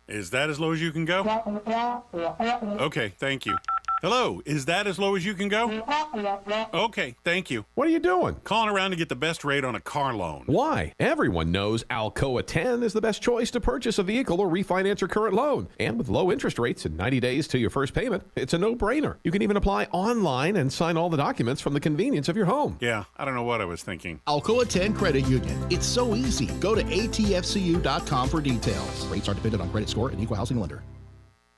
Is that as low as you can go? Okay, thank you. Hello, is that as low as you can go? Okay, thank you. What are you doing? Calling around to get the best rate on a car loan. Why? Everyone knows Alcoa 10 is the best choice to purchase a vehicle or refinance your current loan. And with low interest rates and 90 days to your first payment, it's a no-brainer. You can even apply online and sign all the documents from the convenience of your home. Yeah, I don't know what I was thinking. Alcoa 10 Credit Union. It's so easy. Go to atfcu.com for details. Rates are dependent on credit score and equal housing lender.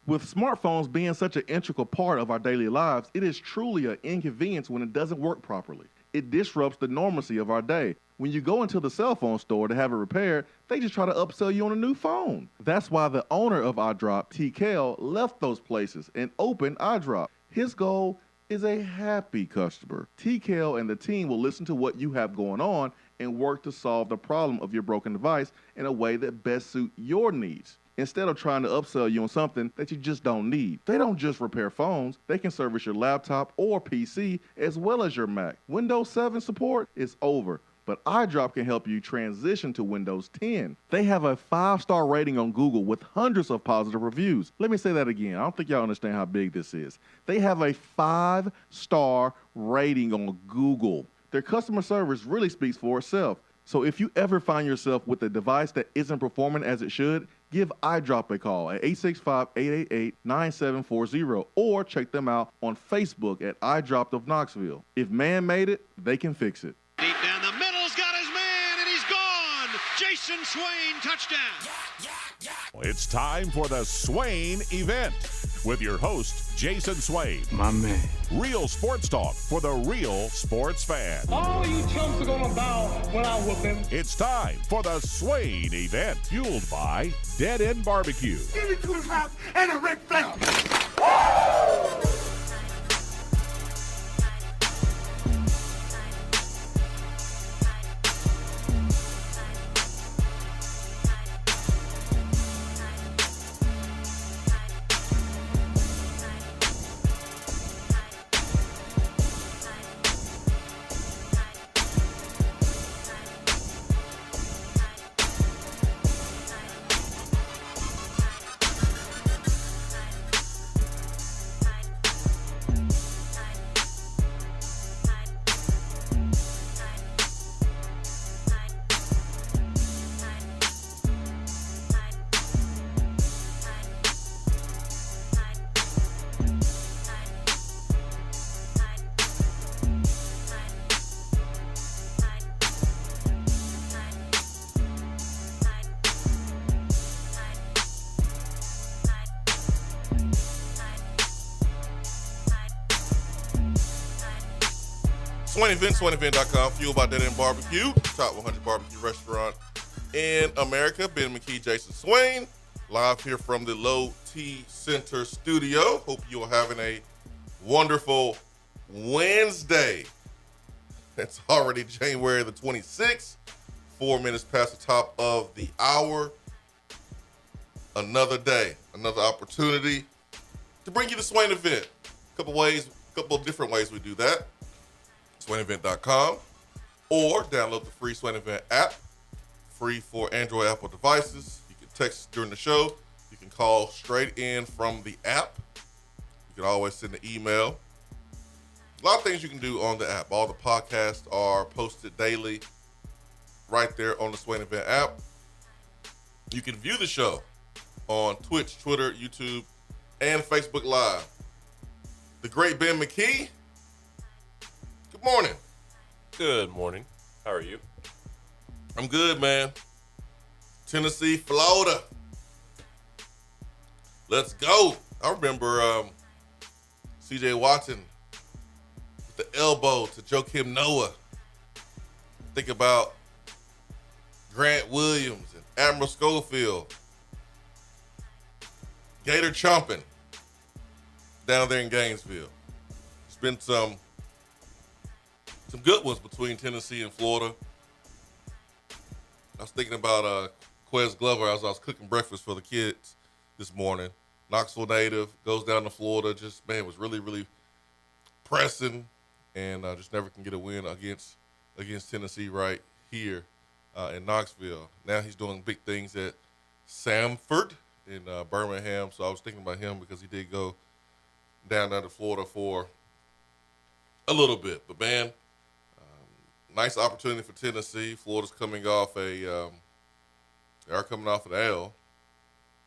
With smartphones being such an integral part of our daily lives, it is truly an inconvenience when it doesn't work properly. It disrupts the normalcy of our day. When you go into the cell phone store to have it repaired, they just try to upsell you on a new phone. That's why the owner of iDrop, TKL, left those places and opened iDrop. His goal is a happy customer. TKL and the team will listen to what you have going on and work to solve the problem of your broken device in a way that best suits your needs, instead of trying to upsell you on something that you just don't need. They don't just repair phones, they can service your laptop or PC as well as your Mac. Windows 7 support is over, but iDrop can help you transition to Windows 10. They have a 5-star rating on Google with hundreds of positive reviews. Let me say that again. I don't think y'all understand how big this is. They have a 5-star rating on Google. Their customer service really speaks for itself. So if you ever find yourself with a device that isn't performing as it should, give iDrop a call at 865-888-9740 or check them out on Facebook at iDrop of Knoxville. If man made it, they can fix it. Deep down the middle's got his man, and he's gone. Jason Swain, touchdown. It's time for the Swain Event with your host, Jason Swain. My man. Real sports talk for the real sports fan. All you chumps are gonna bow when I whoop him. It's time for the Swain Event, fueled by Dead End Barbecue. Give me 2 pounds and a Ric Flair. Swain Event, SwainEvent.com, fueled by Dead End Barbecue, top 100 barbecue restaurant in America. Ben McKee, Jason Swain, live here from the Low T Center studio. Hope you are having a wonderful Wednesday. It's already January the 26th, 4 minutes past the top of the hour. Another day, another opportunity to bring you the Swain Event. A couple of different ways we do that. SwainEvent.com, or download the free Swain Event app, free for Android, Apple devices. You can text during the show. You can call straight in from the app. You can always send an email. A lot of things you can do on the app. All the podcasts are posted daily right there on the Swain Event app. You can view the show on Twitch, Twitter, YouTube, and Facebook Live. The great Ben McKee. Good morning. Good morning. How are you? I'm good, man. Tennessee, Florida. Let's go. I remember C.J. Watson with the elbow to Joakim Noah. Think about Grant Williams and Admiral Schofield. Gator chomping down there in Gainesville. It's been some good ones between Tennessee and Florida. I was thinking about Quez Glover as I was cooking breakfast for the kids this morning. Knoxville native, goes down to Florida, just, man, was really, really pressing and just never can get a win against Tennessee right here in Knoxville. Now he's doing big things at Samford in Birmingham, so I was thinking about him because he did go down there to Florida for a little bit. But, man, nice opportunity for Tennessee. Florida's coming off they are coming off an L,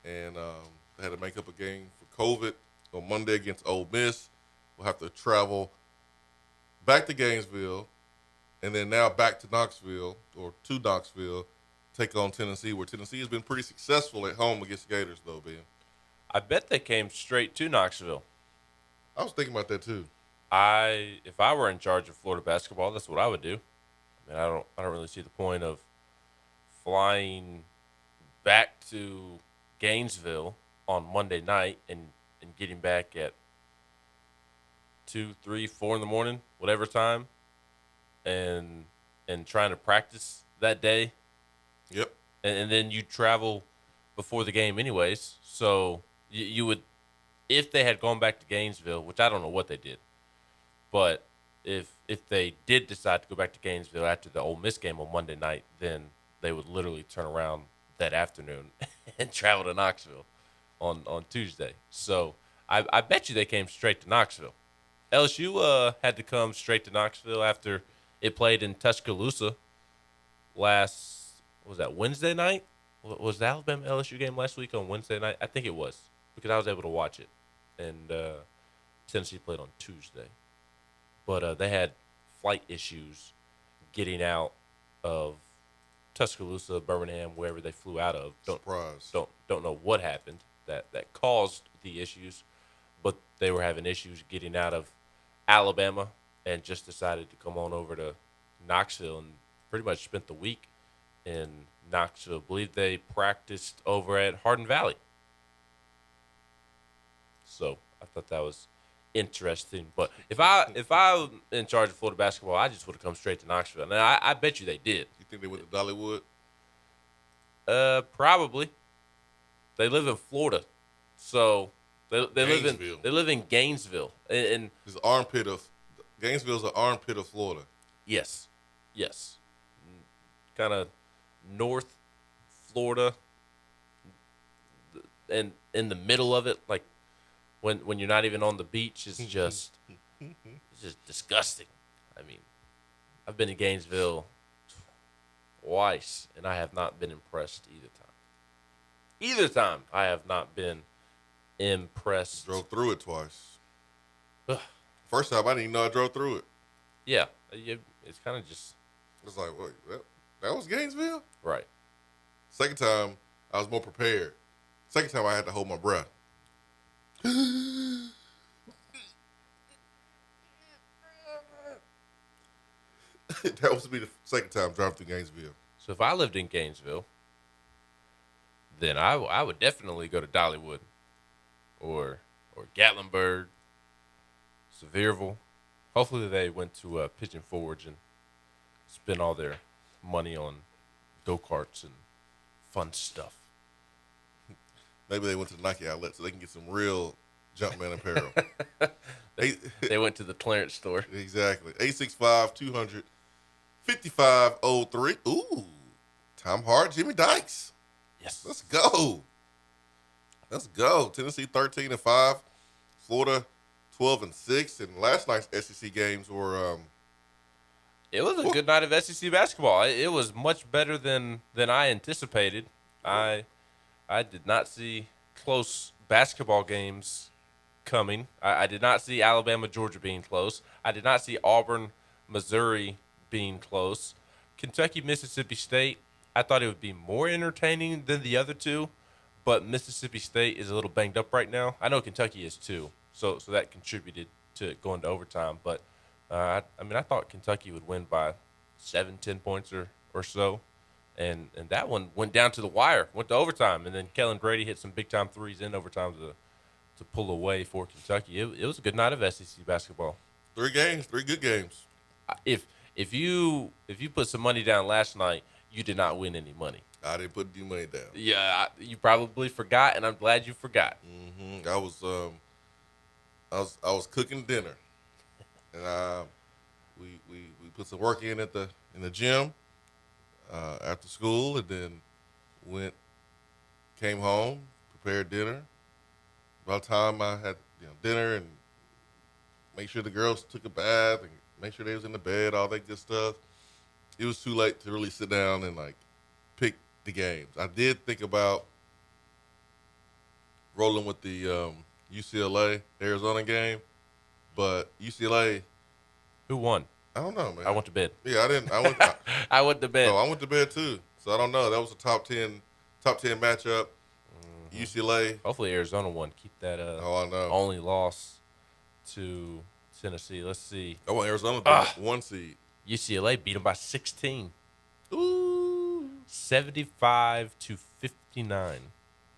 and they had to make up a game for COVID on Monday against Ole Miss. We'll have to travel back to Gainesville, and then now back to Knoxville, take on Tennessee, where Tennessee has been pretty successful at home against the Gators, though, Ben. I bet they came straight to Knoxville. I was thinking about that, too. If I were in charge of Florida basketball, that's what I would do. I mean, I don't really see the point of flying back to Gainesville on Monday night and getting back at 2, 3, 4 in the morning, whatever time, and trying to practice that day. Yep. And then you travel before the game anyways. So you would, if they had gone back to Gainesville, which I don't know what they did, but if they did decide to go back to Gainesville after the Ole Miss game on Monday night, then they would literally turn around that afternoon and travel to Knoxville on Tuesday. So I bet you they came straight to Knoxville. LSU had to come straight to Knoxville after it played in Tuscaloosa Wednesday night? Was the Alabama LSU game last week on Wednesday night? I think it was, because I was able to watch it. And Tennessee played on Tuesday. But they had flight issues getting out of Tuscaloosa, Birmingham, wherever they flew out of. Don't know what happened that caused the issues, but they were having issues getting out of Alabama and just decided to come on over to Knoxville and pretty much spent the week in Knoxville. I believe they practiced over at Hardin Valley. So I thought that was interesting. But if I was in charge of Florida basketball, I just would have come straight to Knoxville. And I bet you they did. You think they went to Dollywood? Probably. They live in Florida, so they live in Gainesville. And it's Gainesville's an armpit of Florida. Yes. Kind of North Florida, and in the middle of it, like when you're not even on the beach, it's just disgusting. I mean, I've been to Gainesville twice, and I have not been impressed either time. Either time, I have not been impressed. Drove through it twice. First time, I didn't even know I drove through it. Yeah, it's kind of just. It's like, wait, that was Gainesville? Right. Second time, I was more prepared. Second time, I had to hold my breath. That was me the second time driving through Gainesville. So if I lived in Gainesville, then I would definitely go to Dollywood or Gatlinburg, Sevierville. Hopefully they went to Pigeon Forge and spent all their money on go-karts and fun stuff. Maybe they went to the Nike outlet so they can get some real Jumpman apparel. They went to the clearance store. Exactly. 865-200-5503. Ooh, Tom Hart, Jimmy Dykes. Yes. Let's go. Tennessee 13-5, Florida 12-6, and last night's SEC games were. It was a good night of SEC basketball. It was much better than I anticipated. I did not see close basketball games coming. I did not see Alabama, Georgia being close. I did not see Auburn, Missouri being close. Kentucky, Mississippi State, I thought it would be more entertaining than the other two, but Mississippi State is a little banged up right now. I know Kentucky is too, so that contributed to it going to overtime. But, I thought Kentucky would win by 7-10 points or so. And that one went down to the wire, went to overtime, and then Kellen Grady hit some big-time threes in overtime to pull away for Kentucky. It was a good night of SEC basketball. 3 good games. If you put some money down last night, you did not win any money. I didn't put any money down. Yeah, you probably forgot, and I'm glad you forgot. Mm-hmm. I was cooking dinner, and we put some work in the gym after school, and then came home, prepare dinner. By the time I had dinner and make sure the girls took a bath and make sure they was in the bed, all that good stuff, it was too late to really sit down and like pick the games. I did think about rolling with the UCLA Arizona game, but UCLA. Who won? I don't know, man. I went to bed. Yeah, I didn't. I went. I went to bed. No, I went to bed too. So I don't know. That was a top 10 matchup. UCLA. Hopefully Arizona won. Keep that I know. only loss to Tennessee. Let's see. I want Arizona to be 1 seed. UCLA beat them by 16. Ooh. 75-59.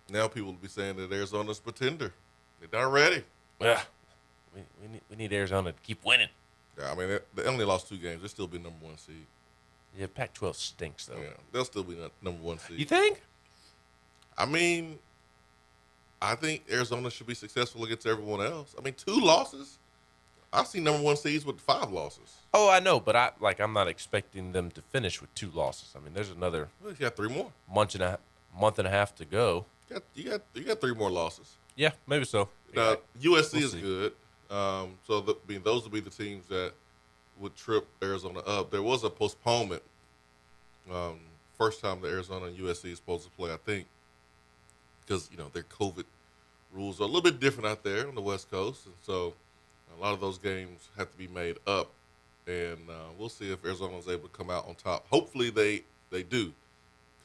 Now people will be saying that Arizona's pretender. They're not ready. Yeah. We need Arizona to keep winning. Yeah, I mean, they only lost 2 games. They'll still be number 1 seed. Yeah, Pac-12 stinks, though. Yeah, they'll still be number 1 seed. You think? I mean, I think Arizona should be successful against everyone else. I mean, 2 losses. I've seen number 1 seeds with 5 losses. Oh, I know, but I'm not expecting them to finish with 2 losses. I mean, there's another. Well, you got 3 more. Month and a half to go. You got 3 more losses. Yeah, maybe so. Now, USC We'll is see. good. So those would be the teams that would trip Arizona up. There was a postponement. First time that Arizona and USC is supposed to play, I think, because their COVID rules are a little bit different out there on the West Coast, and so a lot of those games have to be made up. And we'll see if Arizona is able to come out on top. Hopefully they do, because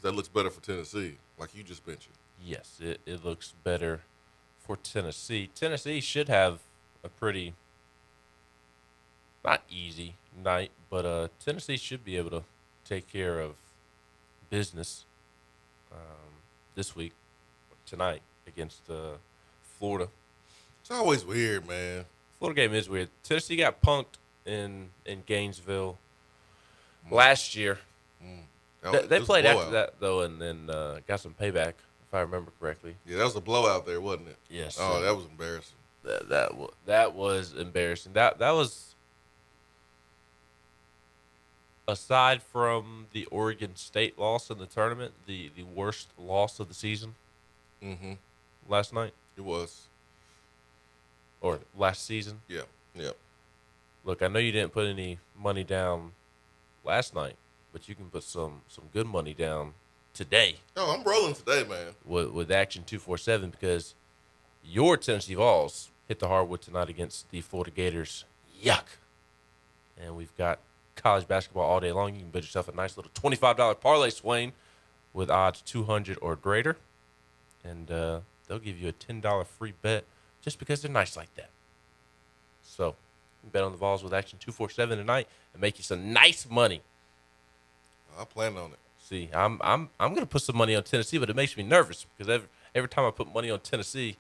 that looks better for Tennessee, like you just mentioned. Yes, it looks better for Tennessee. Tennessee should have a pretty, not easy night, but Tennessee should be able to take care of business this week, tonight, against Florida. It's always weird, man. Florida game is weird. Tennessee got punked in Gainesville last year. They played after that, though, and then got some payback, if I remember correctly. Yeah, that was a blowout there, wasn't it? Yes. Oh, that was embarrassing. That was embarrassing. That was, aside from the Oregon State loss in the tournament, the worst loss of the season. Mm-hmm. Last night. It was. Or last season. Yeah. Yeah. Look, I know you didn't put any money down last night, but you can put some good money down today. Oh, I'm rolling today, man. With Action 247, because your Tennessee Vols hit the hardwood tonight against the Florida Gators. Yuck. And we've got college basketball all day long. You can bet yourself a nice little $25 parlay, Swain, with odds 200 or greater. And they'll give you a $10 free bet just because they're nice like that. So you can bet on the Vols with Action 247 tonight and make you some nice money. I plan on it. See, I'm gonna put some money on Tennessee, but it makes me nervous because every time I put money on Tennessee, it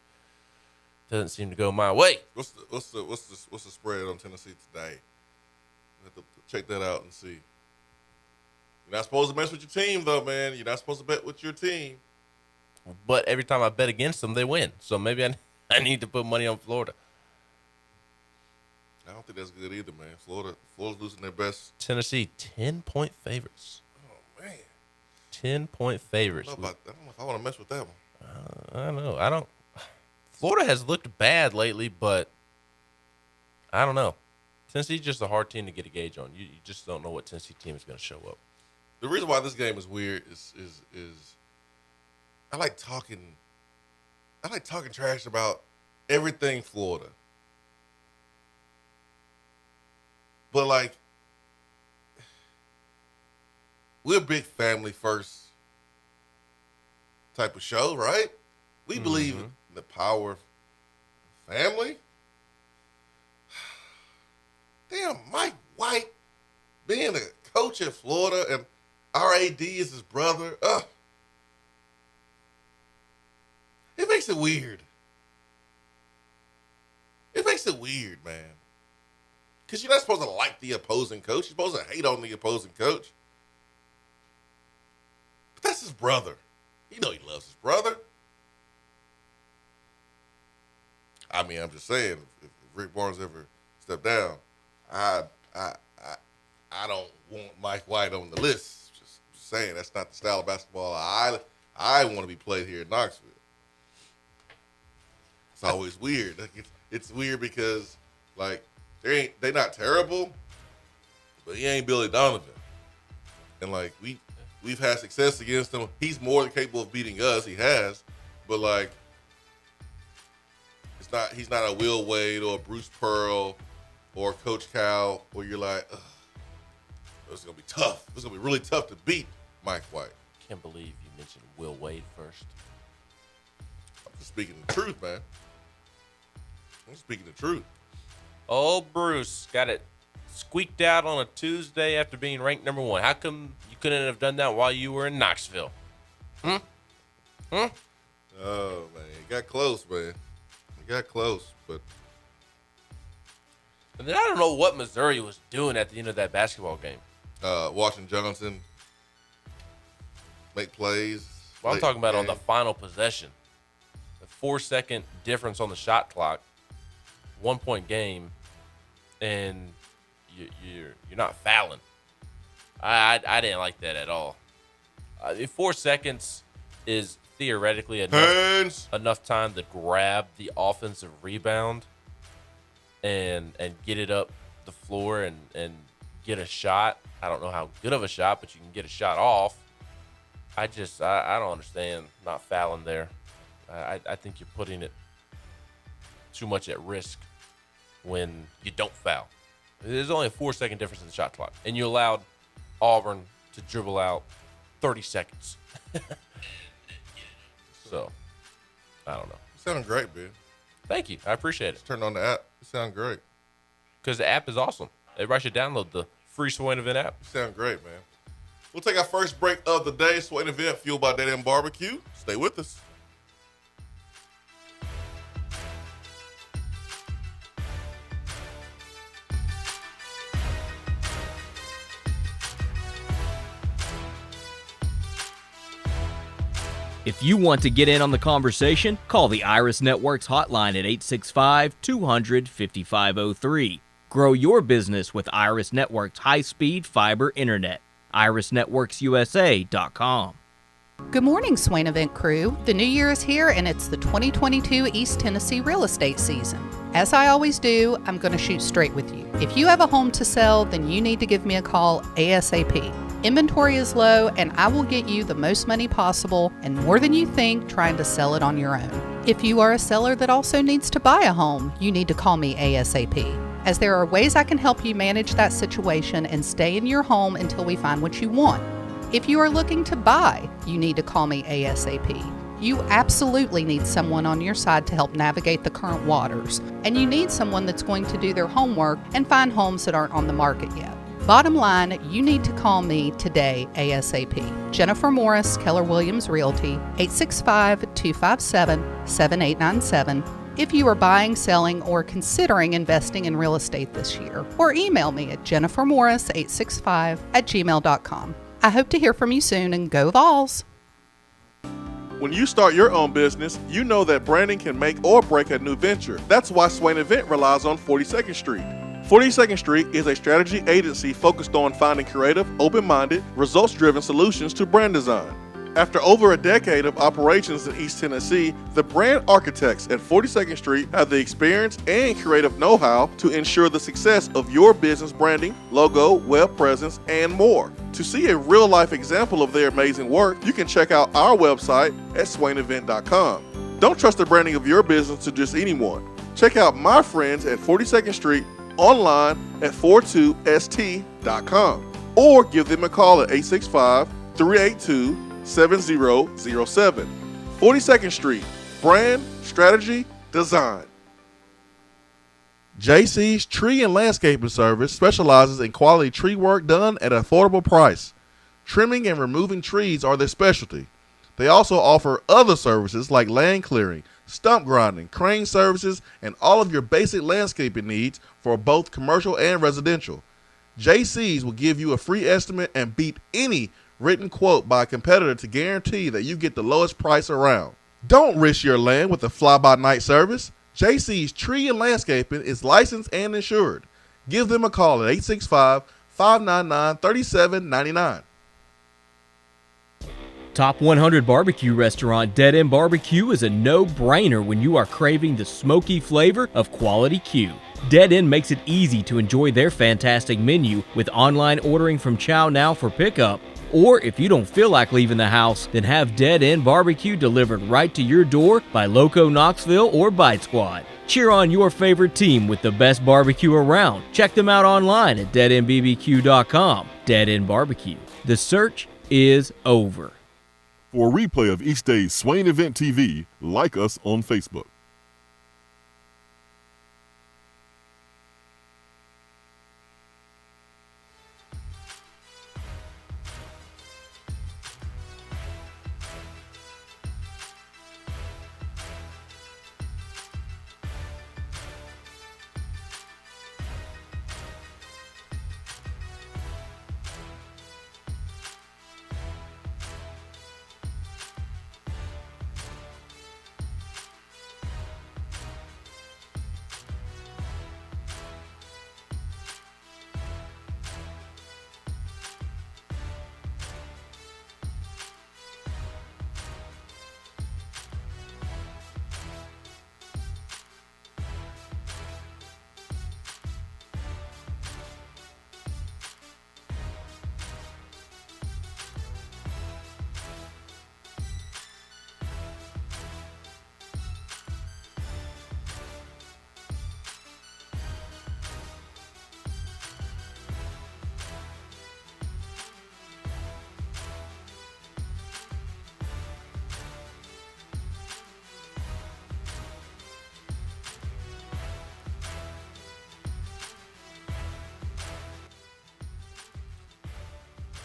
doesn't seem to go my way. What's the spread on Tennessee today? I have to check that out and see. You're not supposed to mess with your team, though, man. You're not supposed to bet with your team. But every time I bet against them, they win. So maybe I need to put money on Florida. I don't think that's good either, man. Florida's losing their best. Tennessee, 10-point favorites. Oh, man. 10-point favorites. I don't know if I want to mess with that one. I don't know. Florida has looked bad lately, but I don't know. Tennessee's just a hard team to get a gauge on. You just don't know what Tennessee team is going to show up. The reason why this game is weird is I like talking trash about everything Florida. But like, we're a big family first type of show, right? We believe in the power of family. Damn, Mike White being a coach in Florida and our AD is his brother. It makes it weird. It makes it weird, man. Because you're not supposed to like the opposing coach. You're supposed to hate on the opposing coach. But that's his brother. You know he loves his brother. I mean, I'm just saying, if Rick Barnes ever stepped down, I don't want Mike White on the list. Just saying, that's not the style of basketball I want to be played here in Knoxville. It's always weird. Like it's weird because like they not terrible, but he ain't Billy Donovan, and like we've had success against him. He's more than capable of beating us. He has, but like he's not a Will Wade or a Bruce Pearl or Coach Cal where you're like, ugh, this is gonna be tough. This is gonna be really tough to beat Mike White. Can't believe you mentioned Will Wade first. I'm just speaking the truth, man. I'm speaking the truth. Oh, Bruce got it squeaked out on a Tuesday after being ranked number 1. How come you couldn't have done that while you were in Knoxville? Oh, man. It got close, man. It got close, but. And then I don't know what Missouri was doing at the end of that basketball game. Watching Johnson make plays. Well, I'm talking about on the final possession. The 4-second difference on the shot clock, 1-point game, and you're not fouling. I didn't like that at all. 4 seconds is theoretically enough time to grab the offensive rebound and get it up the floor and get a shot. I don't know how good of a shot, but you can get a shot off. I don't understand not fouling there. I think you're putting it too much at risk when you don't foul. There's only a 4-second difference in the shot clock, and you allowed Auburn to dribble out 30 seconds. So, I don't know. You sound great, man. Thank you. I appreciate it. Just turn on the app. You sound great. Because the app is awesome. Everybody should download the free Swain Event app. You sound great, man. We'll take our first break of the day. Swain Event, fueled by Dead End Barbecue. Stay with us. If you want to get in on the conversation, call the Iris Networks hotline at 865-200-5503. Grow your business with Iris Networks high-speed fiber internet. irisnetworksusa.com. Good morning, Swain Event crew. The new year is here and it's the 2022 East Tennessee real estate season. As I always do, I'm going to shoot straight with you. If you have a home to sell, then you need to give me a call ASAP. Inventory is low and I will get you the most money possible and more than you think trying to sell it on your own. If you are a seller that also needs to buy a home, you need to call me ASAP, as there are ways I can help you manage that situation and stay in your home until we find what you want. If you are looking to buy, you need to call me ASAP. You absolutely need someone on your side to help navigate the current waters, and you need someone that's going to do their homework and find homes that aren't on the market yet. Bottom line, you need to call me today ASAP. Jennifer Morris, Keller Williams Realty, 865-257-7897. If you are buying, selling, or considering investing in real estate this year, or email me at jennifermorris865@gmail.com. I hope to hear from you soon, and go Vols! When you start your own business, you know that branding can make or break a new venture. That's why Swain Event relies on 42nd Street. 42nd Street is a strategy agency focused on finding creative, open-minded, results-driven solutions to brand design. After over a decade of operations in East Tennessee, the brand architects at 42nd Street have the experience and creative know-how to ensure the success of your business branding, logo, web presence, and more. To see a real-life example of their amazing work, you can check out our website at swainevent.com. Don't trust the branding of your business to just anyone. Check out my friends at 42nd Street online at 42st.com or give them a call at 865-382-7007. 42nd Street, brand, strategy, design. JC's Tree and Landscaping Service specializes in quality tree work done at an affordable price. Trimming and removing trees are their specialty. They also offer other services like land clearing, stump grinding, crane services, and all of your basic landscaping needs for both commercial and residential. JC's will give you a free estimate and beat any written quote by a competitor to guarantee that you get the lowest price around. Don't risk your land with a fly-by-night service. JC's Tree and Landscaping is licensed and insured. Give them a call at 865-599-3799. Top 100 barbecue restaurant Dead End Barbecue is a no-brainer when you are craving the smoky flavor of quality Q. Dead End makes it easy to enjoy their fantastic menu with online ordering from Chow Now for pickup. Or if you don't feel like leaving the house, then have Dead End Barbecue delivered right to your door by Loco Knoxville or Bite Squad. Cheer on your favorite team with the best barbecue around. Check them out online at deadendbbq.com. Dead End Barbecue. The search is over. For a replay of each day's Swain Event TV, like us on Facebook.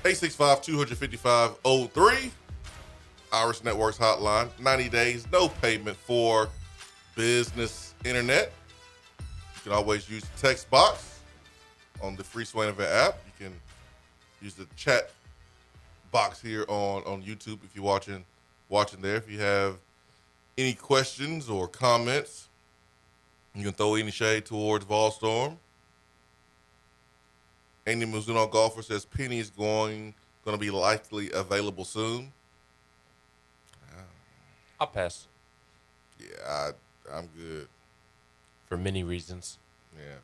Eight 865-255-03. Irish Networks hotline. 90 days, no payment for business internet. You can always use the text box on the free Swain Event app. You can use the chat box here on YouTube if you're watching there. If you have any questions or comments, you can throw any shade towards Volstorm. Andy Mizuno golfer says Penny is going to be likely available soon. I'll pass. Yeah, I'm good. For many reasons. Yeah.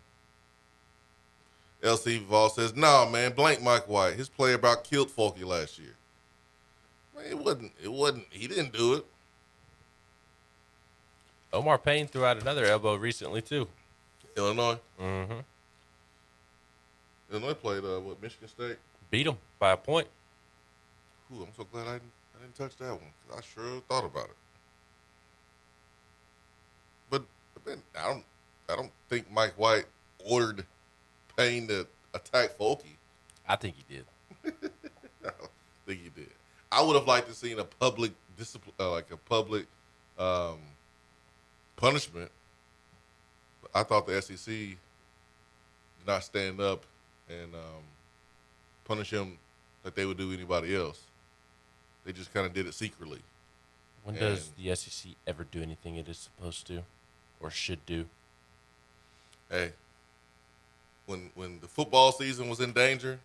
LC Vol says, "No, man, blank Mike White. His play about killed Folky last year. Man, it wasn't. He didn't do it." Omar Payne threw out another elbow recently too. Illinois. Mm-hmm. Illinois played Michigan State. Beat them by a point. Ooh, I'm so glad I didn't touch that one, 'cause I sure thought about it. But man, I don't think Mike White ordered Payne to attack Folky. I think he did. I don't think he did. I would have liked to seen a public discipline, punishment. But I thought the SEC did not stand up and punish him like they would do anybody else. They just kind of did it secretly. When does the SEC ever do anything it is supposed to or should do? Hey, when the football season was in danger,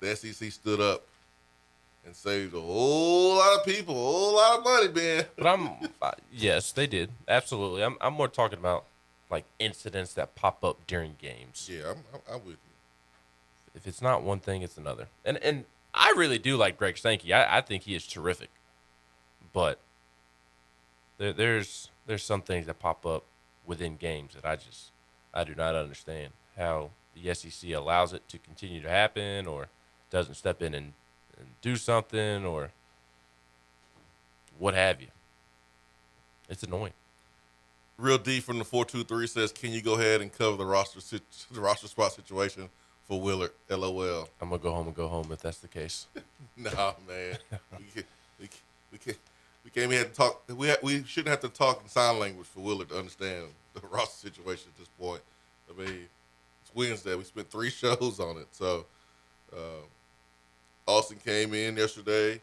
the SEC stood up and saved a whole lot of people, a whole lot of money, man. But yes, they did. Absolutely. I'm more talking about like incidents that pop up during games. Yeah, I'm with you. If it's not one thing, it's another. And I really do like Greg Sankey. I think he is terrific. But there's some things that pop up within games that I do not understand how the SEC allows it to continue to happen or doesn't step in and do something or what have you. It's annoying. Real D from the 423 says, "Can you go ahead and cover the roster spot situation for Willard?" LOL. I'm gonna go home if that's the case. Nah, man. We came here to talk. We shouldn't have to talk in sign language for Willard to understand the roster situation at this point. I mean, it's Wednesday. We spent 3 shows on it. So, Austin came in yesterday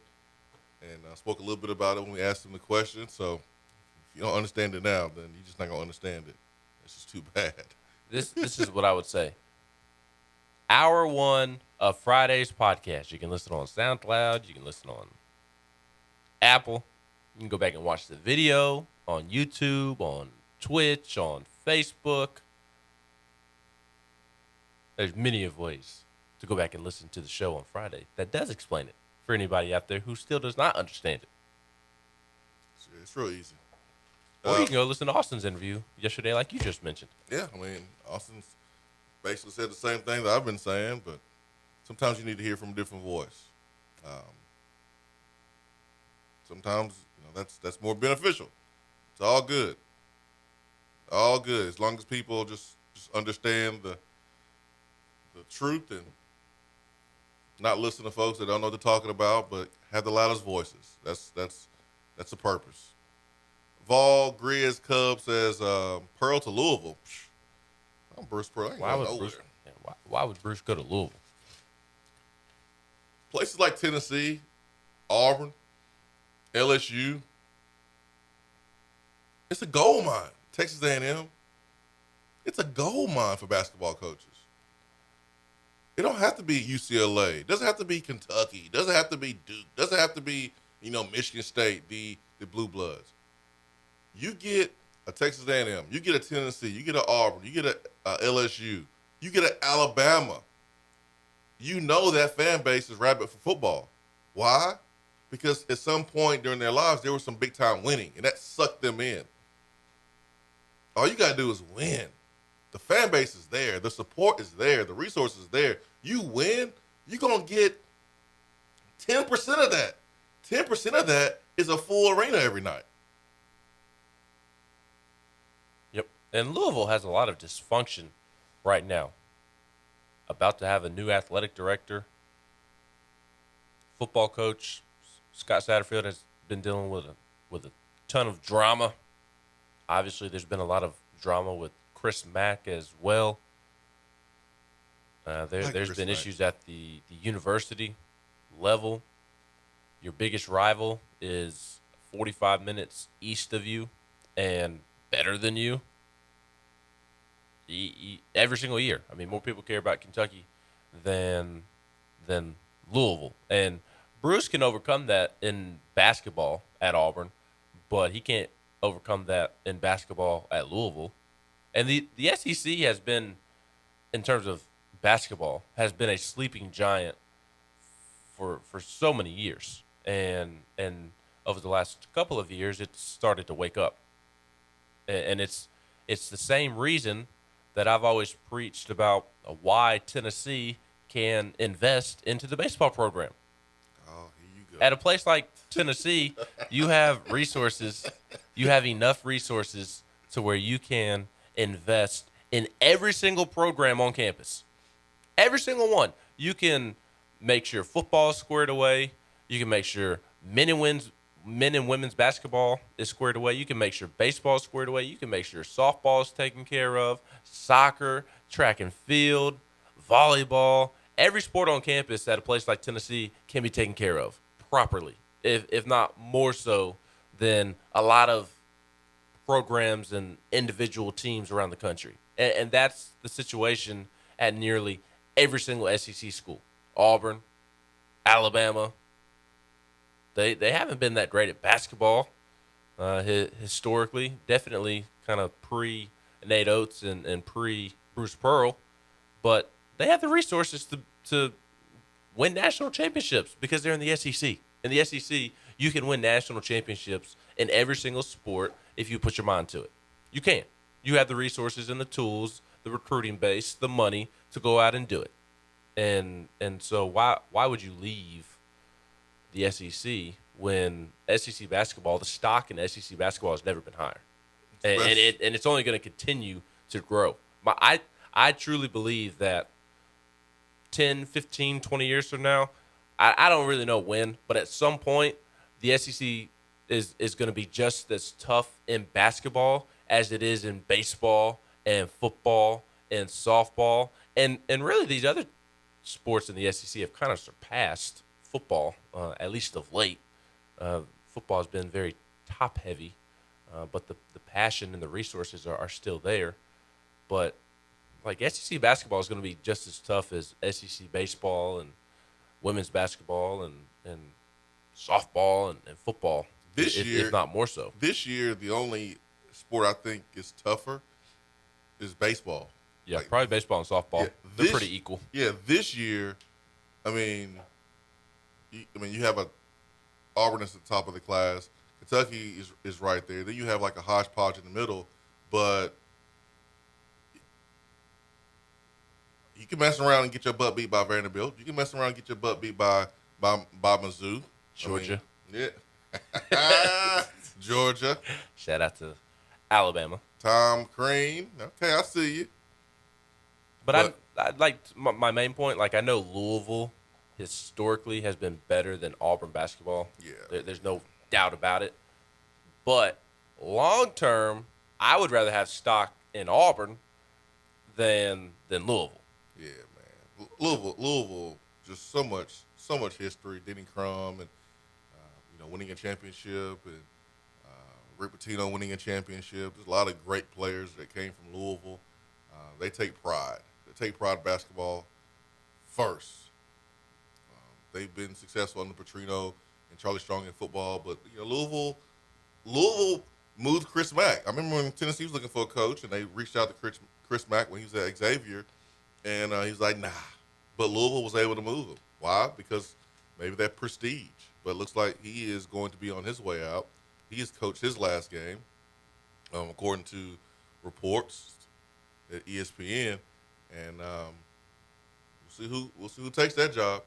and spoke a little bit about it when we asked him the question. So, if you don't understand it now, then you're just not gonna understand it. It's just too bad. This is what I would say. Hour 1 of Friday's podcast. You can listen on SoundCloud. You can listen on Apple. You can go back and watch the video on YouTube, on Twitch, on Facebook. There's many of ways to go back and listen to the show on Friday that does explain it for anybody out there who still does not understand it. It's real easy. Or you can go listen to Austin's interview yesterday like you just mentioned. Yeah, I mean, Austin's basically said the same thing that I've been saying, but sometimes you need to hear from a different voice. Sometimes that's more beneficial. It's all good. All good as long as people just understand the truth and not listen to folks that don't know what they're talking about, but have the loudest voices. That's the purpose. Vol Grizz Cub says Pearl to Louisville. I'm Bruce Pearl. Why would Bruce go to Louisville? Places like Tennessee, Auburn, LSU. It's a gold mine. Texas A&M. It's a gold mine for basketball coaches. It don't have to be UCLA. It doesn't have to be Kentucky. It doesn't have to be Duke. It doesn't have to be, Michigan State, the Blue Bloods. You get a Texas A&M. You get a Tennessee. You get an Auburn. You get a LSU. You get an Alabama. You know that fan base is rabid for football. Why? Because at some point during their lives, there was some big-time winning, and that sucked them in. All you got to do is win. The fan base is there. The support is there. The resources is there. You win, you're going to get 10% of that. 10% of that is a full arena every night. Yep. And Louisville has a lot of dysfunction right now. About to have a new athletic director. Football coach Scott Satterfield has been dealing with a ton of drama. Obviously, there's been a lot of drama with Chris Mack as well. There's been issues at the university level. Your biggest rival is 45 minutes east of you and better than you. Every single year. I mean, more people care about Kentucky than Louisville. And Bruce can overcome that in basketball at Auburn, but he can't overcome that in basketball at Louisville. And the SEC has been, in terms of basketball, has been a sleeping giant for so many years. And over the last couple of years, it's started to wake up. And it's the same reason that I've always preached about why Tennessee can invest into the baseball program. Oh, here you go. At a place like Tennessee, you have resources. You have enough resources to where you can invest in every single program on campus. Every single one. You can make sure football is squared away. You can make sure men and women's basketball is squared away. You can make sure baseball is squared away. You can make sure softball is taken care of, soccer, track and field, volleyball. Every sport on campus at a place like Tennessee can be taken care of properly, if not more so than a lot of programs and individual teams around the country. And that's the situation at nearly every single SEC school. Auburn, Alabama. They haven't been that great at basketball historically. Definitely kind of pre-Nate Oates and pre-Bruce Pearl. But they have the resources to win national championships because they're in the SEC. In the SEC, you can win national championships in every single sport if you put your mind to it. You can. You have the resources and the tools, the recruiting base, the money to go out and do it. And so why would you leave the SEC when SEC basketball, the stock in SEC basketball has never been higher, and it's only going to continue to grow. I truly believe that 10, 15, 20 years from now, I don't really know when, but at some point the SEC is going to be just as tough in basketball as it is in baseball and football and softball, and really these other sports in the SEC have kind of surpassed football, at least of late. Football has been very top-heavy, but the passion and the resources are still there. But like SEC basketball is going to be just as tough as SEC baseball and women's basketball and softball and football. This year, if not more so. This year, the only sport I think is tougher is baseball. Yeah, like, probably baseball and softball. Yeah, they're pretty equal. Yeah, this year, I mean, you have Auburn is at the top of the class. Kentucky is right there. Then you have like a hodgepodge in the middle, but you can mess around and get your butt beat by Vanderbilt. You can mess around and get your butt beat by Mizzou. Georgia. Yeah. Georgia. Shout out to Alabama. Tom Crean. Okay, I see you. But I like my main point. Like, I know Louisville historically has been better than Auburn basketball. Yeah. There's no doubt about it. But long term, I would rather have stock in Auburn than Louisville. Yeah, man. Louisville, just so much history. Denny Crum and winning a championship, and Rick Pitino winning a championship. There's a lot of great players that came from Louisville. They take pride. They take pride in basketball first. They've been successful under Petrino and Charlie Strong in football, but Louisville moved Chris Mack. I remember when Tennessee was looking for a coach, and they reached out to Chris Mack when he was at Xavier, and he was like, nah. But Louisville was able to move him. Why? Because maybe that prestige. But it looks like he is going to be on his way out. He has coached his last game, according to reports at ESPN, and we'll see who takes that job.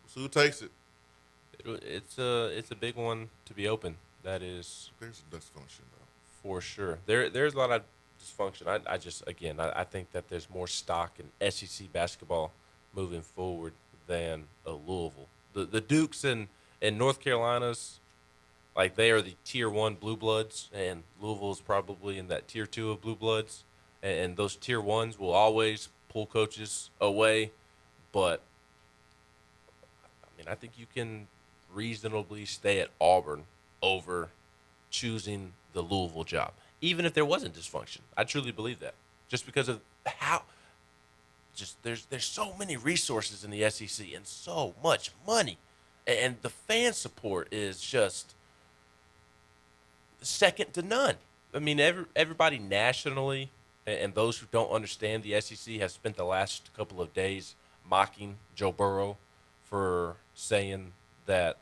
We'll see who takes it. It's a big one to be open. That is, there's a dysfunction though, for sure. There's a lot of dysfunction. I think that there's more stock in SEC basketball moving forward than Louisville. The Dukes and North Carolina's, like, they are the tier 1 blue bloods, and Louisville is probably in that tier 2 of blue bloods, and those tier 1s will always pull coaches away. But I think you can reasonably stay at Auburn over choosing the Louisville job, even if there wasn't dysfunction. I truly believe that, just because of how there's so many resources in the SEC and so much money, and the fan support is just second to none. Everybody nationally and those who don't understand the SEC have spent the last couple of days mocking Joe Burrow for saying that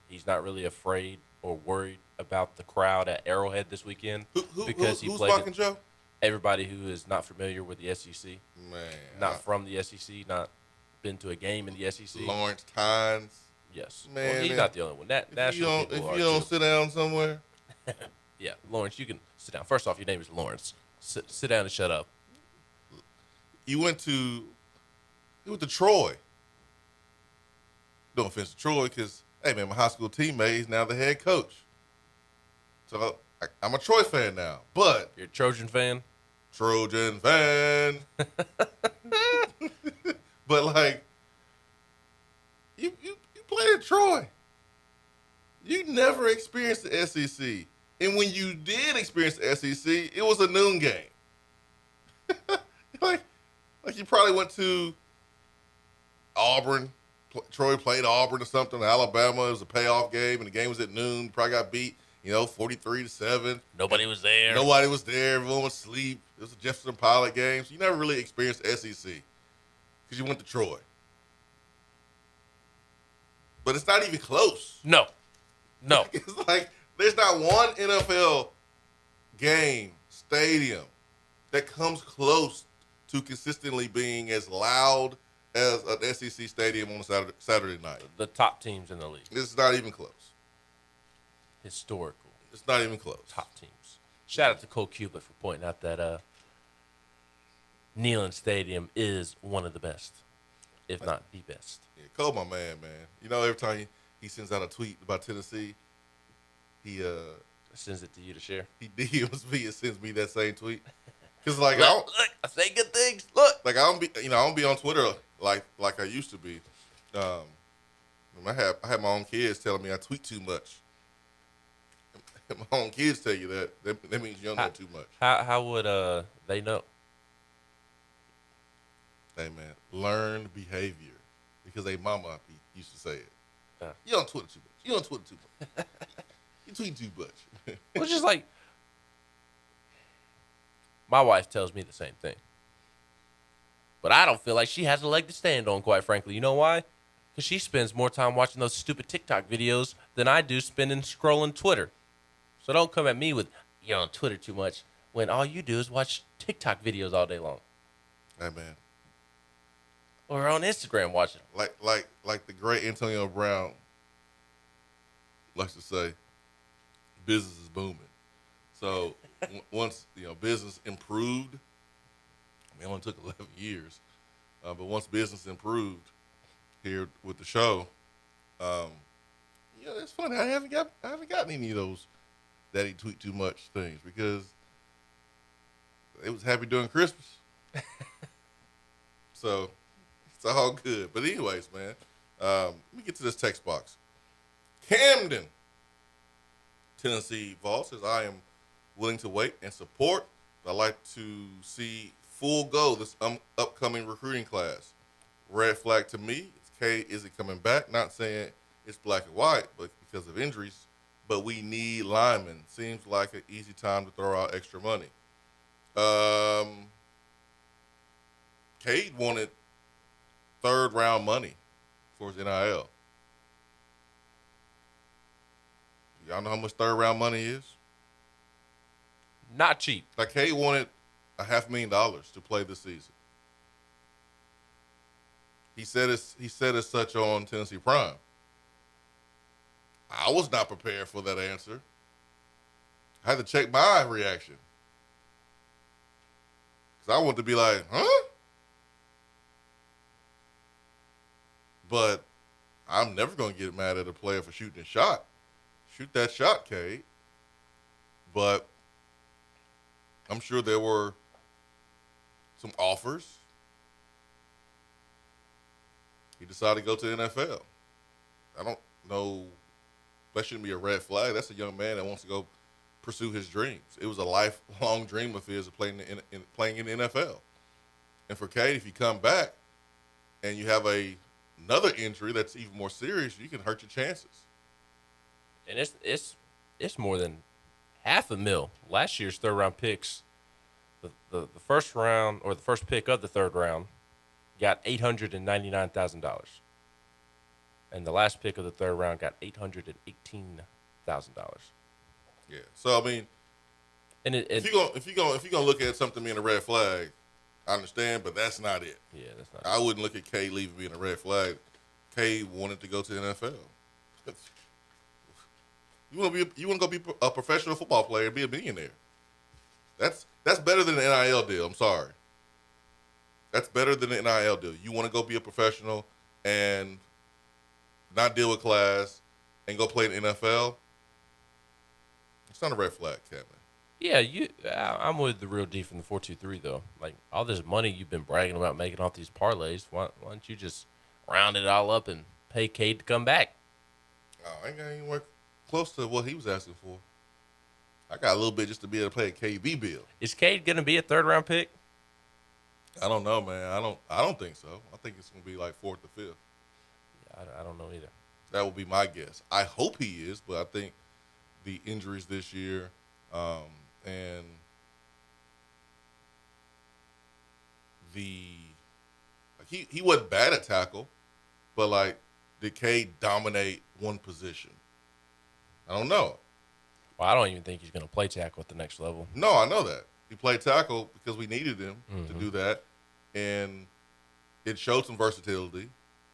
he's not really afraid or worried about the crowd at Arrowhead this weekend because he played mocking Joe? Everybody who is not familiar with the SEC, man, from the SEC, not been to a game in the SEC. Lawrence Tynes. Yes, man, well, he's not the only one. If you don't sit down somewhere. Yeah, Lawrence, you can sit down. First off, your name is Lawrence. Sit down and shut up. You went to Troy. No offense to Troy, because, hey, man, my high school teammate is now the head coach. So I'm a Troy fan now. But you're a Trojan fan? Trojan fan. But, like, you played at Troy. You never experienced the SEC. And when you did experience the SEC, it was a noon game. like you probably went to Auburn. Troy played Auburn or something. Alabama, it was a payoff game, and the game was at noon. You probably got beat, 43-7. Nobody was there. Everyone was asleep. It was a Jefferson Pilot game. So you never really experienced the SEC because you went to Troy. But it's not even close. No. It's like there's not one NFL game, stadium, that comes close to consistently being as loud as an SEC stadium on a Saturday night. The top teams in the league. It's not even close. Historical. It's not even close. Top teams. Shout out to Cole Cubitt for pointing out that Neyland Stadium is one of the best, if not the best. Yeah, Cole, my man. Every time he sends out a tweet about Tennessee, he sends it to you to share. He DMs me and sends me that same tweet. Cause look, I say good things. Look, I don't be on Twitter like I used to be. I have my own kids telling me I tweet too much. If my own kids tell you that means you don't know too much. How would they know? Hey man, learn behavior, because they mama used to say it. You on Twitter too much. You on Twitter too much. You tweet too much. Well, just like my wife tells me the same thing. But I don't feel like she has a leg to stand on, quite frankly. You know why? Because she spends more time watching those stupid TikTok videos than I do spending scrolling Twitter. So don't come at me with, you're on Twitter too much, when all you do is watch TikTok videos all day long. Hey, man. Or on Instagram watching. Like the great Antonio Brown likes to say, business is booming. So once business improved, I mean, it only took 11 years, but once business improved here with the show, it's funny. I haven't gotten any of those "Daddy tweet too much" things because it was happy during Christmas. So it's all good. But anyways, man, let me get to this text box. Camden, Tennessee Vols says, I am willing to wait and support, but I'd like to see full go this upcoming recruiting class. Red flag to me is K isn't coming back. Not saying it's black and white, but because of injuries. But we need linemen. Seems like an easy time to throw out extra money. Cade wanted third-round money for his NIL. Y'all know how much third-round money is? Not cheap. Like, Cade wanted $500,000 to play this season. He said as such on Tennessee Prime. I was not prepared for that answer. I had to check my reaction. Because I wanted to be like, huh? But I'm never going to get mad at a player for shooting a shot. Shoot that shot, Cade. But I'm sure there were some offers. He decided to go to the NFL. I don't know. That shouldn't be a red flag. That's a young man that wants to go pursue his dreams. It was a lifelong dream of his of playing in the NFL. And for Cade, if you come back and you have another injury that's even more serious, you can hurt your chances. And it's more than $500,000. Last year's third-round picks, the first round or the first pick of the third round got $899,000. And the last pick of the third round got $818,000. Yeah. So I mean, and if you're gonna look at something being a red flag, I understand, but that's not it. Yeah, that's not. I wouldn't look at Cade leaving being a red flag. Cade wanted to go to the NFL. You want to go be a professional football player and be a millionaire. That's better than an NIL deal. I'm sorry. That's better than an NIL deal. You want to go be a professional and not deal with class and go play in the NFL. It's not a red flag, Kevin. Yeah, I'm with the real D from the 423 though. Like all this money you've been bragging about making off these parlays, why don't you just round it all up and pay Cade to come back? Oh, I ain't got anywhere close to what he was asking for. I got a little bit just to be able to play a KB bill. Is Cade gonna be a third-round pick? I don't know, man. I don't think so. I think it's gonna be like 4th or 5th. Yeah, I don't know either. That would be my guess. I hope he is, but I think the injuries this year, and he wasn't bad at tackle, but like, did Cade dominate one position? I don't know. Well, I don't even think he's going to play tackle at the next level. No, I know that. He played tackle because we needed him to do that, and it showed some versatility,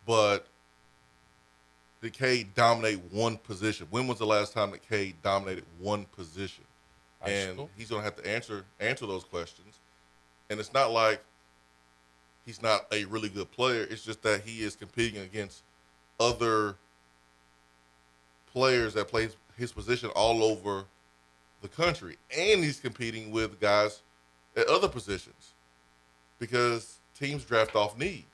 but did Cade dominate one position? When was the last time that Cade dominated one position? And he's going to have to answer those questions. And it's not like he's not a really good player. It's just that he is competing against other players that play his position all over the country. And he's competing with guys at other positions because teams draft off need.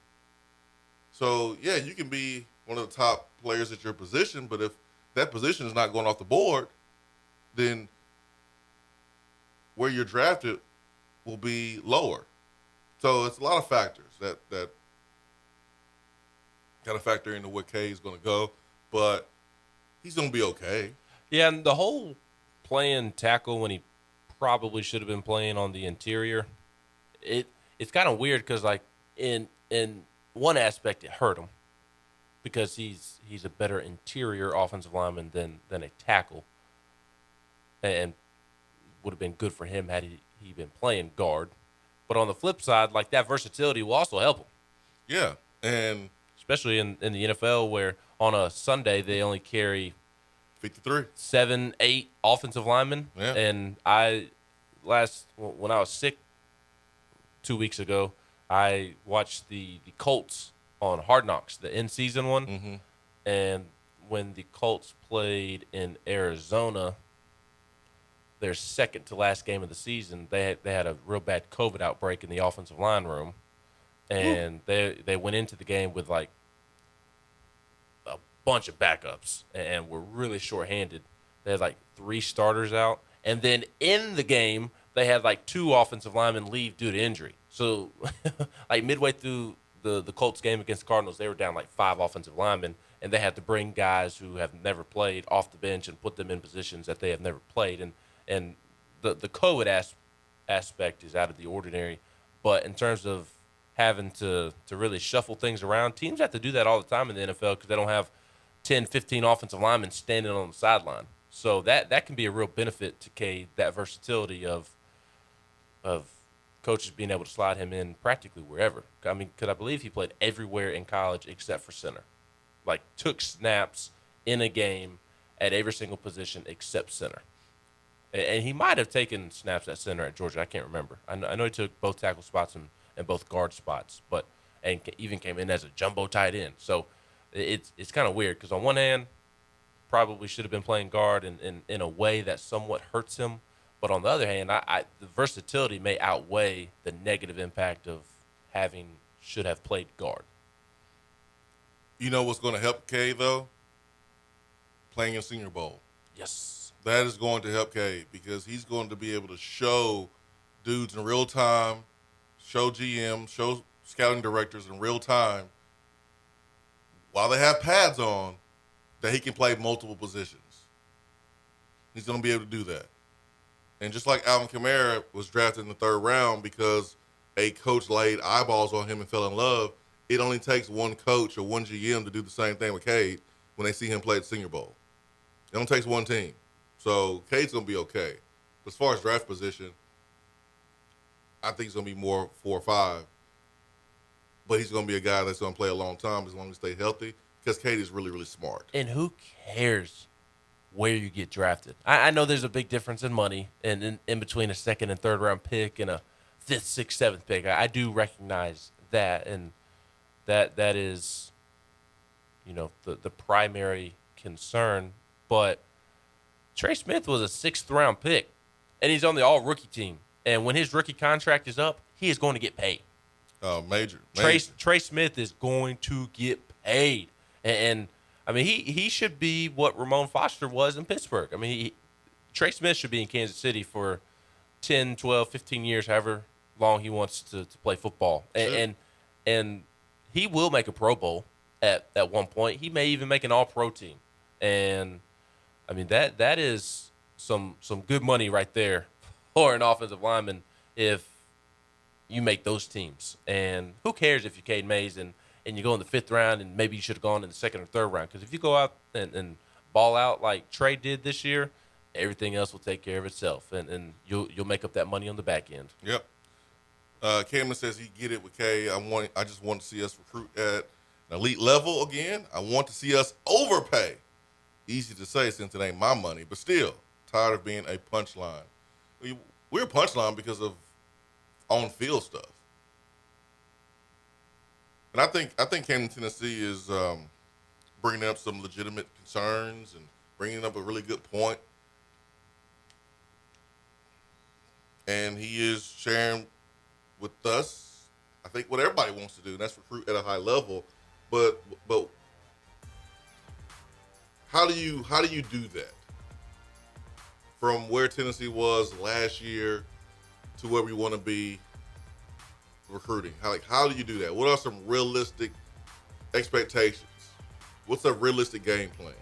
So, yeah, you can be one of the top players at your position, but if that position is not going off the board, then where you're drafted will be lower. So it's a lot of factors that kind of factor into where K is going to go. but he's going to be okay. Yeah, and the whole playing tackle when he probably should have been playing on the interior, it's kind of weird because, like, in one aspect it hurt him because he's a better interior offensive lineman than a tackle, and would have been good for him had he been playing guard. But on the flip side, like, that versatility will also help him. Yeah, and especially in the NFL where on a Sunday they only carry 53, 7, 8 offensive linemen. Yeah. And when I was sick 2 weeks ago, I watched the Colts on Hard Knocks, the in-season one. Mm-hmm. And when the Colts played in Arizona, their second to last game of the season, they had a real bad COVID outbreak in the offensive line room. And they went into the game with, like, a bunch of backups and were really shorthanded. They had, like, 3 starters out. And then in the game, they had, like, 2 offensive linemen leave due to injury. So, like, midway through the Colts game against the Cardinals, they were down, like, 5 offensive linemen. And they had to bring guys who have never played off the bench and put them in positions that they have never played. And the COVID aspect is out of the ordinary. But in terms of having to really shuffle things around, teams have to do that all the time in the NFL because they don't have 10, 15 offensive linemen standing on the sideline. So that can be a real benefit to Cade, that versatility of coaches being able to slide him in practically wherever. I mean, because I believe he played everywhere in college except for center. Like, took snaps in a game at every single position except center. And he might have taken snaps at center at Georgia. I can't remember. I know he took both tackle spots and both guard spots, and even came in as a jumbo tight end. So it's kind of weird because on one hand, probably should have been playing guard in a way that somewhat hurts him. But on the other hand, the versatility may outweigh the negative impact of should have played guard. You know what's going to help Cade, though? Playing in Senior Bowl. Yes. That is going to help Cade because he's going to be able to show dudes in real time, show GM, show scouting directors in real time, while they have pads on, that he can play multiple positions. He's going to be able to do that. And just like Alvin Kamara was drafted in the 3rd round because a coach laid eyeballs on him and fell in love, it only takes one coach or one GM to do the same thing with Cade when they see him play at the Senior Bowl. It only takes one team. So Cade's going to be okay. As far as draft position, I think he's going to be more 4 or 5. But he's going to be a guy that's going to play a long time as long as he stays healthy because Cade is really, really smart. And who cares where you get drafted? I know there's a big difference in money and in between a 2nd and 3rd round pick and a 5th, 6th, 7th pick. I do recognize that, and that is, the primary concern. But Trey Smith was a 6th round pick, and he's on the all-rookie team. And when his rookie contract is up, he is going to get paid. Major. Trey Smith is going to get paid. And I mean, he should be what Ramon Foster was in Pittsburgh. I mean, Trey Smith should be in Kansas City for 10, 12, 15 years, however long he wants to play football. Sure. And he will make a Pro Bowl at one point. He may even make an all-pro team. And I mean, that is some good money right there for an offensive lineman if you make those teams. And who cares if you're Cade Mays and you go in the 5th round and maybe you should have gone in the 2nd or 3rd round? Because if you go out and ball out like Trey did this year, everything else will take care of itself, and you'll make up that money on the back end. Yep. Cameron says he get it with Cade. I just want to see us recruit at an elite level again. I want to see us overpay. Easy to say since it ain't my money, but still, tired of being a punchline. We're a punchline because of on-field stuff. And I think Camden, Tennessee is bringing up some legitimate concerns and bringing up a really good point. And he is sharing with us, I think, what everybody wants to do, and that's recruit at a high level. But how do you do that? From where Tennessee was last year to where we want to be recruiting. How do you do that? What are some realistic expectations What's a realistic game plan?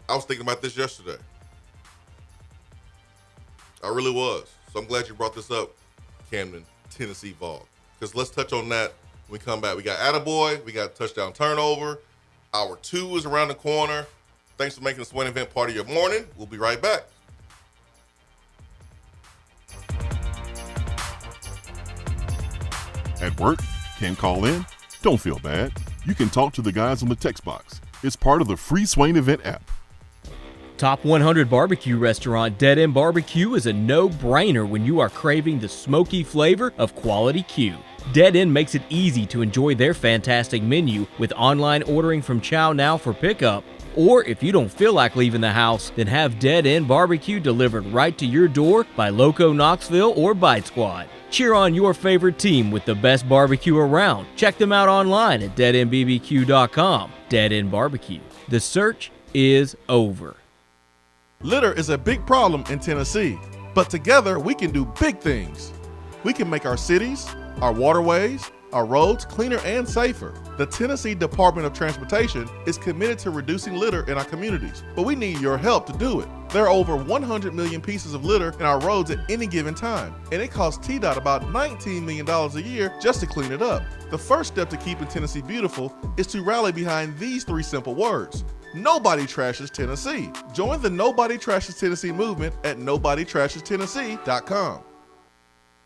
I was thinking about this yesterday. I really was. So I'm glad you brought this up, Camden, Tennessee Vols. Because let's touch on that when we come back. We got Attaboy. We got touchdown turnover. Hour 2 is around the corner. Thanks for making the Swain Event part of your morning. We'll be right back. At work, can't call in? Don't feel bad. You can talk to the guys on the text box. It's part of the free Swain Event app. Top 100 barbecue restaurant Dead End Barbecue is a no-brainer when you are craving the smoky flavor of quality Q. Dead End makes it easy to enjoy their fantastic menu with online ordering from Chow Now for pickup. Or if you don't feel like leaving the house, then have Dead End Barbecue delivered right to your door by Loco Knoxville or Bite Squad. Cheer on your favorite team with the best barbecue around. Check them out online at deadendbbq.com. Dead End Barbecue. The search is over. Litter is a big problem in Tennessee, but together we can do big things. We can make our cities, our waterways, our roads cleaner and safer. The Tennessee Department of Transportation is committed to reducing litter in our communities, but we need your help to do it. There are over 100 million pieces of litter in our roads at any given time, and it costs TDOT about $19 million a year just to clean it up. The first step to keeping Tennessee beautiful is to rally behind these 3 simple words. Nobody trashes Tennessee. Join the Nobody Trashes Tennessee movement at nobodytrashestennessee.com.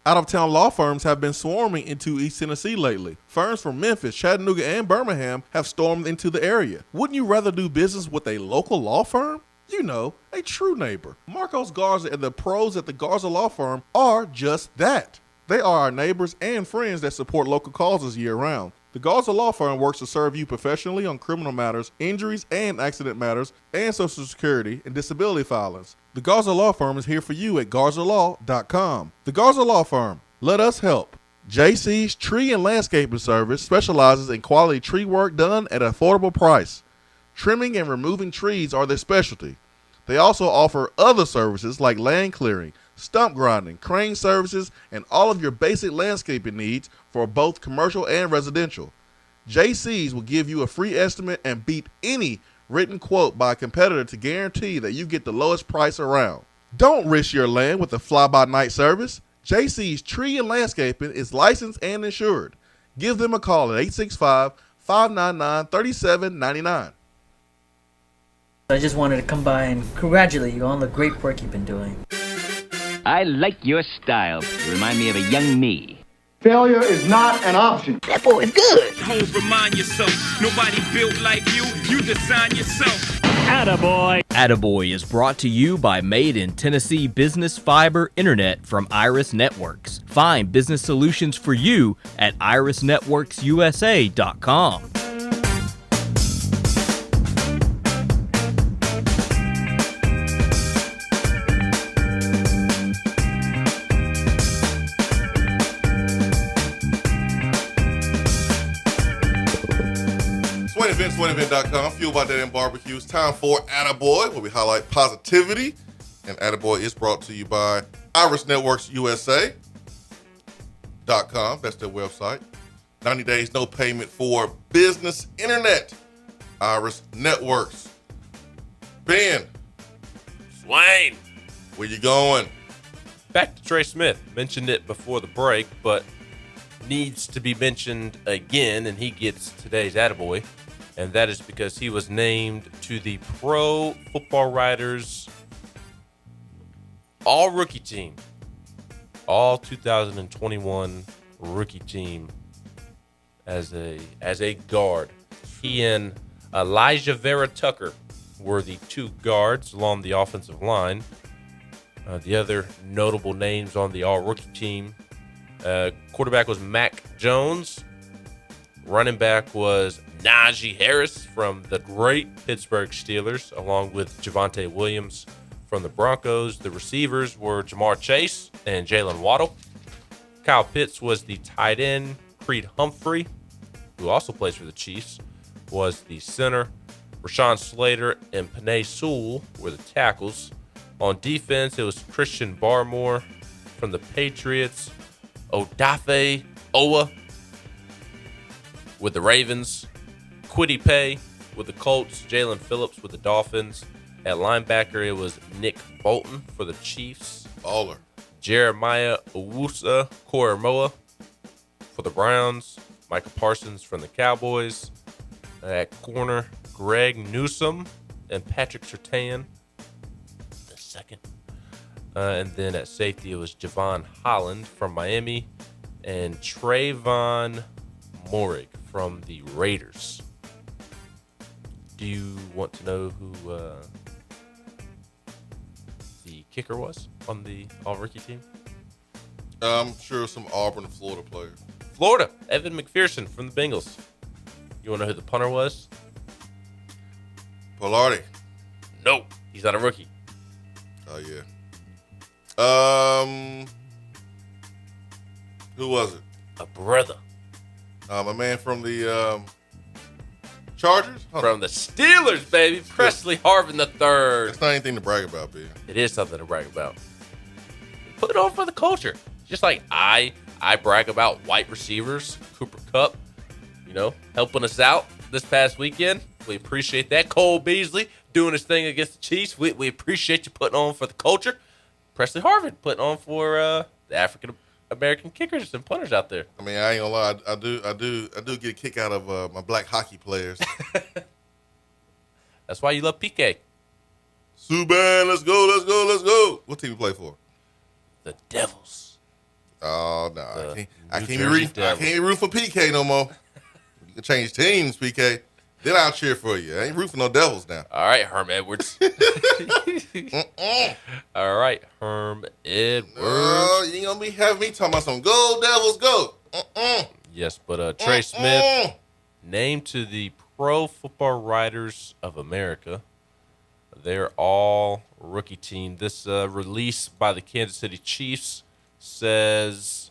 Out-of-town law firms have been swarming into East Tennessee lately. Firms from Memphis, Chattanooga, and Birmingham have stormed into the area. Wouldn't you rather do business with a local law firm? You know, a true neighbor. Marcos Garza and the pros at the Garza Law Firm are just that. They are our neighbors and friends that support local causes year-round. The Garza Law Firm works to serve you professionally on criminal matters, injuries and accident matters, and Social Security and disability filings. The Garza Law Firm is here for you at garzalaw.com. The Garza Law Firm, let us help. JC's Tree and Landscaping Service specializes in quality tree work done at an affordable price. Trimming and removing trees are their specialty. They also offer other services like land clearing, stump grinding, crane services, and all of your basic landscaping needs for both commercial and residential. JC's will give you a free estimate and beat any written quote by a competitor to guarantee that you get the lowest price around. Don't risk your land with a fly-by-night service. JC's Tree and Landscaping is licensed and insured. Give them a call at 865-599-3799. I just wanted to come by and congratulate you on the great work you've been doing. I like your style. You remind me of a young me. Failure is not an option. That boy is good. Don't remind yourself, nobody built like you. You design yourself. Attaboy. Attaboy is brought to you by Made in Tennessee Business Fiber Internet from Iris Networks. Find business solutions for you at irisnetworksusa.com. SwainEvent.com, fueled by Dead End Barbecue. It's time for Attaboy, where we highlight positivity. And Attaboy is brought to you by Iris Networks USA.com. That's their website. 90 days, no payment for business internet. Iris Networks. Ben. Swain. Where you going? Back to Trey Smith. Mentioned it before the break, but needs to be mentioned again, and he gets today's Attaboy. And that is because he was named to the Pro Football Writers All-Rookie Team. All 2021 rookie team as a guard. He and Elijah Vera Tucker were the 2 guards along the offensive line. The other notable names on the All-Rookie team, quarterback was Mac Jones. Running back was Najee Harris from the great Pittsburgh Steelers, along with Javonte Williams from the Broncos. The receivers were Jamar Chase and Jalen Waddle. Kyle Pitts was the tight end. Creed Humphrey, who also plays for the Chiefs, was the center. Rashawn Slater and Penei Sewell were the tackles. On defense, it was Christian Barmore from the Patriots. Odafe Owa with the Ravens. Kwity Paye with the Colts, Jalen Phillips with the Dolphins. At linebacker, it was Nick Bolton for the Chiefs. Baller. Jeremiah Owusu-Koramoah for the Browns. Micah Parsons from the Cowboys. At corner, Greg Newsome and Patrick Surtain, the second. And then at safety, it was Javon Holland from Miami and Trayvon Morig from the Raiders. Do you want to know who the kicker was on the all-rookie team? I'm sure some Auburn and Florida players. Florida, Evan McPherson from the Bengals. You want to know who the punter was? Pilardi. Nope, he's not a rookie. Oh, yeah. Who was it? A brother. My man from the Chargers? From the Steelers, baby. Presley Harvin III. That's not anything to brag about, Ben. It is something to brag about. Put it on for the culture. Just like I brag about white receivers, Cooper Kupp, helping us out this past weekend. We appreciate that. Cole Beasley doing his thing against the Chiefs. We appreciate you putting on for the culture. Presley Harvin putting on for the African American kickers and punters out there. I mean, I ain't gonna lie. I do get a kick out of my black hockey players. That's why you love PK. Subban, let's go. What team you play for? The Devils. Oh no, I can't be rooting for PK no more. You can change teams, PK. Then I'll cheer for you. I ain't rooting for no Devils now. All right, Herm Edwards. All right, Herm Edwards. Oh, you ain't gonna be having me talking about some go Devils go. Yes, but Trey Smith named to the Pro Football Writers of America. They're all rookie team. This release by the Kansas City Chiefs says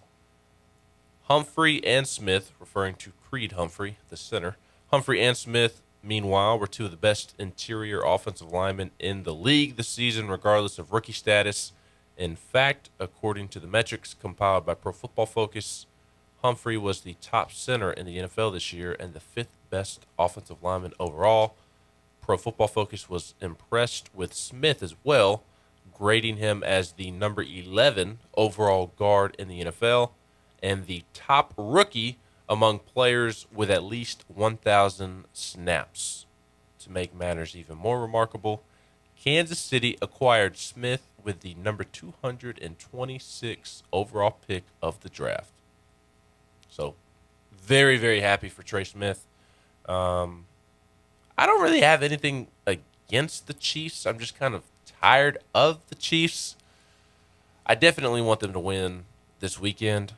Humphrey and Smith, referring to Creed Humphrey, the center. Humphrey and Smith, meanwhile, were two of the best interior offensive linemen in the league this season, regardless of rookie status. In fact, according to the metrics compiled by Pro Football Focus, Humphrey was the top center in the NFL this year and the fifth best offensive lineman overall. Pro Football Focus was impressed with Smith as well, grading him as the number 11 overall guard in the NFL and the top rookie among players with at least 1,000 snaps. To make matters even more remarkable, Kansas City acquired Smith with the number 226 overall pick of the draft. So, very, very happy for Trey Smith. I don't really have anything against the Chiefs. I'm just kind of tired of the Chiefs. I definitely want them to win this weekend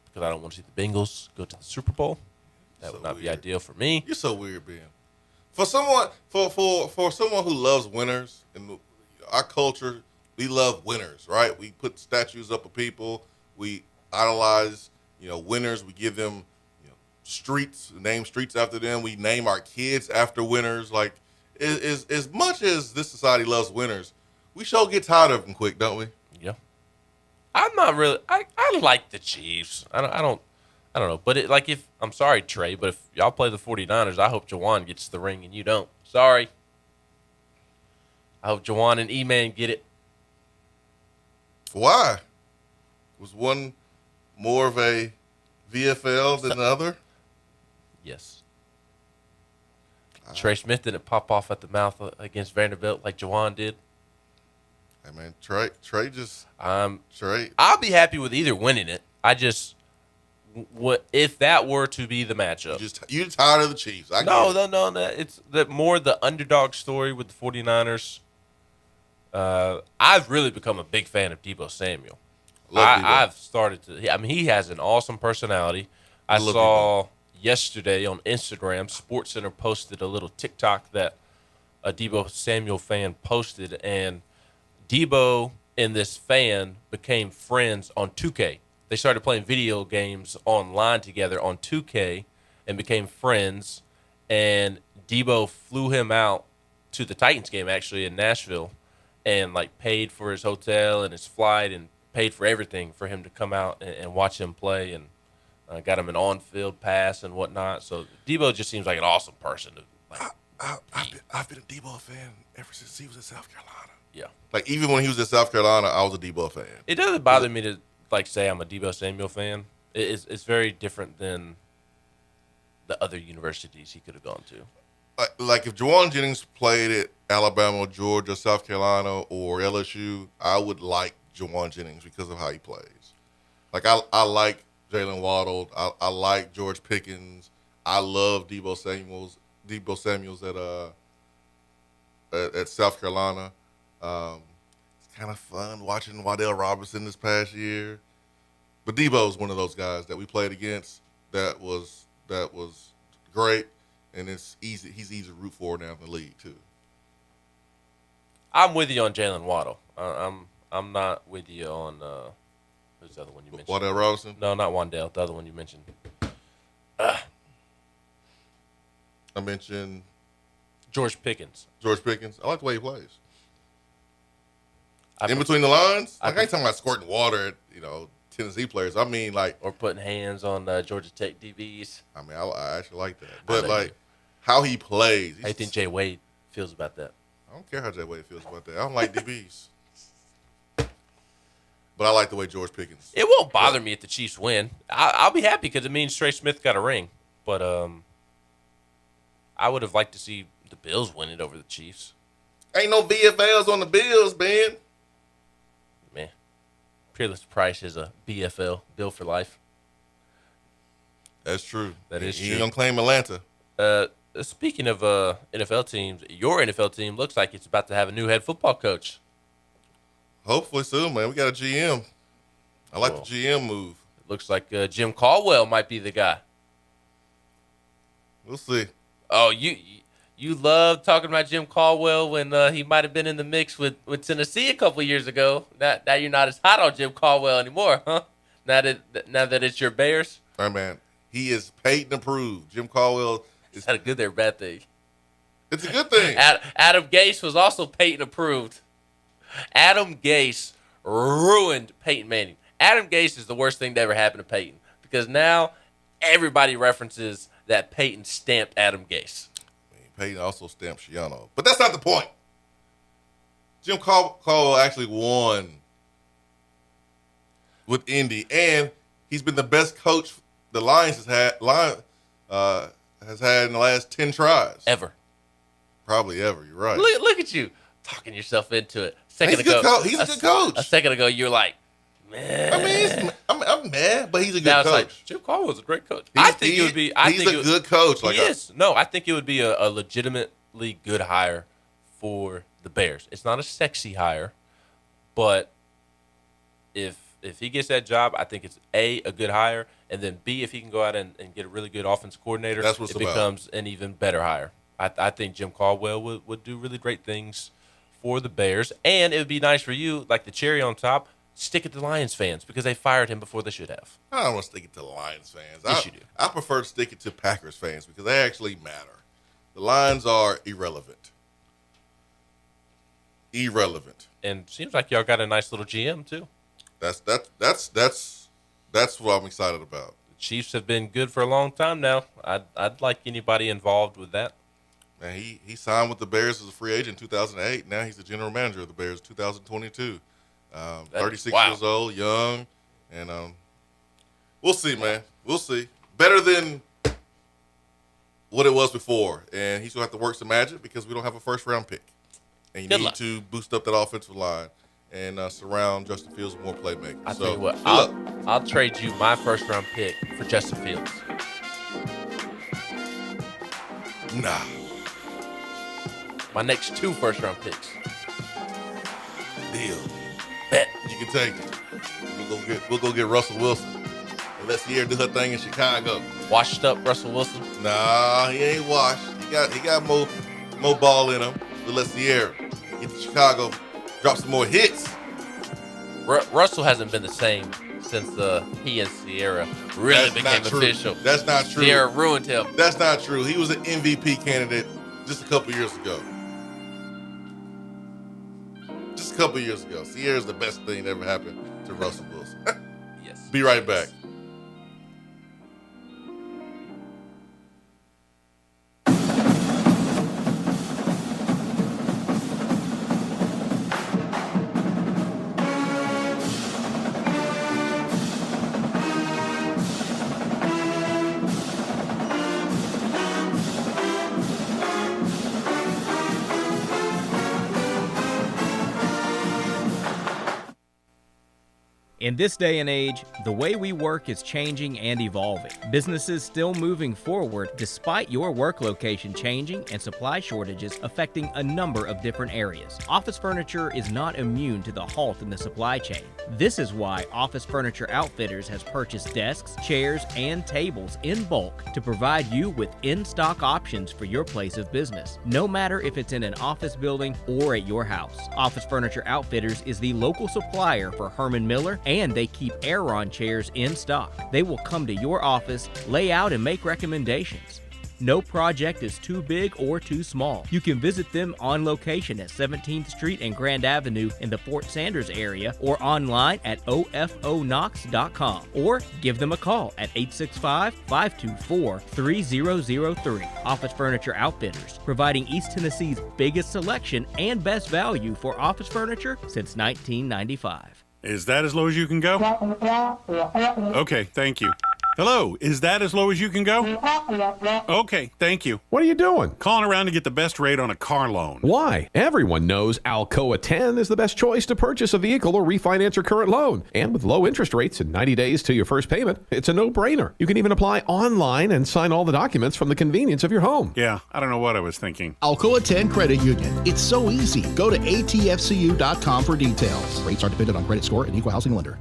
because I don't want to see the Bengals go to the Super Bowl. That would not be ideal for me. You're so weird, Ben. For someone who loves winners, in our culture, we love winners, right? We put statues up of people. We idolize, winners. We give them, streets, name streets after them. We name our kids after winners. Like, as much as this society loves winners, we sure get tired of them quick, don't we? Yeah. I'm not really. I like the Chiefs. I don't know. But I'm sorry, Trey, but if y'all play the 49ers, I hope Jawan gets the ring and you don't. Sorry. I hope Jawan and E-Man get it. Why? Was one more of a VFL than the other? Yes. Trey Smith didn't pop off at the mouth against Vanderbilt like Jawan did. Hey, man, Trey just... Trey... I'll be happy with either winning it. If that were to be the matchup. You're tired of the Chiefs. No. It's more the underdog story with the 49ers. I've really become a big fan of Deebo Samuel. I've started to... he has an awesome personality. I saw yesterday on Instagram, SportsCenter posted a little TikTok that a Deebo Samuel fan posted, and Deebo and this fan became friends on 2K. They started playing video games online together on 2K and became friends. And Deebo flew him out to the Titans game, actually, in Nashville, and paid for his hotel and his flight and paid for everything for him to come out and watch him play. And got him an on-field pass and whatnot. So Debo just seems like an awesome person. I've been a Debo fan ever since he was in South Carolina. Yeah. Like, even when he was in South Carolina, I was a Debo fan. It doesn't bother me to, say I'm a Debo Samuel fan. It's very different than the other universities he could have gone to. Like if Juwan Jennings played at Alabama, Georgia, South Carolina, or LSU, I would like Juwan Jennings because of how he plays. Like, I like Jalen Waddle. I like George Pickens. I love Debo Samuels at South Carolina. It's kind of fun watching Waddell Robinson this past year. But Debo's one of those guys that we played against that was great, and it's easy. He's easy to root for now in the league too. I'm with you on Jalen Waddle. I'm not with you on who's the other one you mentioned? Waddell Robinson? No, not Wandale. The other one you mentioned. I mentioned George Pickens. George Pickens. I like the way he plays. In between the lines, I ain't talking about squirting water at Tennessee players. I mean, or putting hands on Georgia Tech DBs. I mean, I actually like that. But how he plays. How do you think Jay Wade feels about that? I don't care how Jay Wade feels about that. I don't like DBs. But I like the way George Pickens. It won't bother me if the Chiefs win. I'll be happy because it means Trey Smith got a ring. But I would have liked to see the Bills win it over the Chiefs. Ain't no BFLs on the Bills, man. Man, Peerless Price is a BFL, Bill for life. That's true. That is true. He gonna claim Atlanta. Speaking of NFL teams, your NFL team looks like it's about to have a new head football coach. Hopefully soon, man. We got a GM. I like the GM move. It looks like Jim Caldwell might be the guy. We'll see. Oh, you love talking about Jim Caldwell when he might have been in the mix with Tennessee a couple years ago. Now you're not as hot on Jim Caldwell anymore, huh? Now that it's your Bears. All right, man. He is Peyton approved. Jim Caldwell is that a good or bad thing? It's a good thing. Adam Gase was also Peyton approved. Adam Gase ruined Peyton Manning. Adam Gase is the worst thing to ever happen to Peyton because now everybody references that Peyton stamped Adam Gase. Peyton also stamped Shiano. But that's not the point. Jim Caldwell actually won with Indy, and he's been the best coach the Lions has had in the last 10 tries. Ever. Probably ever. You're right. Look at you talking yourself into it. He's a good coach. A second ago, you were like, man. I mean, I'm mad, but he's a good now coach. Like, Jim Caldwell's a great coach. I think it would be. He's a good coach. He is. No, I think it would be a legitimately good hire for the Bears. It's not a sexy hire, but if he gets that job, I think it's A, good hire, and then B, if he can go out and get a really good offense coordinator, that's what's it becomes an even better hire. I think Jim Caldwell would do really great things for the Bears, and it would be nice for you, like the cherry on top, stick it to Lions fans because they fired him before they should have. I don't want to stick it to Lions fans. Yes, you do. I prefer to stick it to Packers fans because they actually matter. The Lions are irrelevant. And seems like y'all got a nice little GM too. That's what I'm excited about. The Chiefs have been good for a long time now. I'd like anybody involved with that. Man, he signed with the Bears as a free agent in 2008. Now he's the general manager of the Bears 2022. 36 years old, young, and we'll see, man. We'll see. Better than what it was before, and he's going to have to work some magic because we don't have a first-round pick. And you need to boost up that offensive line and surround Justin Fields with more playmaking. I tell you what, I'll trade you my first-round pick for Justin Fields. Nah. My next 2 first-round picks. Deal. Bet. You can take it. We'll go get Russell Wilson. And let Sierra do her thing in Chicago. Washed up Russell Wilson? Nah, he ain't washed. He got more ball in him. We'll let Sierra get to Chicago, drop some more hits. Russell hasn't been the same since he and Sierra really became official. That's not true. Sierra ruined him. That's not true. He was an MVP candidate just a couple years ago. Just a couple years ago. Sierra's the best thing that ever happened to Russell Wilson. Yes. Be right back. In this day and age, the way we work is changing and evolving. Businesses still moving forward despite your work location changing and supply shortages affecting a number of different areas. Office furniture is not immune to the halt in the supply chain. This is why Office Furniture Outfitters has purchased desks, chairs, and tables in bulk to provide you with in-stock options for your place of business, no matter if it's in an office building or at your house. Office Furniture Outfitters is the local supplier for Herman Miller, and they keep Aeron chairs in stock. They will come to your office, lay out, and make recommendations. No project is too big or too small. You can visit them on location at 17th Street and Grand Avenue in the Fort Sanders area, or online at ofonox.com, or give them a call at 865-524-3003. Office Furniture Outfitters, providing East Tennessee's biggest selection and best value for office furniture since 1995. Is that as low as you can go? Okay, thank you. Hello, is that as low as you can go? Okay, thank you. What are you doing? Calling around to get the best rate on a car loan. Why? Everyone knows Alcoa 10 is the best choice to purchase a vehicle or refinance your current loan. And with low interest rates and 90 days to your first payment, it's a no-brainer. You can even apply online and sign all the documents from the convenience of your home. Yeah, I don't know what I was thinking. Alcoa 10 Credit Union. It's so easy. Go to atfcu.com for details. Rates are dependent on credit score and equal housing lender.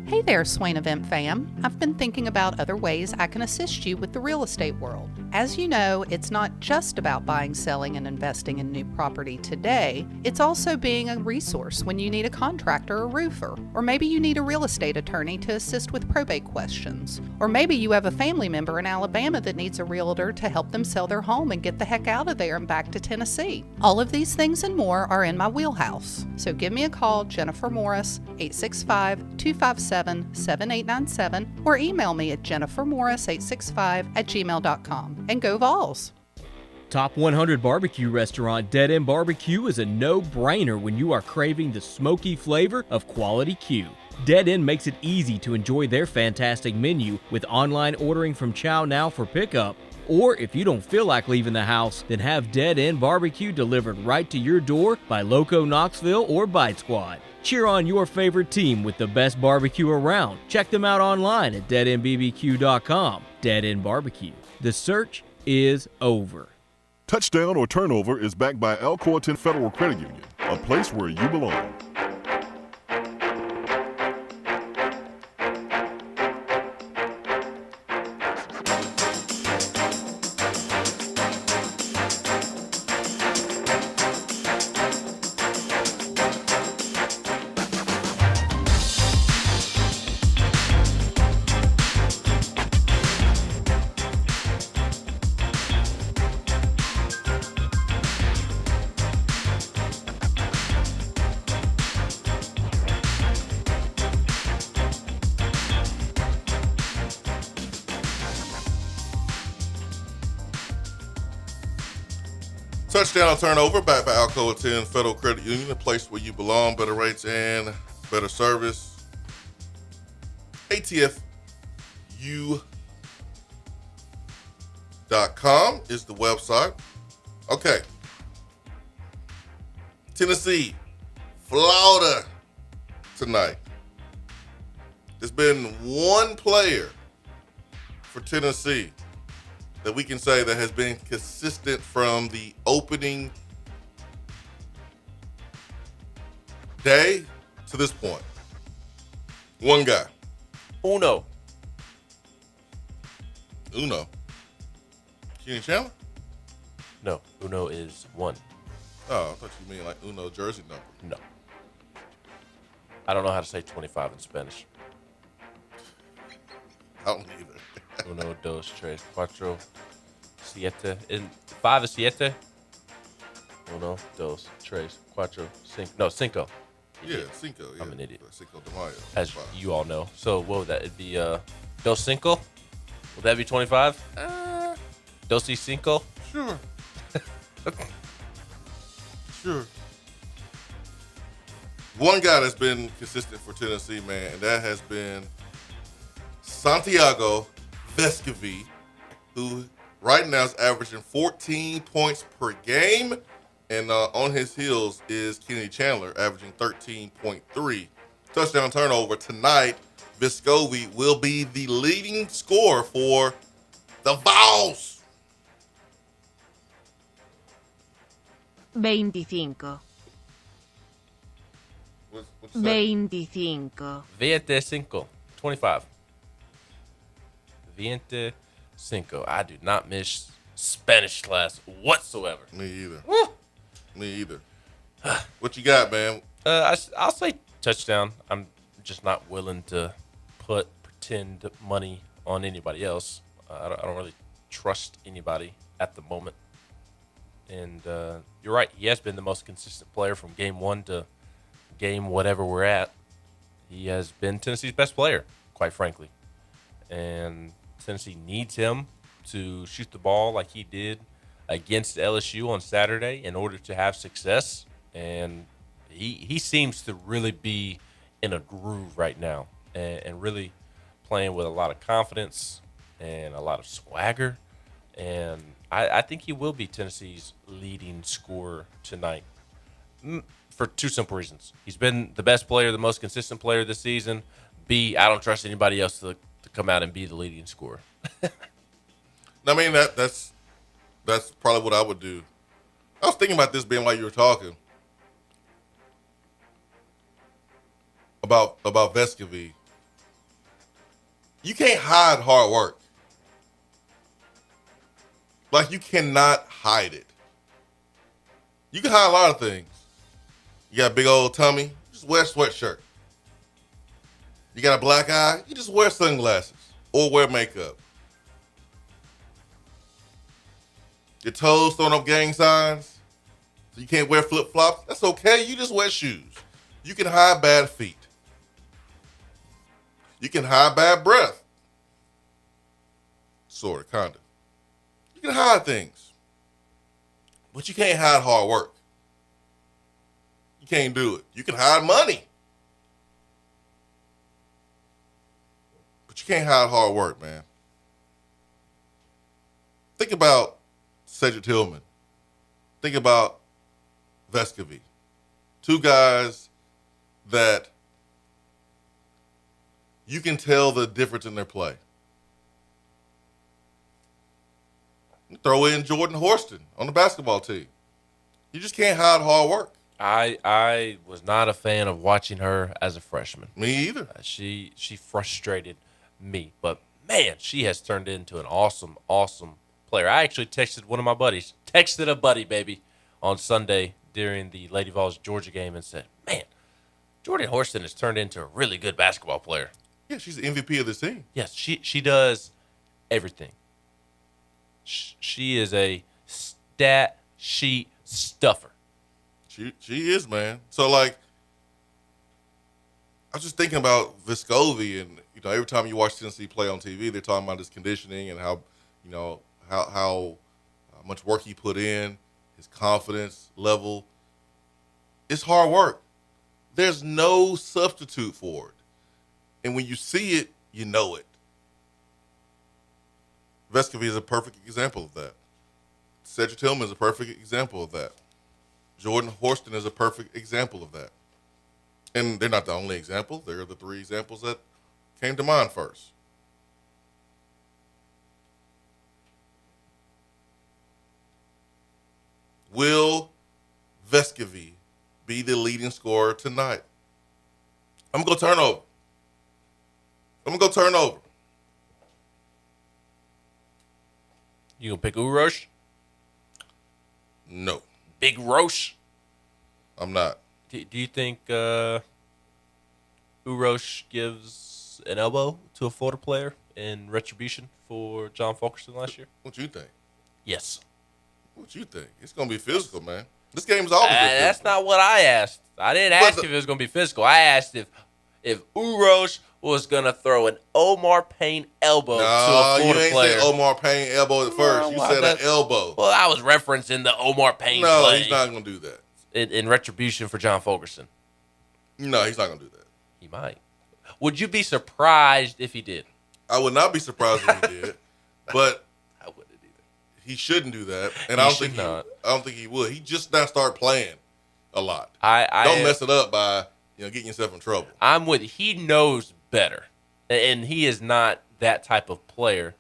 Hey there, Swain Event fam. I've been thinking about other ways I can assist you with the real estate world. As you know, it's not just about buying, selling, and investing in new property today. It's also being a resource when you need a contractor or roofer, or maybe you need a real estate attorney to assist with probate questions, or maybe you have a family member in Alabama that needs a realtor to help them sell their home and get the heck out of there and back to Tennessee. All of these things and more are in my wheelhouse. So give me a call, Jennifer Morris, 865-257-7897, or email me at jennifermorris865@gmail.com. And go Vols! Top 100 barbecue restaurant Dead End Barbecue is a no-brainer when you are craving the smoky flavor of quality Q. Dead End makes it easy to enjoy their fantastic menu with online ordering from Chow Now for pickup. Or if you don't feel like leaving the house, then have Dead End Barbecue delivered right to your door by Loco Knoxville or Bite Squad. Cheer on your favorite team with the best barbecue around. Check them out online at deadendbbq.com. Dead End Barbecue. The search is over. Touchdown or turnover is backed by Alcoa 10 Federal Credit Union, a place where you belong. Touchdown or turnover, backed by Alcoa 10 Federal Credit Union, a place where you belong, better rates and better service. ATFU.com is the website. Okay. Tennessee, Florida tonight. There's been one player for Tennessee that we can say that has been consistent from the opening day to this point. One guy. Uno. Kenny Chandler? No, Uno is one. Oh, I thought you mean like Uno jersey number. No. I don't know how to say 25 in Spanish. I don't either. Uno, dos, tres, cuatro, siete. Five is siete. Uno, dos, tres, cuatro, cinco. No, cinco. Yeah, cinco. Yeah. I'm an idiot. Cinco de Mayo. As you all know. So what would that? It'd be dos cinco. Would that be 25? Dos y cinco. Sure. Sure. One guy that's been consistent for Tennessee, man, and that has been Santiago Vescovi, who right now is averaging 14 points per game. And on his heels is Kenny Chandler, averaging 13.3. touchdown turnover tonight, Vescovi will be the leading scorer for the Vols. 25. What's that? 25. 25. 25. I do not miss Spanish class whatsoever. Me either. Me either. What you got, man? I'll say touchdown. I'm just not willing to put pretend money on anybody else. I don't really trust anybody at the moment. And you're right. He has been the most consistent player from game 1 to game whatever we're at. He has been Tennessee's best player, quite frankly. And Tennessee needs him to shoot the ball like he did against LSU on Saturday in order to have success. And he seems to really be in a groove right now and really playing with a lot of confidence and a lot of swagger. And I think he will be Tennessee's leading scorer tonight for two simple reasons. He's been the best player, the most consistent player this season. B, I don't trust anybody else to come out and be the leading scorer. I mean, that's probably what I would do. I was thinking about this, Ben, while you were talking about Vescovi. You can't hide hard work. Like, you cannot hide it. You can hide a lot of things. You got a big old tummy, just wear a sweatshirt. You got a black eye, you just wear sunglasses or wear makeup. Your toes throwing up gang signs, so you can't wear flip-flops. That's okay. You just wear shoes. You can hide bad feet. You can hide bad breath. Sort of, kind of. You can hide things. But you can't hide hard work. You can't do it. You can hide money. But you can't hide hard work, man. Think about Cedric Tillman. Think about Vescovi. Two guys that you can tell the difference in their play. Throw in Jordan Horston on the basketball team. You just can't hide hard work. I was not a fan of watching her as a freshman. Me either. She frustrated me. But, man, she has turned into an awesome, awesome player. I actually texted one of my buddies, texted a buddy, baby, on Sunday during the Lady Vols Georgia game and said, man, Jordan Horston has turned into a really good basketball player. Yeah, she's the MVP of this team. Yes, she does everything. She is a stat sheet stuffer. She is, man. So, like, I was just thinking about Vescovi, and, you know, every time you watch Tennessee play on TV, they're talking about his conditioning and how, you know, how much work he put in, his confidence level. It's hard work. There's no substitute for it. And when you see it, you know it. Vescovi is a perfect example of that. Cedric Tillman is a perfect example of that. Jordan Horston is a perfect example of that. And they're not the only example. They're the three examples that came to mind first. Will Vescovi be the leading scorer tonight? I'm going to go turnover. You gonna pick Urosh? No. Big Roche? I'm not. Do you think Urosh gives an elbow to a Florida player in retribution for John Folkerson last year? What you think? Yes. What you think? It's going to be physical, man. This game's always been physical. That's not what I asked. I didn't ask if it was going to be physical. I asked if Urosh was going to throw an Omar Payne elbow to a Florida player. You ain't said Omar Payne elbow at first. You said an elbow. Well, I was referencing the Omar Payne play. No, he's not going to do that. In retribution for John Folkerson. No, he's not going to do that. He might. Would you be surprised if he did? I would not be surprised if he did. But I wouldn't either. He shouldn't do that. And I don't think he would. He just not start playing a lot. Don't mess it up by getting yourself in trouble. I'm with you. He knows better, and he is not that type of player,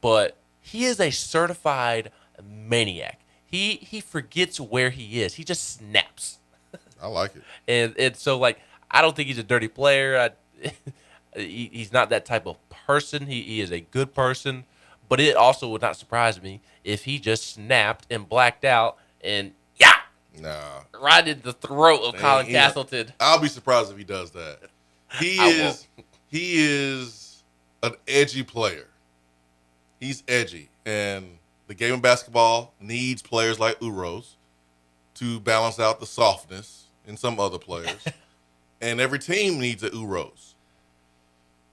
but he is a certified maniac. He forgets where he is. He just snaps. I like it. And so, like, I don't think he's a dirty player. He's not that type of person. He is a good person, but it also would not surprise me if he just snapped and blacked out and right in the throat of Colin Castleton. I'll be surprised if he does that. He is an edgy player. He's edgy, and the game of basketball needs players like Uros to balance out the softness in some other players. And every team needs a Uros.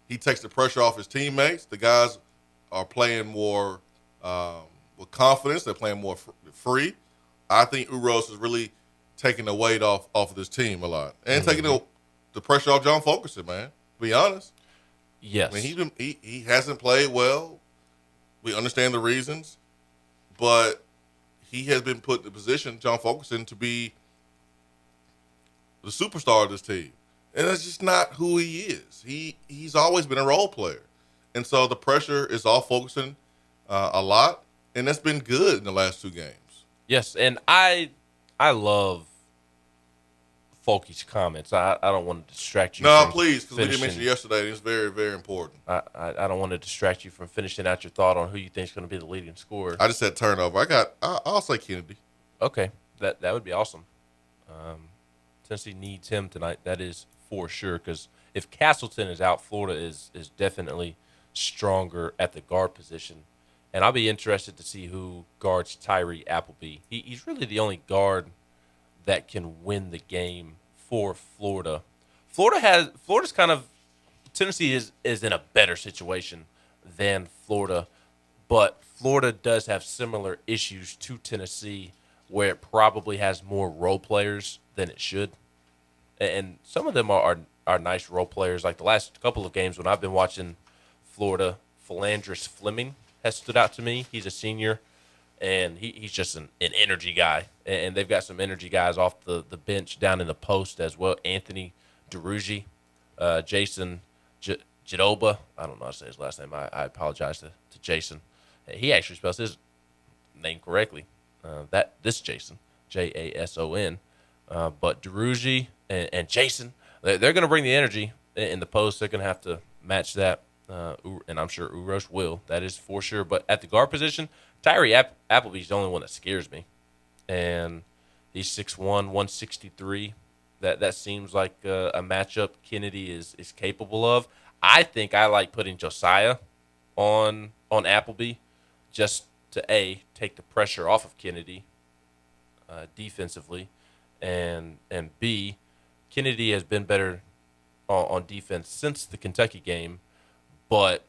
He takes the pressure off his teammates. The guys are playing more with confidence. They're playing more free. I think Uros is really taking the weight off of this team a lot, and taking the pressure off John Folkerson, man. To be honest. Yes. I mean, he hasn't played well. We understand the reasons, but he has been put in the position, John Folkerson, to be the superstar of this team. And that's just not who he is. He's always been a role player. And so the pressure is off Folkerson a lot, and that's been good in the last 2 games. Yes, and I love Folky's comments. I don't want to distract you. No, please, because we didn't mention it yesterday. It's very, very important. I don't want to distract you from finishing out your thought on who you think is going to be the leading scorer. I just said turnover. I'll say Kennedy. Okay, that would be awesome. Tennessee needs him tonight. That is for sure, because if Castleton is out, Florida is definitely stronger at the guard position. And I'll be interested to see who guards Tyree Appleby. He's really the only guard that can win the game for Florida. Florida's kind of, Tennessee is in a better situation than Florida, but Florida does have similar issues to Tennessee where it probably has more role players than it should. And some of them are nice role players. Like the last couple of games when I've been watching Florida, Philandris Fleming has stood out to me. He's a senior, and he's just an energy guy. And they've got some energy guys off the bench down in the post as well. Anthony DeRugi, Jason Jadoba. I don't know how to say his last name. I apologize to Jason. He actually spells his name correctly. This Jason, Jason. But DeRugi and Jason, they're going to bring the energy in the post. They're going to have to match that. And I'm sure Uros will. That is for sure. But at the guard position, Tyree Appleby's the only one that scares me. And he's 6'1", 163. That seems like a matchup Kennedy is capable of. I think I like putting Josiah on Appleby just to, A, take the pressure off of Kennedy defensively, and B, Kennedy has been better on defense since the Kentucky game. But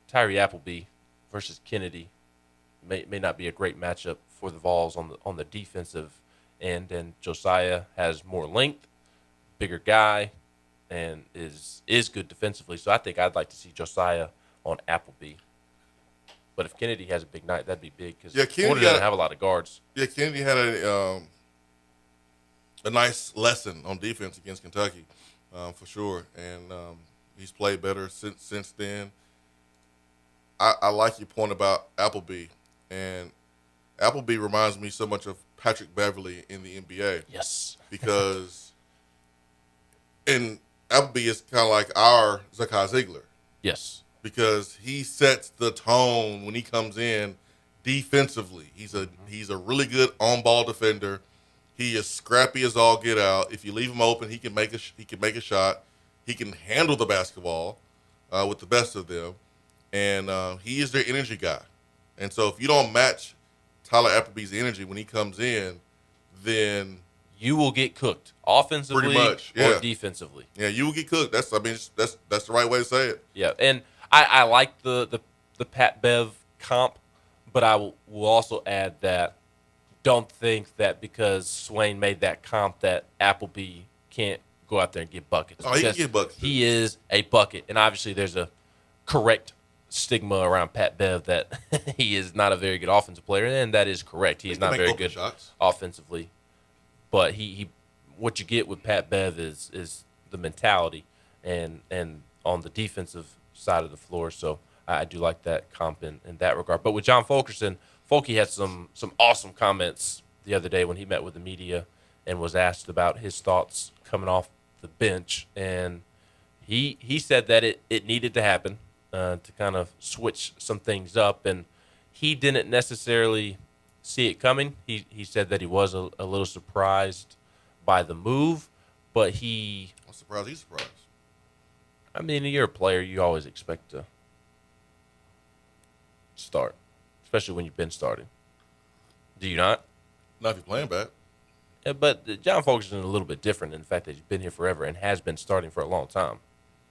Tyree Appleby versus Kennedy may not be a great matchup for the Vols on the defensive end. And Josiah has more length, bigger guy, and is good defensively. So I think I'd like to see Josiah on Appleby. But if Kennedy has a big night, that'd be big because Florida doesn't have a lot of guards. Yeah, Kennedy had a nice lesson on defense against Kentucky, for sure, and he's played better since then. I like your point about Appleby, and Appleby reminds me so much of Patrick Beverly in the NBA. Yes, because and Appleby is kind of like our Zakai Ziegler. Yes. Because he sets the tone when he comes in defensively. He's a really good on-ball defender. He is scrappy as all get out. If you leave him open, he can make a shot. He can handle the basketball with the best of them, and he is their energy guy. And so if you don't match Tyler Appleby's energy when he comes in, then you will get cooked offensively pretty much, yeah. Or defensively. Yeah, you will get cooked. That's the right way to say it. Yeah, and I like the Pat Bev comp, but I will also add that don't think that because Swain made that comp that Appleby can't go out there and get buckets. Oh, he can get buckets. He is a bucket, and obviously there's a correct stigma around Pat Bev that he is not a very good offensive player, and that is correct. He is not very good offensively, but he what you get with Pat Bev is the mentality and on the defensive side of the floor. So I do like that comp in that regard. But with John Folkerson, Folky had some awesome comments the other day when he met with the media and was asked about his thoughts coming off the bench. And he said that it needed to happen to kind of switch some things up. And he didn't necessarily see it coming. He said that he was a little surprised by the move, but I'm surprised he's surprised. I mean, you're a player. You always expect to start, especially when you've been starting. Do you not? Not if you're playing bad. Yeah, but John Folkerson is a little bit different in the fact that he's been here forever and has been starting for a long time.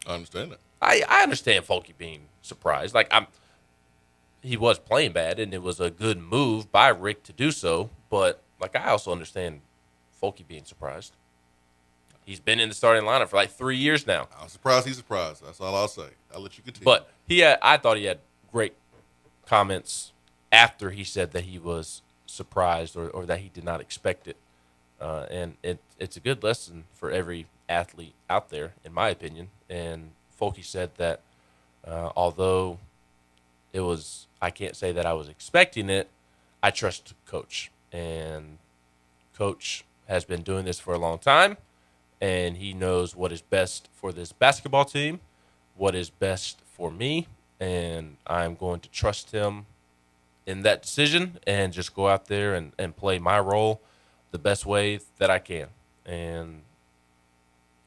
I understand that. I understand Folky being surprised. Like, he was playing bad, and it was a good move by Rick to do so. But like, I also understand Folky being surprised. He's been in the starting lineup for like 3 years now. I'm surprised he's surprised. That's all I'll say. I'll let you continue. But I thought he had great comments after he said that he was surprised or that he did not expect it. And it's a good lesson for every athlete out there, in my opinion. And Folky said that although I can't say that I was expecting it, I trust Coach. And Coach has been doing this for a long time, and he knows what is best for this basketball team, what is best for me, and I'm going to trust him in that decision and just go out there and play my role the best way that I can and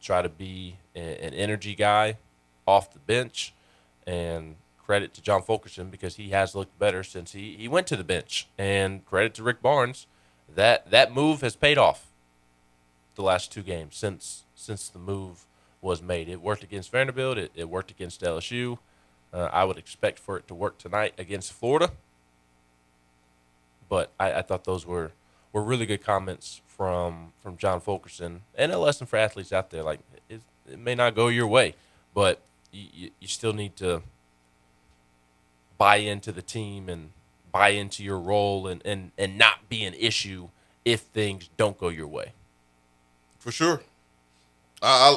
try to be an energy guy off the bench. And credit to John Folkerson because he has looked better since he went to the bench. And credit to Rick Barnes, that move has paid off the last 2 games since the move was made. It worked against Vanderbilt. It worked against LSU. I would expect for it to work tonight against Florida. But I thought those were really good comments from John Folkerson, and a lesson for athletes out there. Like, it may not go your way, but you still need to buy into the team and buy into your role and not be an issue if things don't go your way. For sure. I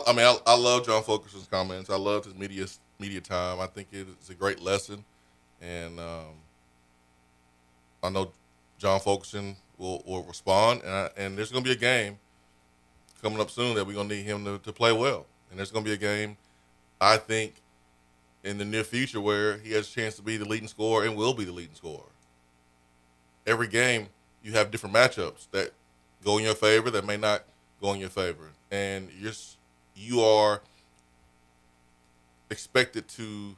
love John Folkerson's comments. I loved his media time. I think it's a great lesson, and I know John Folkerson will respond, and there's going to be a game coming up soon that we're going to need him to play well. And there's going to be a game, I think, in the near future where he has a chance to be the leading scorer and will be the leading scorer. Every game, you have different matchups that go in your favor, that may not go in your favor. And you are expected to,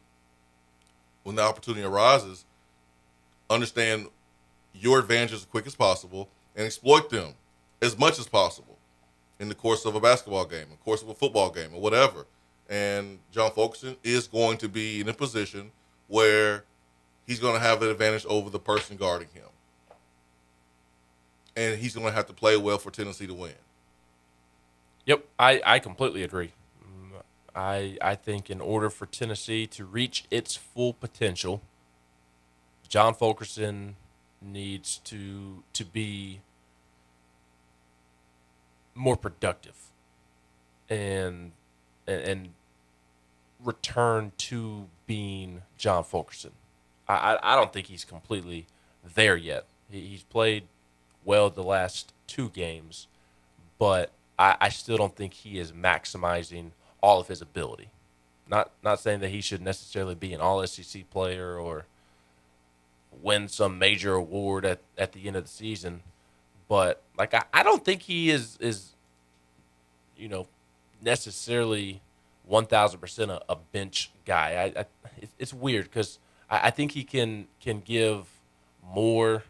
when the opportunity arises, understand your advantages as quick as possible and exploit them as much as possible in the course of a basketball game, in the course of a football game, or whatever. And John Folkerson is going to be in a position where he's going to have an advantage over the person guarding him. And he's going to have to play well for Tennessee to win. Yep, I completely agree. I think in order for Tennessee to reach its full potential, John Folkerson needs to be more productive and return to being John Folkerson. I don't think he's completely there yet. He's played well the last 2 games, but I still don't think he is maximizing all of his ability. Not saying that he should necessarily be an all-SEC player or win some major award at the end of the season, but like I don't think he is necessarily 1,000% a bench guy. It's weird because I think he can give more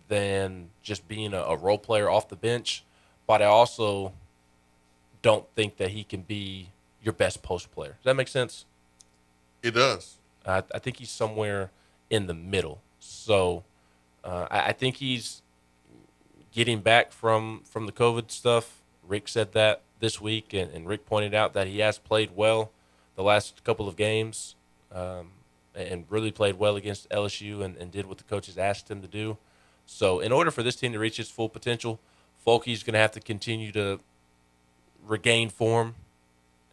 than just being a role player off the bench, but I also don't think that he can be your best post player. Does that make sense? It does. I think he's somewhere in the middle. So I think he's getting back from the COVID stuff. Rick said that this week, and Rick pointed out that he has played well the last couple of games and really played well against LSU and did what the coaches asked him to do. So in order for this team to reach its full potential, Folky's going to have to continue to regain form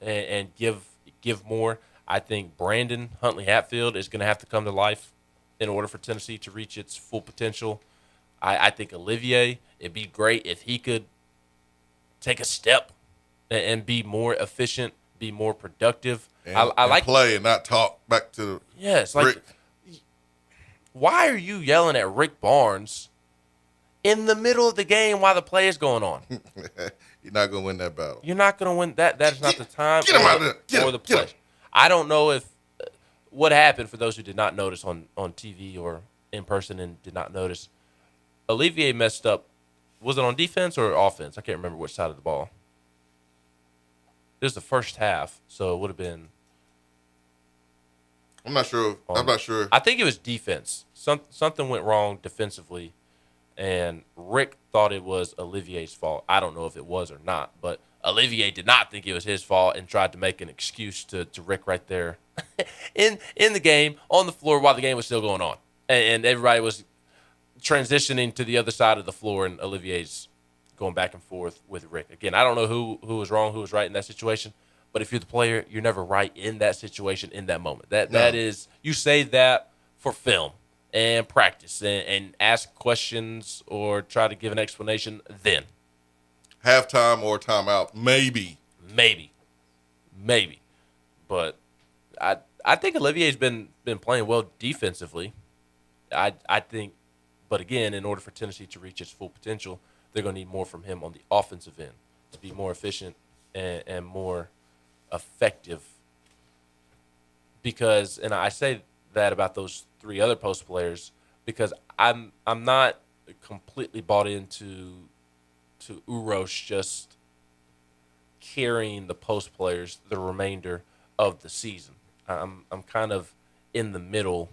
and give more. I think Brandon Huntley Hatfield is going to have to come to life in order for Tennessee to reach its full potential. I think Olivier, it'd be great if he could take a step and be more efficient, be more productive. And, I like play and not talk back to yes. Like, Rick. Why are you yelling at Rick Barnes in the middle of the game while the play is going on? You're not going to win that battle. You're not going to win that. That is not the time Get him out of there. Get or him, the get play. him. I don't know if what happened for those who did not notice on TV or in person and did not notice. Olivier messed up. Was it on defense or offense? I can't remember which side of the ball. It was the first half, so it would have been. I'm not sure. I think it was defense. Something went wrong defensively, and Rick thought it was Olivier's fault. I don't know if it was or not, but Olivier did not think it was his fault and tried to make an excuse to Rick right there in the game, on the floor while the game was still going on. And everybody was transitioning to the other side of the floor, and Olivier's going back and forth with Rick. Again, I don't know who was wrong, who was right in that situation. But if you're the player, you're never right in that situation, in that moment. That is, you say that for film and practice and ask questions or try to give an explanation then. Halftime or timeout, maybe. But I think Olivier's been playing well defensively. I think, but again, in order for Tennessee to reach its full potential, they're going to need more from him on the offensive end to be more efficient and more effective, because, and I say that about those three other post players because I'm not completely bought into Urosh just carrying the post players the remainder of the season. I'm kind of in the middle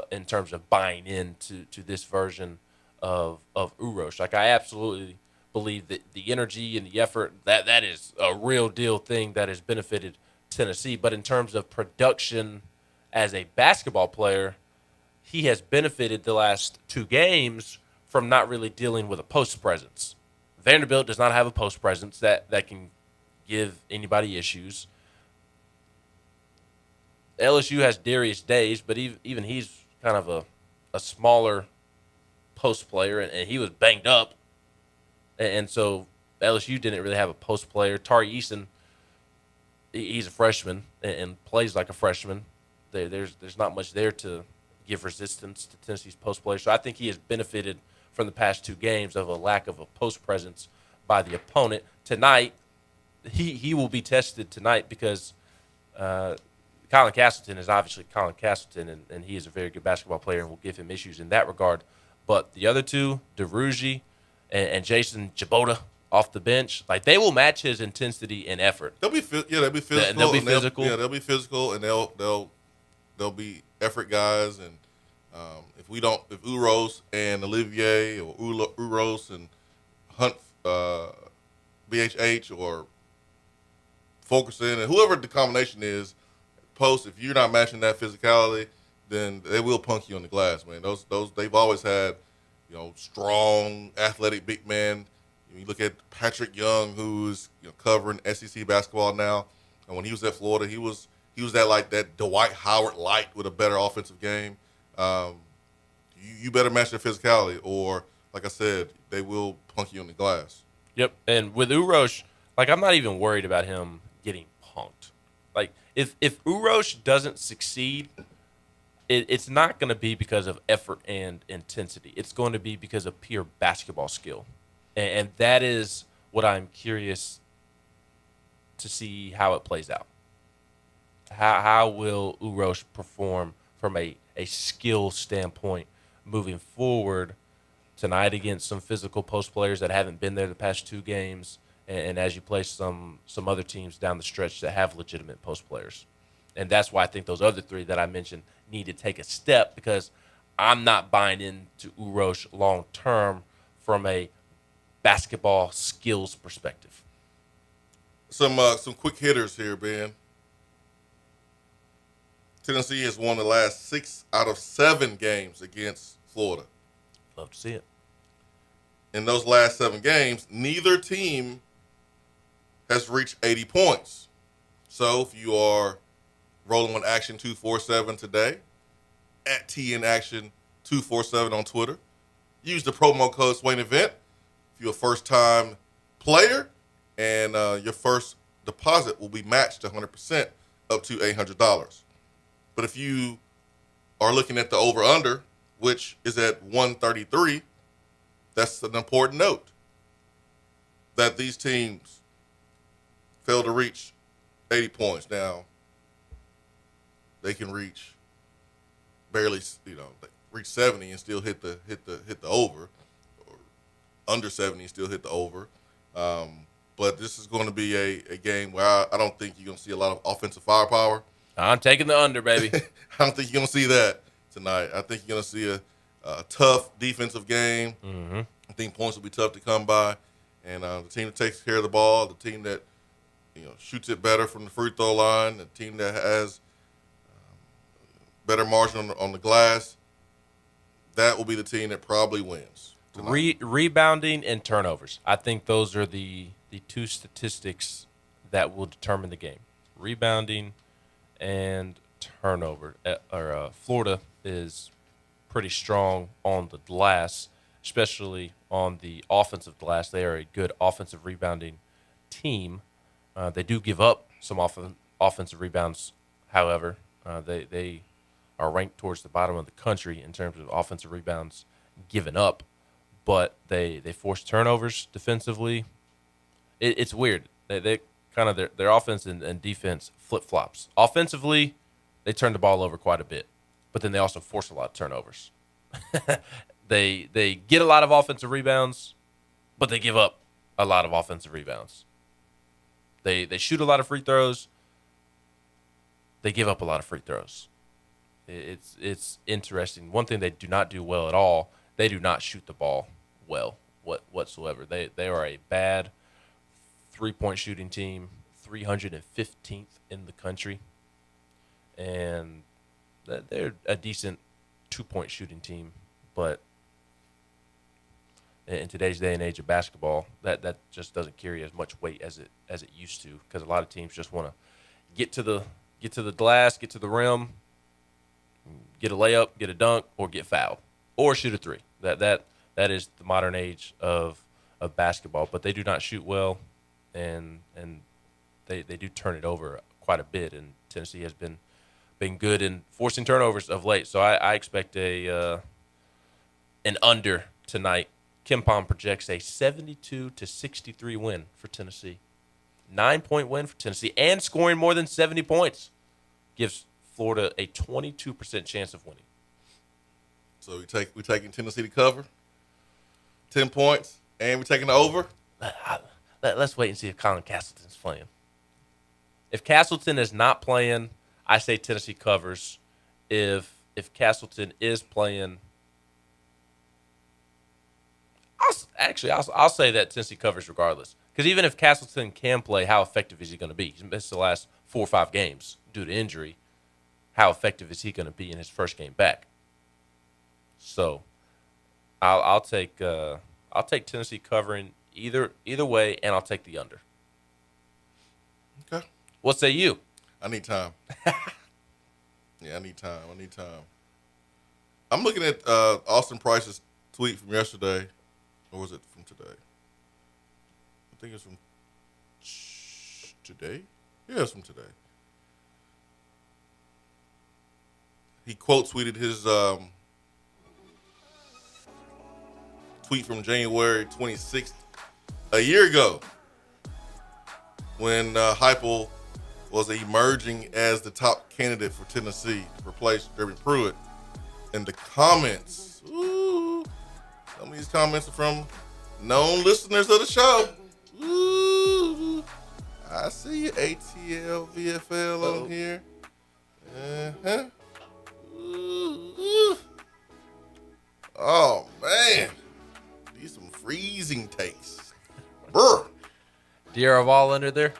in terms of buying into this version of Urosh. Like, I absolutely believe that the energy and the effort, that is a real deal thing that has benefited Tennessee. But in terms of production as a basketball player, he has benefited the last two games from not really dealing with a post presence. Vanderbilt does not have a post presence that can give anybody issues. LSU has Darius Days, but even he's kind of a smaller post player, and he was banged up. And so LSU didn't really have a post player. Tari Eason, he's a freshman and plays like a freshman. There's not much there to give resistance to Tennessee's post player. So I think he has benefited from the past two games of a lack of a post presence by the opponent. Tonight, he will be tested tonight because Colin Castleton is obviously Colin Castleton, and he is a very good basketball player and will give him issues in that regard. But the other two, DeRougie and Jason Jabota off the bench, like, they will match his intensity and effort. They'll be physical. They'll be physical. They'll be physical, and they'll be effort guys. And if Uros and Olivier or Uros and Hunt, BHH or Folkerson and whoever the combination is, post, if you're not matching that physicality, then they will punk you on the glass, man. Those they've always had, strong, athletic big men. You look at Patrick Young, who's covering SEC basketball now, and when he was at Florida, he was that Dwight Howard light with a better offensive game. You better match their physicality, or like I said, they will punk you on the glass. Yep, and with Urosh, like, I'm not even worried about him getting punked. Like, if Urosh doesn't succeed, it's not going to be because of effort and intensity. It's going to be because of pure basketball skill. And that is what I'm curious to see how it plays out. How will Urosh perform from a skill standpoint moving forward tonight against some physical post players that haven't been there the past two games, and as you play some other teams down the stretch that have legitimate post players. And that's why I think those other three that I mentioned need to take a step, because I'm not buying into Urosh long term from a basketball skills perspective. Some quick hitters here, Ben. Tennessee has won the last 6 out of 7 games against Florida. Love to see it. In those last 7 games, neither team has reached 80 points. So if you are rolling on Action 247 today, at TN Action 247 on Twitter, use the promo code Swain Event. If you're a first-time player, and your first deposit will be matched 100% up to $800. But if you are looking at the over-under, which is at 133, that's an important note that these teams fail to reach 80 points. Now, they can reach barely, reach 70 and still hit the over, or under 70 and still hit the over. But this is going to be a game where I don't think you're going to see a lot of offensive firepower. I'm taking the under, baby. I don't think you're going to see that tonight. I think you're going to see a tough defensive game. Mm-hmm. I think points will be tough to come by. And the team that takes care of the ball, the team that shoots it better from the free throw line, the team that has better margin on the glass, that will be the team that probably wins. Rebounding and turnovers. I think those are the two statistics that will determine the game. Rebounding and turnover. Florida is pretty strong on the glass, especially on the offensive glass. They are a good offensive rebounding team. They do give up some offensive rebounds, however. They are ranked towards the bottom of the country in terms of offensive rebounds given up, but they force turnovers defensively. It's weird. They kind of their offense and defense flip-flops. Offensively, they turn the ball over quite a bit, but then they also force a lot of turnovers. They get a lot of offensive rebounds, but they give up a lot of offensive rebounds. They shoot a lot of free throws. They give up a lot of free throws. It's interesting. One thing they do not do well at all, they do not shoot the ball well whatsoever. They are a bad three-point shooting team, 315th in the country, and they're a decent two-point shooting team, but in today's day and age of basketball, that just doesn't carry as much weight as it used to, because a lot of teams just want to get to the glass, get to the rim, get a layup, get a dunk, or get fouled, or shoot a three. That is the modern age of basketball. But they do not shoot well, and they do turn it over quite a bit. And Tennessee has been good in forcing turnovers of late. So I expect an under tonight. KenPom projects a 72-63 win for Tennessee. 9-point win for Tennessee, and scoring more than 70 points gives Florida a 22% chance of winning. So we taking Tennessee to cover 10 points, and we're taking the over. Let's wait and see if Colin Castleton's playing. If Castleton is not playing, I say Tennessee covers. If Castleton is playing, I'll say that Tennessee covers regardless. Because even if Castleton can play, how effective is he going to be? He's missed the last 4 or 5 games due to injury. How effective is he going to be in his first game back? So, I'll take Tennessee covering either way, and I'll take the under. Okay. What say you? I need time. Yeah, I need time. I'm looking at Austin Price's tweet from yesterday. Or was it from today? I think it's from today. Yeah, it's from today. He quote tweeted his tweet from January 26th, a year ago, when Heupel was emerging as the top candidate for Tennessee to replace Jeremy Pruitt. And the comments, some of these comments are from known listeners of the show. Ooh, I see you, ATL, VFL on here. Uh-huh. Ooh. Oh, man. These some freezing takes. Brr. Diaraval under there?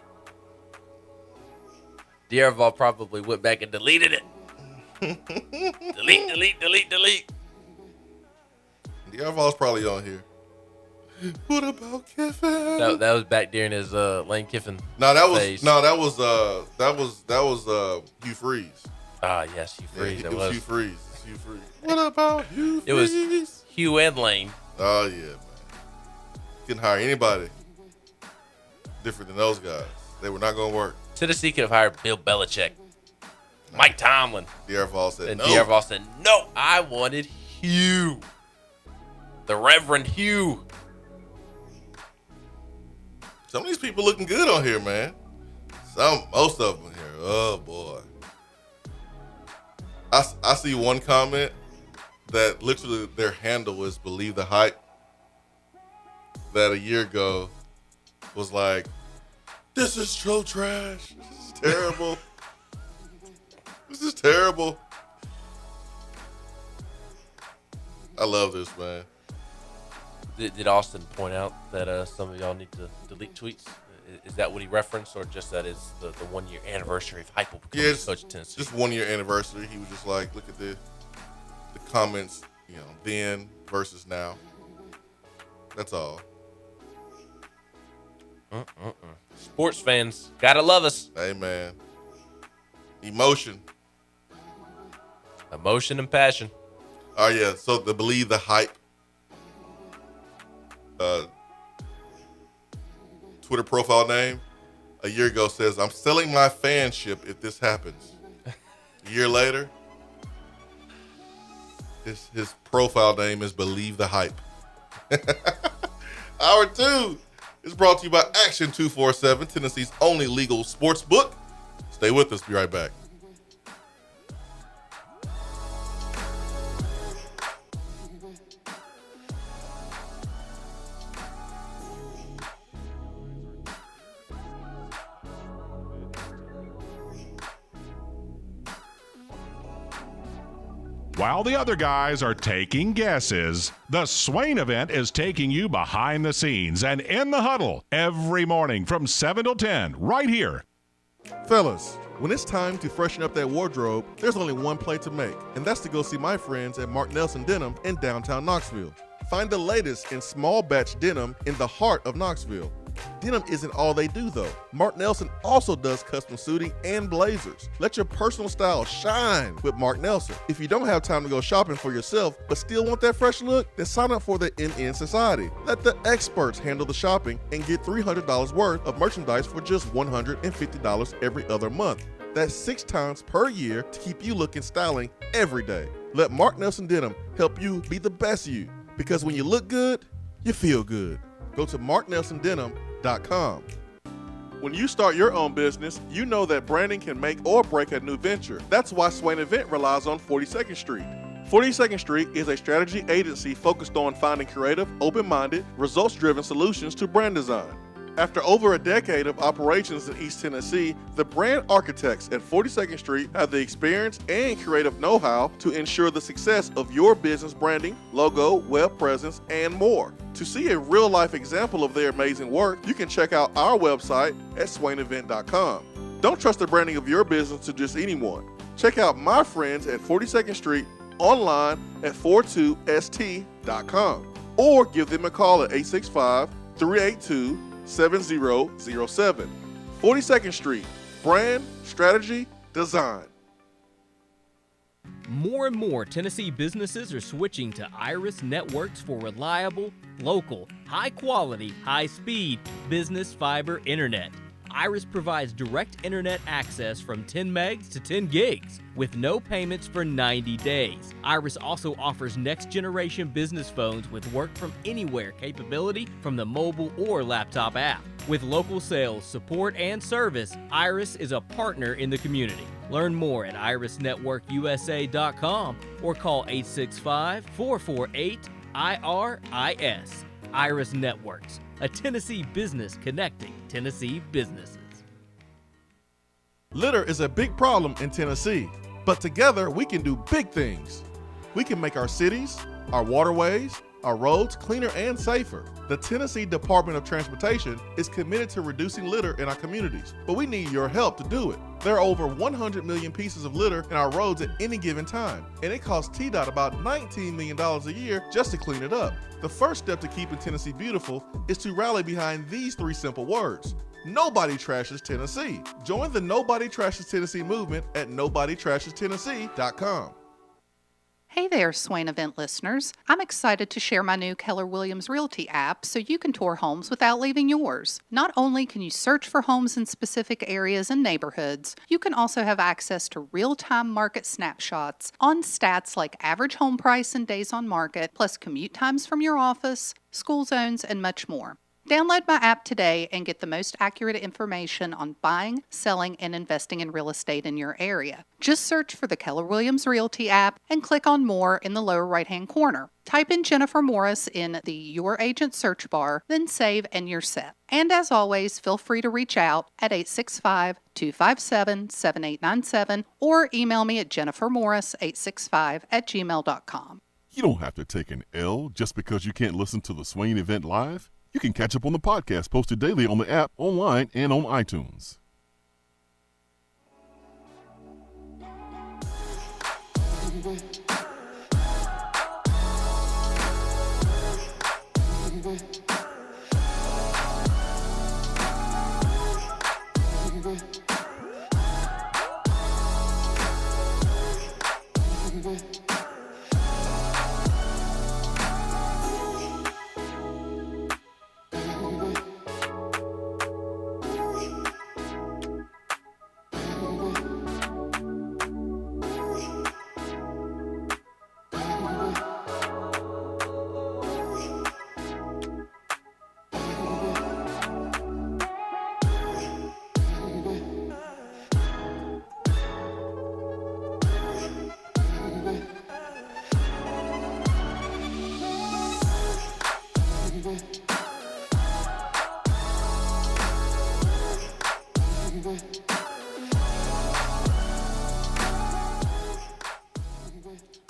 Diaraval probably went back and deleted it. delete. Diaraval's probably on here. What about Kiffin? That was back during his Lane Kiffin. No, that was phase. Hugh Freeze. Ah, yes, Hugh Freeze. Yeah, it was Hugh Freeze. Hugh Freeze. What about Hugh Freeze? It was Hugh and Lane. Oh yeah, man. Couldn't hire anybody different than those guys. They were not going to work. Tennessee could have hired Bill Belichick, Mike Tomlin. D.R. Vols said and no. D.R. Vols said no. I wanted Hugh, the Reverend Hugh. Some of these people looking good on here, man. Most of them here. Oh boy. I see one comment that literally their handle is "Believe the Hype." That a year ago was like, "This is so trash. This is terrible. This is terrible." I love this, man. Did Austin point out that some of y'all need to delete tweets? Is that what he referenced, or just that is the 1 year anniversary of Hype becoming coach of Tennessee? Just 1 year anniversary. He was just like, look at the comments, then versus now. That's all. Sports fans gotta love us. Hey, man. Emotion and passion. Oh yeah. So the Believe the Hype Twitter profile name a year ago says, "I'm selling my fanship if this happens." A year later, his profile name is Believe the Hype. Hour 2 is brought to you by Action 247, Tennessee's only legal sports book. Stay with us. Be right back. While the other guys are taking guesses, the Swain Event is taking you behind the scenes and in the huddle every morning from 7 till 10 right here. Fellas, when it's time to freshen up that wardrobe, there's only one play to make, and that's to go see my friends at Mark Nelson Denim in downtown Knoxville. Find the latest in small batch denim in the heart of Knoxville. Denim isn't all they do, though. Mark Nelson also does custom suiting and blazers. Let your personal style shine with Mark Nelson. If you don't have time to go shopping for yourself, but still want that fresh look, then sign up for the NN Society. Let the experts handle the shopping and get $300 worth of merchandise for just $150 every other month. That's 6 times per year to keep you looking styling every day. Let Mark Nelson Denim help you be the best you, because when you look good, you feel good. Go to marknelsondenim.com. When you start your own business, you know that branding can make or break a new venture. That's why Swain Event relies on 42nd Street. 42nd Street is a strategy agency focused on finding creative, open-minded, results-driven solutions to brand design. After over a decade of operations in East Tennessee, the brand architects at 42nd Street have the experience and creative know-how to ensure the success of your business branding, logo, web presence, and more. To see a real-life example of their amazing work, you can check out our website at swainevent.com. Don't trust the branding of your business to just anyone. Check out my friends at 42nd Street online at 42st.com or give them a call at 865-382-7007. 42nd Street, brand, strategy, design. More and more Tennessee businesses are switching to Iris Networks for reliable, local, high-quality, high-speed business fiber internet. Iris provides direct internet access from 10 megs to 10 gigs with no payments for 90 days. Iris also offers next-generation business phones with work-from-anywhere capability from the mobile or laptop app. With local sales, support, and service, Iris is a partner in the community. Learn more at irisnetworkusa.com or call 865-448-IRIS. Iris Networks, a Tennessee business connecting Tennessee businesses. Litter is a big problem in Tennessee, but together we can do big things. We can make our cities, our waterways, our roads cleaner and safer. The Tennessee Department of Transportation is committed to reducing litter in our communities, but we need your help to do it. There are over 100 million pieces of litter in our roads at any given time, and it costs TDOT about $19 million a year just to clean it up. The first step to keeping Tennessee beautiful is to rally behind these 3 simple words. Nobody trashes Tennessee. Join the Nobody Trashes Tennessee movement at nobodytrashestennessee.com. Hey there, Swain Event listeners. I'm excited to share my new Keller Williams Realty app so you can tour homes without leaving yours. Not only can you search for homes in specific areas and neighborhoods, you can also have access to real-time market snapshots on stats like average home price and days on market, plus commute times from your office, school zones, and much more. Download my app today and get the most accurate information on buying, selling, and investing in real estate in your area. Just search for the Keller Williams Realty app and click on More in the lower right-hand corner. Type in Jennifer Morris in the Your Agent search bar, then save and you're set. And as always, feel free to reach out at 865-257-7897 or email me at jennifermorris865@gmail.com. You don't have to take an L just because you can't listen to the Swain Event live. You can catch up on the podcast posted daily on the app, online, and on iTunes.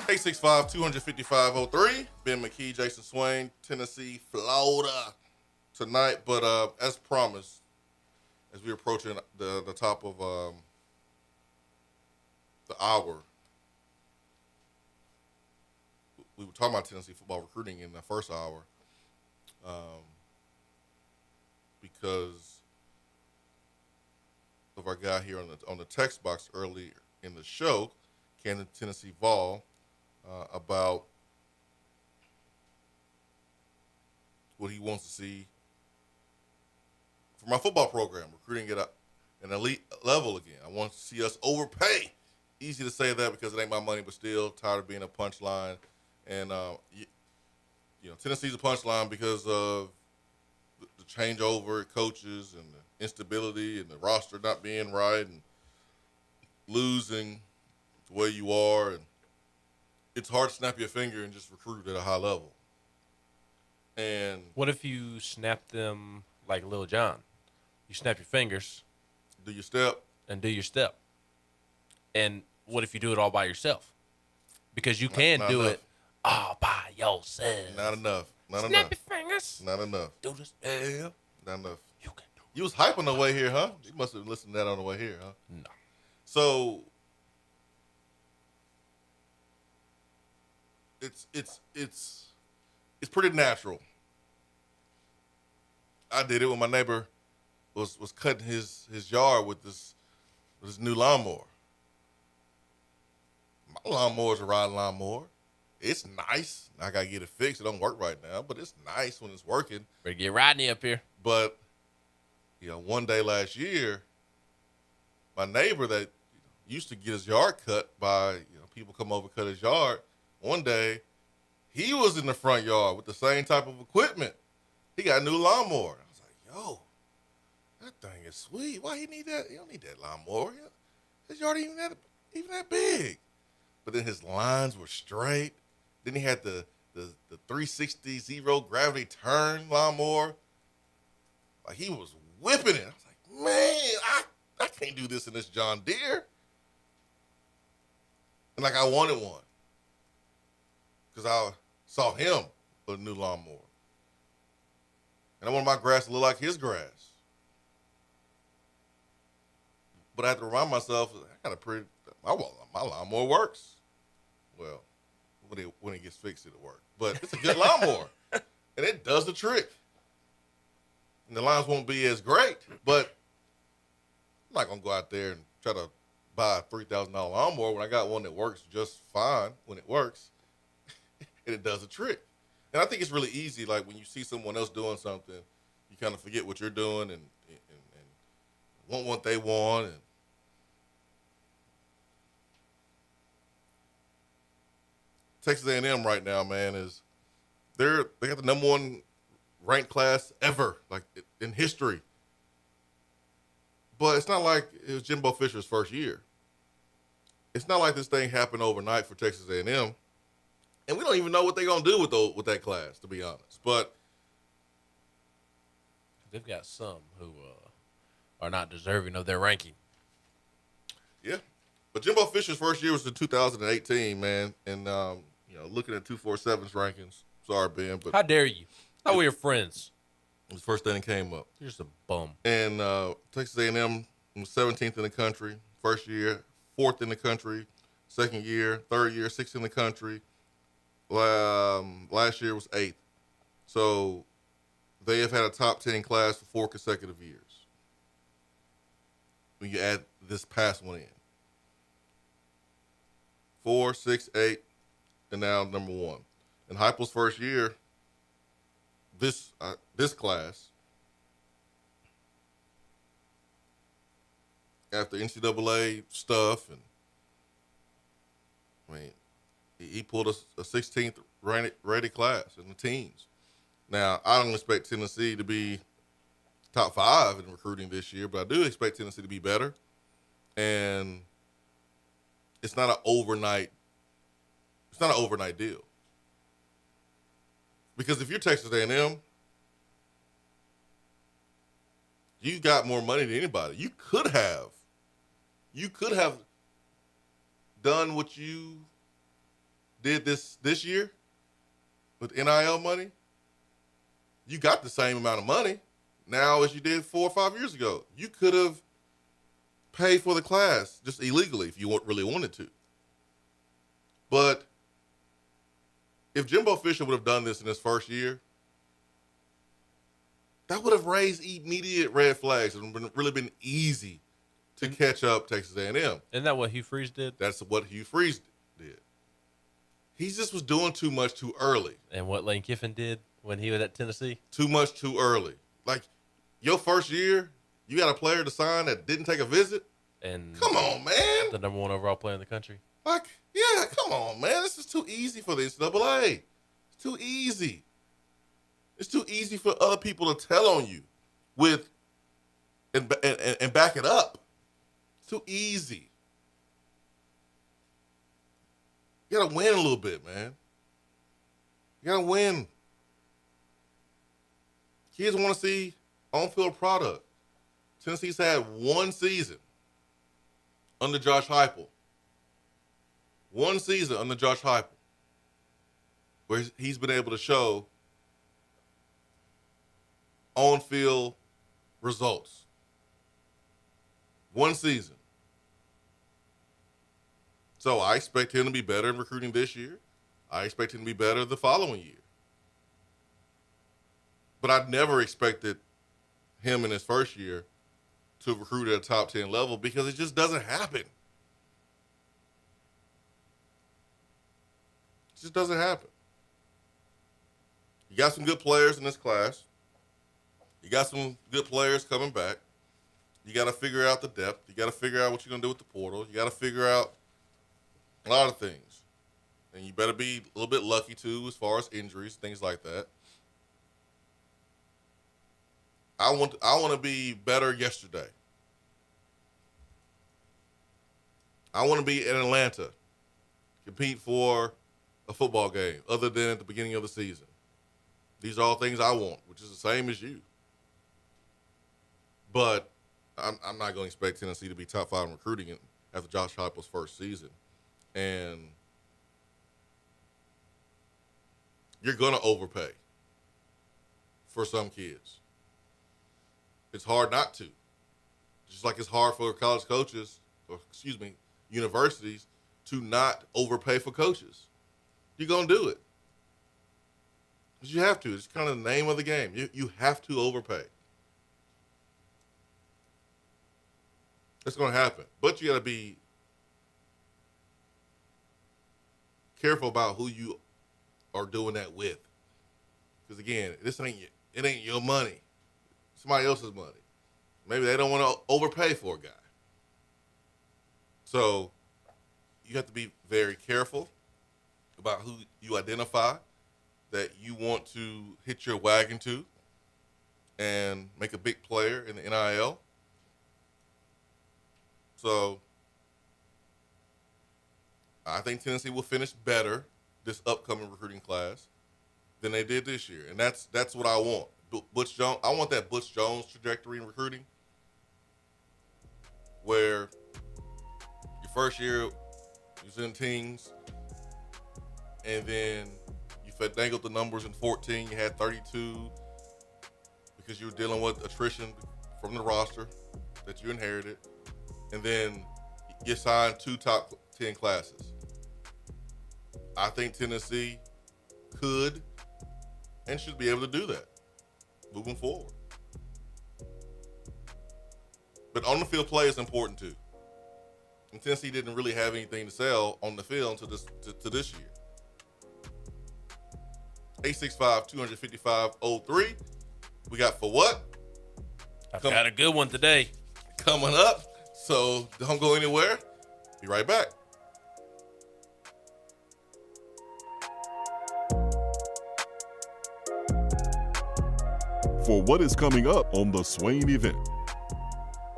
Eight 255-03. Ben McKee, Jason Swain, Tennessee, Florida tonight. But as promised, as we're approaching the top of the hour, we were talking about Tennessee football recruiting in the first hour because of our guy here on the text box earlier in the show, Camden, Tennessee Vol, about what he wants to see for my football program, recruiting at an elite level again. I want to see us overpay. Easy to say that because it ain't my money, but still tired of being a punchline. And, Tennessee's a punchline because of the changeover at coaches and the instability and the roster not being right and losing the way you are. And it's hard to snap your finger and just recruit at a high level. And what if you snap them like Lil Jon? You snap your fingers. Do your step. And do your step. And what if you do it all by yourself? Because you can do it all by yourself. Not enough. Snap your fingers. Not enough. Do this. Yeah. Not enough. You can do it. You was hyping on the way here, huh? You must have listened to that on the way here, huh? No. So it's pretty natural. I did it when my neighbor was cutting his yard with this new lawnmower. My lawnmower's a riding lawnmower. It's nice. I gotta get it fixed. It don't work right now, but it's nice when it's working. Better get Rodney up here. But one day last year, my neighbor that used to get his yard cut by people come over cut his yard. One day, he was in the front yard with the same type of equipment. He got a new lawnmower. I was like, yo, that thing is sweet. Why he need that? He don't need that lawnmower. His yard ain't even that big. But then his lines were straight. Then he had the 360 zero gravity turn lawnmower. Like he was whipping it. I was like, man, I can't do this in this John Deere. And like I wanted one. Because I saw him a new lawnmower. And I want my grass to look like his grass. But I have to remind myself, I got a pretty, my lawnmower works. Well, when it gets fixed, it'll work. But it's a good lawnmower. And it does the trick. And the lines won't be as great, but I'm not going to go out there and try to buy a $3,000 lawnmower when I got one that works just fine when it works. And it does the trick. And I think it's really easy, like when you see someone else doing something, you kind of forget what you're doing and want what they want. And Texas A&M right now, man, they got the number one ranked class ever, like in history. But it's not like it was Jimbo Fisher's first year. It's not like this thing happened overnight for Texas A&M. And we don't even know what they're going to do with that class, to be honest. But they've got some who are not deserving of their ranking. Yeah. But Jimbo Fisher's first year was in 2018, man. And, looking at 247's rankings, sorry, Ben. But how dare you? How we your friends? It was the first thing that came up. You're just a bum. And Texas A&M was 17th in the country, first year, 4th in the country, second year, third year, 6th in the country. Last year was 8th. So they have had a top 10 class for 4 consecutive years. When you add this past one in. 4, 6, 8, and now number 1. In Heupel's first year, this class, after NCAA stuff, and I mean, he pulled a 16th rated class in the teens. Now, I don't expect Tennessee to be top 5 in recruiting this year, but I do expect Tennessee to be better. And it's not an overnight deal. Because if you're Texas A&M, you got more money than anybody. You could have done what you did this year with NIL money. You got the same amount of money now as you did 4 or 5 years ago. You could have paid for the class just illegally if you really wanted to. But if Jimbo Fisher would have done this in his first year, that would have raised immediate red flags and really been easy to catch up Texas A&M. Isn't that what Hugh Freeze did? That's what Hugh Freeze did. He just was doing too much too early. And what Lane Kiffin did when he was at Tennessee? Too much too early. Like, your first year, you got a player to sign that didn't take a visit? And come on, man. The number 1 overall player in the country. Like, yeah, come on, man. This is too easy for the NCAA. It's too easy. It's too easy for other people to tell on you and back it up. It's too easy. You got to win a little bit, man. You got to win. Kids want to see on-field product. Tennessee's had 1 season under Josh Heupel. 1 season under Josh Heupel where he's been able to show on-field results. 1 season. So I expect him to be better in recruiting this year. I expect him to be better the following year. But I never expected him in his first year to recruit at a top 10 level because it just doesn't happen. It just doesn't happen. You got some good players in this class. You got some good players coming back. You got to figure out the depth. You got to figure out what you're going to do with the portal. You got to figure out a lot of things. And you better be a little bit lucky, too, as far as injuries, things like that. I want to be better yesterday. I want to be in Atlanta, compete for a football game other than at the beginning of the season. These are all things I want, which is the same as you. But I'm not going to expect Tennessee to be top 5 in recruiting after Josh Heupel's first season. And you're going to overpay for some kids. It's hard not to. Just like it's hard for college coaches, universities, to not overpay for coaches. You're going to do it. Because you have to. It's kind of the name of the game. You have to overpay. It's going to happen. But you got to be careful about who you are doing that with. Because, again, it ain't your money. Somebody else's money. Maybe they don't want to overpay for a guy. So you have to be very careful about who you identify that you want to hitch your wagon to and make a big player in the NIL. So I think Tennessee will finish better this upcoming recruiting class than they did this year. And that's what I want. Butch Jones, I want that Butch Jones trajectory in recruiting where your first year you was in teams and then you dangled the numbers in 14. You had 32 because you were dealing with attrition from the roster that you inherited. And then you signed 2 top 10 classes. I think Tennessee could and should be able to do that moving forward. But on the field play is important too. And Tennessee didn't really have anything to sell on the field until this year. 865-255-03. We got For What? I've got a good one today. Coming up. So don't go anywhere. Be right back. For what is coming up on the Swain Event.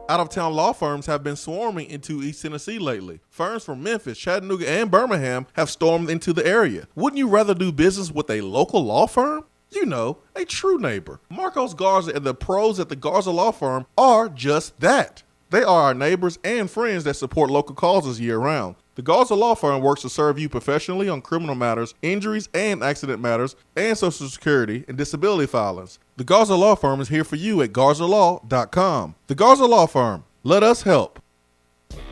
Out-of-town law firms have been swarming into East Tennessee lately. Firms from Memphis, Chattanooga, and Birmingham have stormed into the area. Wouldn't you rather do business with a local law firm? You know, a true neighbor. Marcos Garza and the pros at the Garza Law Firm are just that. They are our neighbors and friends that support local causes year-round. The Garza Law Firm works to serve you professionally on criminal matters, injuries and accident matters, and Social Security and disability filings. The Garza Law Firm is here for you at GarzaLaw.com. The Garza Law Firm. Let us help.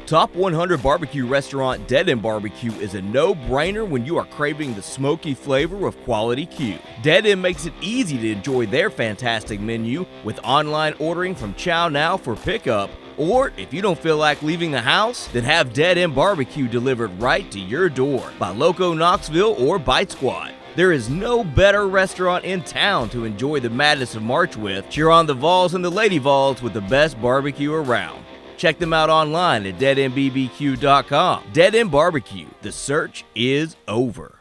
Top 100 Barbecue restaurant Dead End Barbecue is a no-brainer when you are craving the smoky flavor of quality Q. Dead End makes it easy to enjoy their fantastic menu with online ordering from Chow Now for pickup. Or if you don't feel like leaving the house, then have Dead End Barbecue delivered right to your door by Loco Knoxville or Bite Squad. There is no better restaurant in town to enjoy the madness of March with. Cheer on the Vols and the Lady Vols with the best barbecue around. Check them out online at deadendbbq.com. Dead End Barbecue. The search is over.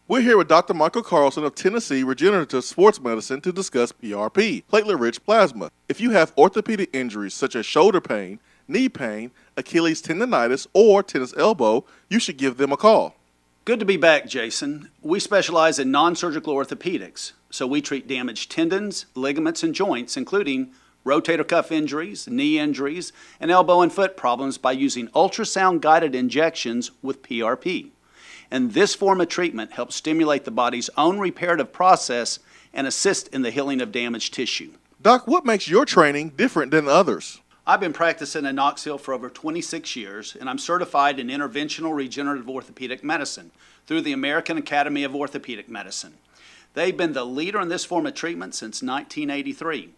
We're here with Dr. Michael Carlson of Tennessee Regenerative Sports Medicine to discuss PRP, platelet-rich plasma. If you have orthopedic injuries such as shoulder pain, knee pain, Achilles tendonitis, or tennis elbow, you should give them a call. Good to be back, Jason. We specialize in non-surgical orthopedics, so we treat damaged tendons, ligaments, and joints, including rotator cuff injuries, knee injuries, and elbow and foot problems by using ultrasound-guided injections with PRP. And this form of treatment helps stimulate the body's own reparative process and assist in the healing of damaged tissue. Doc, what makes your training different than others? I've been practicing in Knoxville for over 26 years, and I'm certified in interventional regenerative orthopedic medicine through the American Academy of Orthopedic Medicine. They've been the leader in this form of treatment since 1983.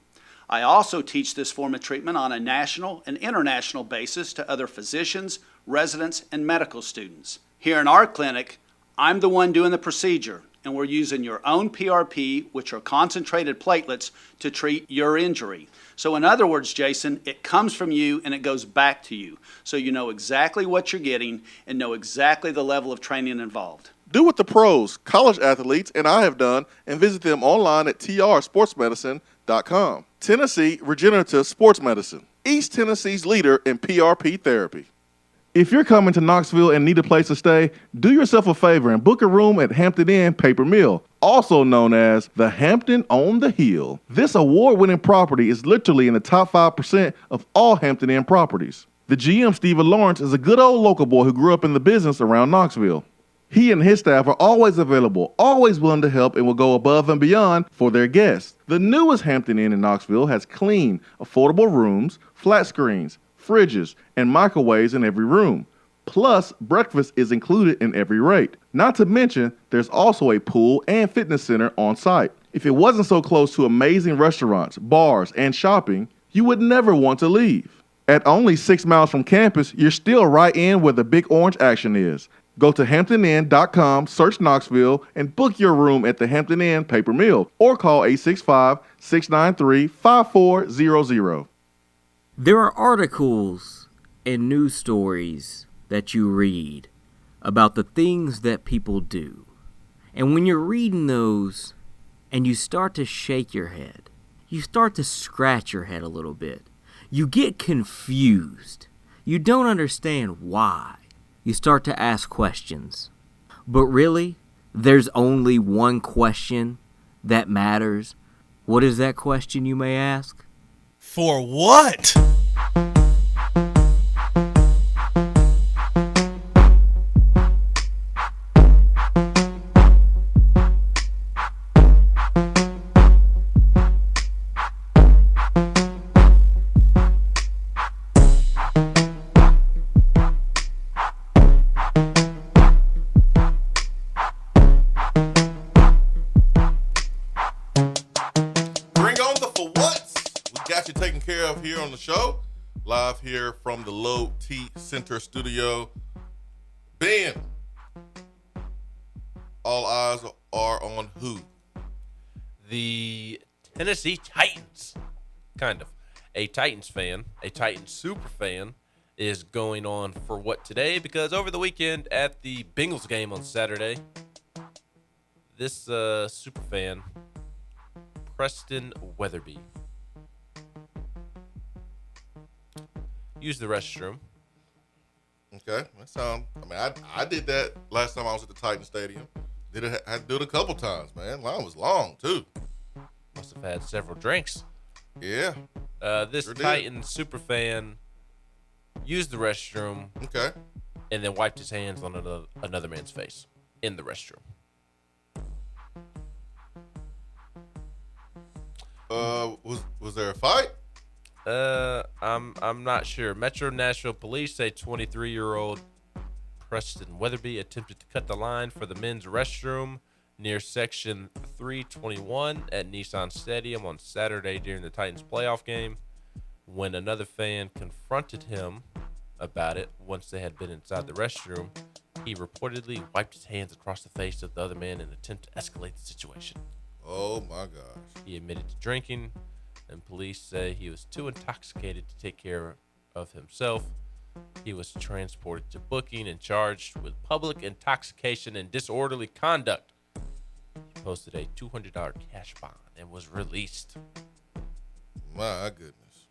I also teach this form of treatment on a national and international basis to other physicians, residents, and medical students. Here in our clinic, I'm the one doing the procedure, and we're using your own PRP, which are concentrated platelets, to treat your injury. So in other words, Jason, it comes from you and it goes back to you. So you know exactly what you're getting and know exactly the level of training involved. Do what the pros, college athletes, and I have done, and visit them online at trsportsmedicine.com. Tennessee Regenerative Sports Medicine, East Tennessee's leader in PRP therapy. If you're coming to Knoxville and need a place to stay, do yourself a favor and book a room at Hampton Inn Paper Mill, also known as the Hampton on the Hill. This award-winning property is literally in the top 5% of all Hampton Inn properties. The GM, Stephen Lawrence, is a good old local boy who grew up in the business around Knoxville. He and his staff are always available, always willing to help, and will go above and beyond for their guests. The newest Hampton Inn in Knoxville has clean, affordable rooms, flat screens, fridges, and microwaves in every room. Plus, breakfast is included in every rate. Not to mention, there's also a pool and fitness center on site. If it wasn't so close to amazing restaurants, bars, and shopping, you would never want to leave. At only 6 miles from campus, you're still right in where the big orange action is. Go to HamptonInn.com, search Knoxville, and book your room at the Hampton Inn Paper Mill or call 865-693-5400. There are articles and news stories that you read about the things that people do. And when you're reading those and you start to shake your head, you start to scratch your head a little bit. You get confused. You don't understand why. You start to ask questions. But really, there's only one question that matters. What is that question, you may ask? For what? Here on the show, live here from the Low T Center studio. Ben, all eyes are on who? The Tennessee Titans. Kind of. A Titans fan, a Titans super fan, is going on for what today? Because over the weekend at the Bengals game on Saturday, this super fan, Preston Weatherby, used the restroom. Okay, that sound. I mean, I did that last time I was at the Titan Stadium. Had to do it a couple times, man. Line was long too. Must have had several drinks. Yeah. This sure Titan super fan used the restroom. Okay. And then wiped his hands on another man's face in the restroom. Was there a fight? I'm not sure. Metro Nashville police say 23-year-old Preston Weatherby attempted to cut the line for the men's restroom near section 321 at Nissan Stadium on Saturday during the Titans playoff game. When another fan confronted him about it once they had been inside the restroom, he reportedly wiped his hands across the face of the other man in an attempt to escalate the situation. Oh my gosh. He admitted to drinking, and police say he was too intoxicated to take care of himself. He was transported to booking and charged with public intoxication and disorderly conduct. He posted a $200 cash bond and was released. My goodness.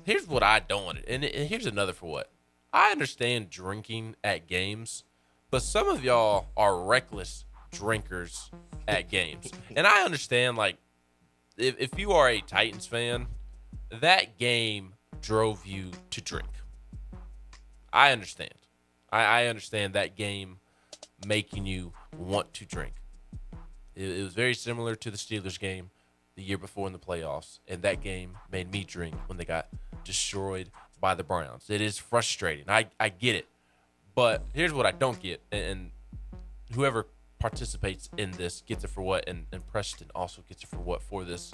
Here's what I don't want, and here's another for what. I understand drinking at games, but some of y'all are reckless drinkers at games. And I understand, like, if you are a Titans fan, that game drove you to drink. I understand. I understand that game making you want to drink. It was very similar to the Steelers game the year before in the playoffs, and that game made me drink when they got destroyed by the Browns. It is frustrating. I get it. But here's what I don't get, and whoever participates in this gets it for what, and Preston also gets it for what for this.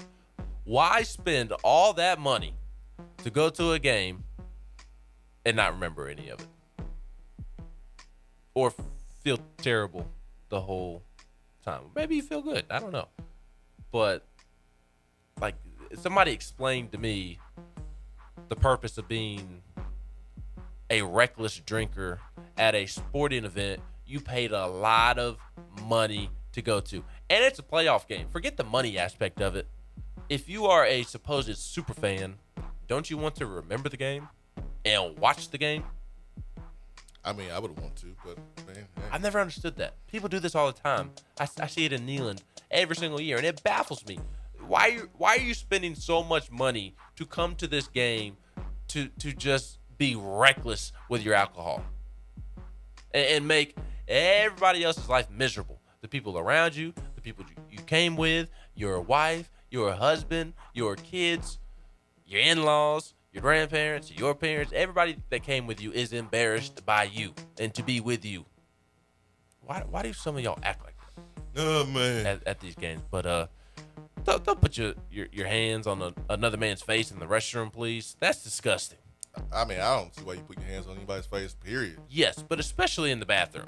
Why spend all that money to go to a game and not remember any of it? Or feel terrible the whole time? Maybe you feel good. I don't know. But, like, somebody explained to me the purpose of being a reckless drinker at a sporting event you paid a lot of money to go to. And it's a playoff game. Forget the money aspect of it. If you are a supposed super fan, don't you want to remember the game and watch the game? I mean, I would want to, but man, hey. I've never understood that. People do this all the time. I see it in Neyland every single year, and it baffles me. Why are you spending so much money to come to this game to just be reckless with your alcohol and make everybody else's life miserable. The people around you, the people you came with, your wife, your husband, your kids, your in-laws, your grandparents, your parents, everybody that came with you is embarrassed by you and to be with you. Why do some of y'all act like that? Oh, man. At these games. But don't put your hands on another man's face in the restroom, please. That's disgusting. I mean, I don't see why you put your hands on anybody's face, period. Yes, but especially in the bathroom.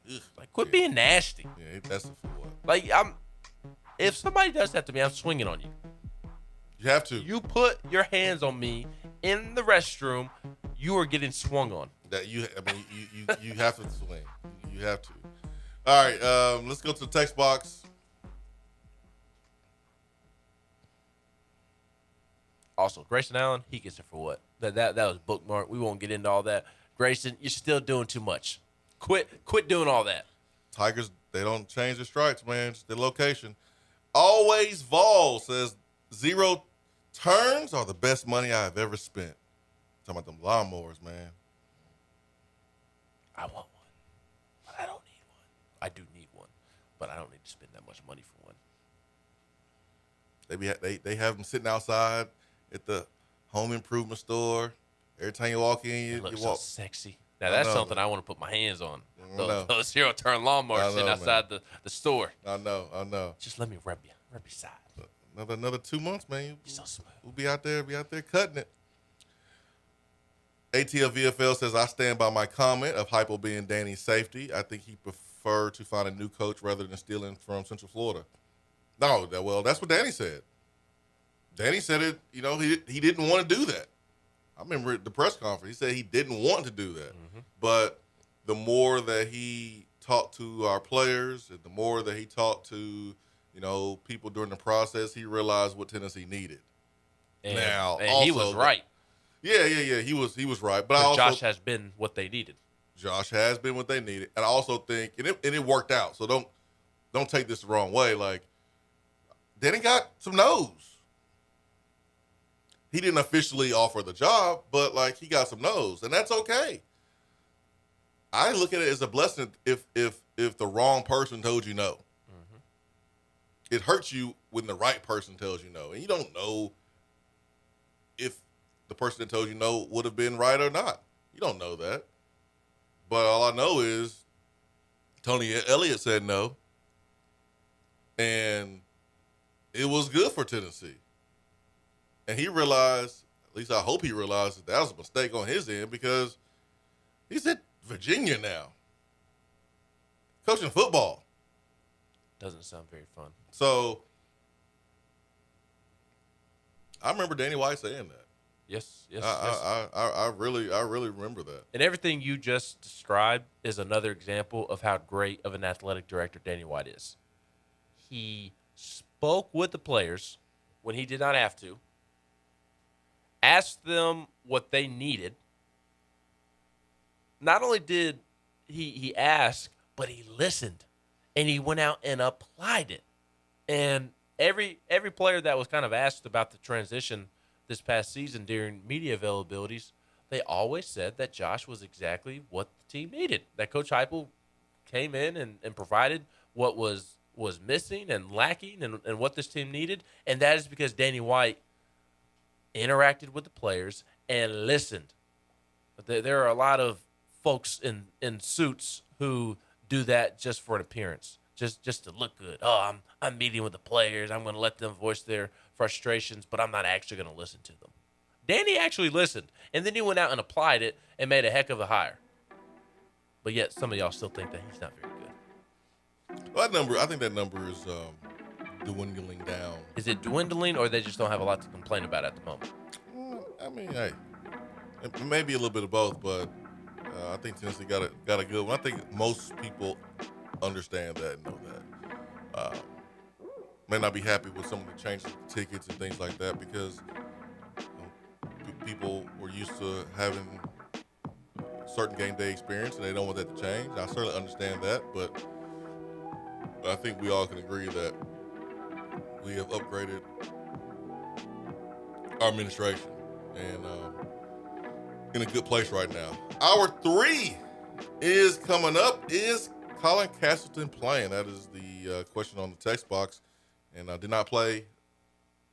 Ugh, like, quit being nasty. Yeah, that's a fool. Like, if somebody does that to me, I'm swinging on you. You have to. You put your hands on me in the restroom, you are getting swung on. You have to swing. You have to. All right, let's go to the text box. Also, Grayson Allen, he gets it for what? That was bookmark. We won't get into all that. Grayson, you're still doing too much. Quit doing all that. Tigers, they don't change their stripes, man. Just their location. Always Vols says 0 turns are the best money I have ever spent. Talking about them lawnmowers, man. I want one, but I don't need one. I do need one, but I don't need to spend that much money for one. They have them sitting outside at the home improvement store. Every time you walk in, you look walk. so sexy. Now that's something I want to put my hands on. know. Those 0-turn lawnmowers sitting outside the store. I know. Just let me rub your side. Another 2 months, man. You're so smooth. We'll be out there cutting it. ATL VFL says, I stand by my comment of Hypo being Danny's safety. I think he preferred to find a new coach rather than stealing from Central Florida. No, that's what Danny said. Danny said it, he didn't want to do that. I remember at the press conference, he said he didn't want to do that. Mm-hmm. But the more that he talked to our players, and the more that he talked to, people during the process, he realized what Tennessee needed. And he was right. Yeah. He was right. But Josh has been what they needed. Josh has been what they needed. And I also think, and it worked out. So don't take this the wrong way. Like, Danny got some no's. He didn't officially offer the job, but he got some no's, and that's okay. I look at it as a blessing if the wrong person told you no. Mm-hmm. It hurts you when the right person tells you no, and you don't know if the person that told you no would have been right or not. You don't know that. But all I know is Tony Elliott said no, and it was good for Tennessee. And he realized, at least I hope he realized, that was a mistake on his end because he's at Virginia now, coaching football. Doesn't sound very fun. So I remember Danny White saying that. Yes. I really remember that. And everything you just described is another example of how great of an athletic director Danny White is. He spoke with the players when he did not have to, asked them what they needed. Not only did he ask, but he listened, and he went out and applied it. And every player that was kind of asked about the transition this past season during media availabilities, they always said that Josh was exactly what the team needed. That Coach Heupel came in and provided what was missing and lacking and what this team needed. And that is because Danny White interacted with the players and listened. But there are a lot of folks in suits who do that just for an appearance, just to look good. Oh, I'm meeting with the players. I'm going to let them voice their frustrations, but I'm not actually going to listen to them. Danny actually listened, and then he went out and applied it and made a heck of a hire. But yet some of y'all still think that he's not very good. Well, I think that number is dwindling down. Is it dwindling, or they just don't have a lot to complain about at the moment? I mean, hey, maybe a little bit of both, but I think Tennessee got a good one. I think most people understand that and know that. May not be happy with some of the changes to tickets and things like that because people were used to having certain game day experience and they don't want that to change. I certainly understand that, but I think we all can agree that we have upgraded our administration and in a good place right now. Hour 3 is coming up. Is Colin Castleton playing? That is the question on the text box. And I did not play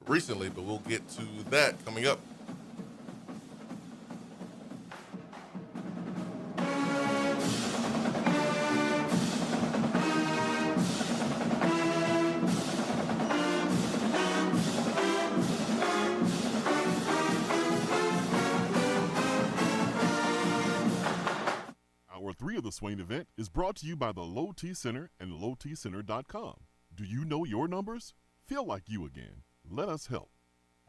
recently, but we'll get to that coming up. Hour 3 of the Swain Event is brought to you by the Low T Center and lowtcenter.com. Do you know your numbers? Feel like you again. Let us help.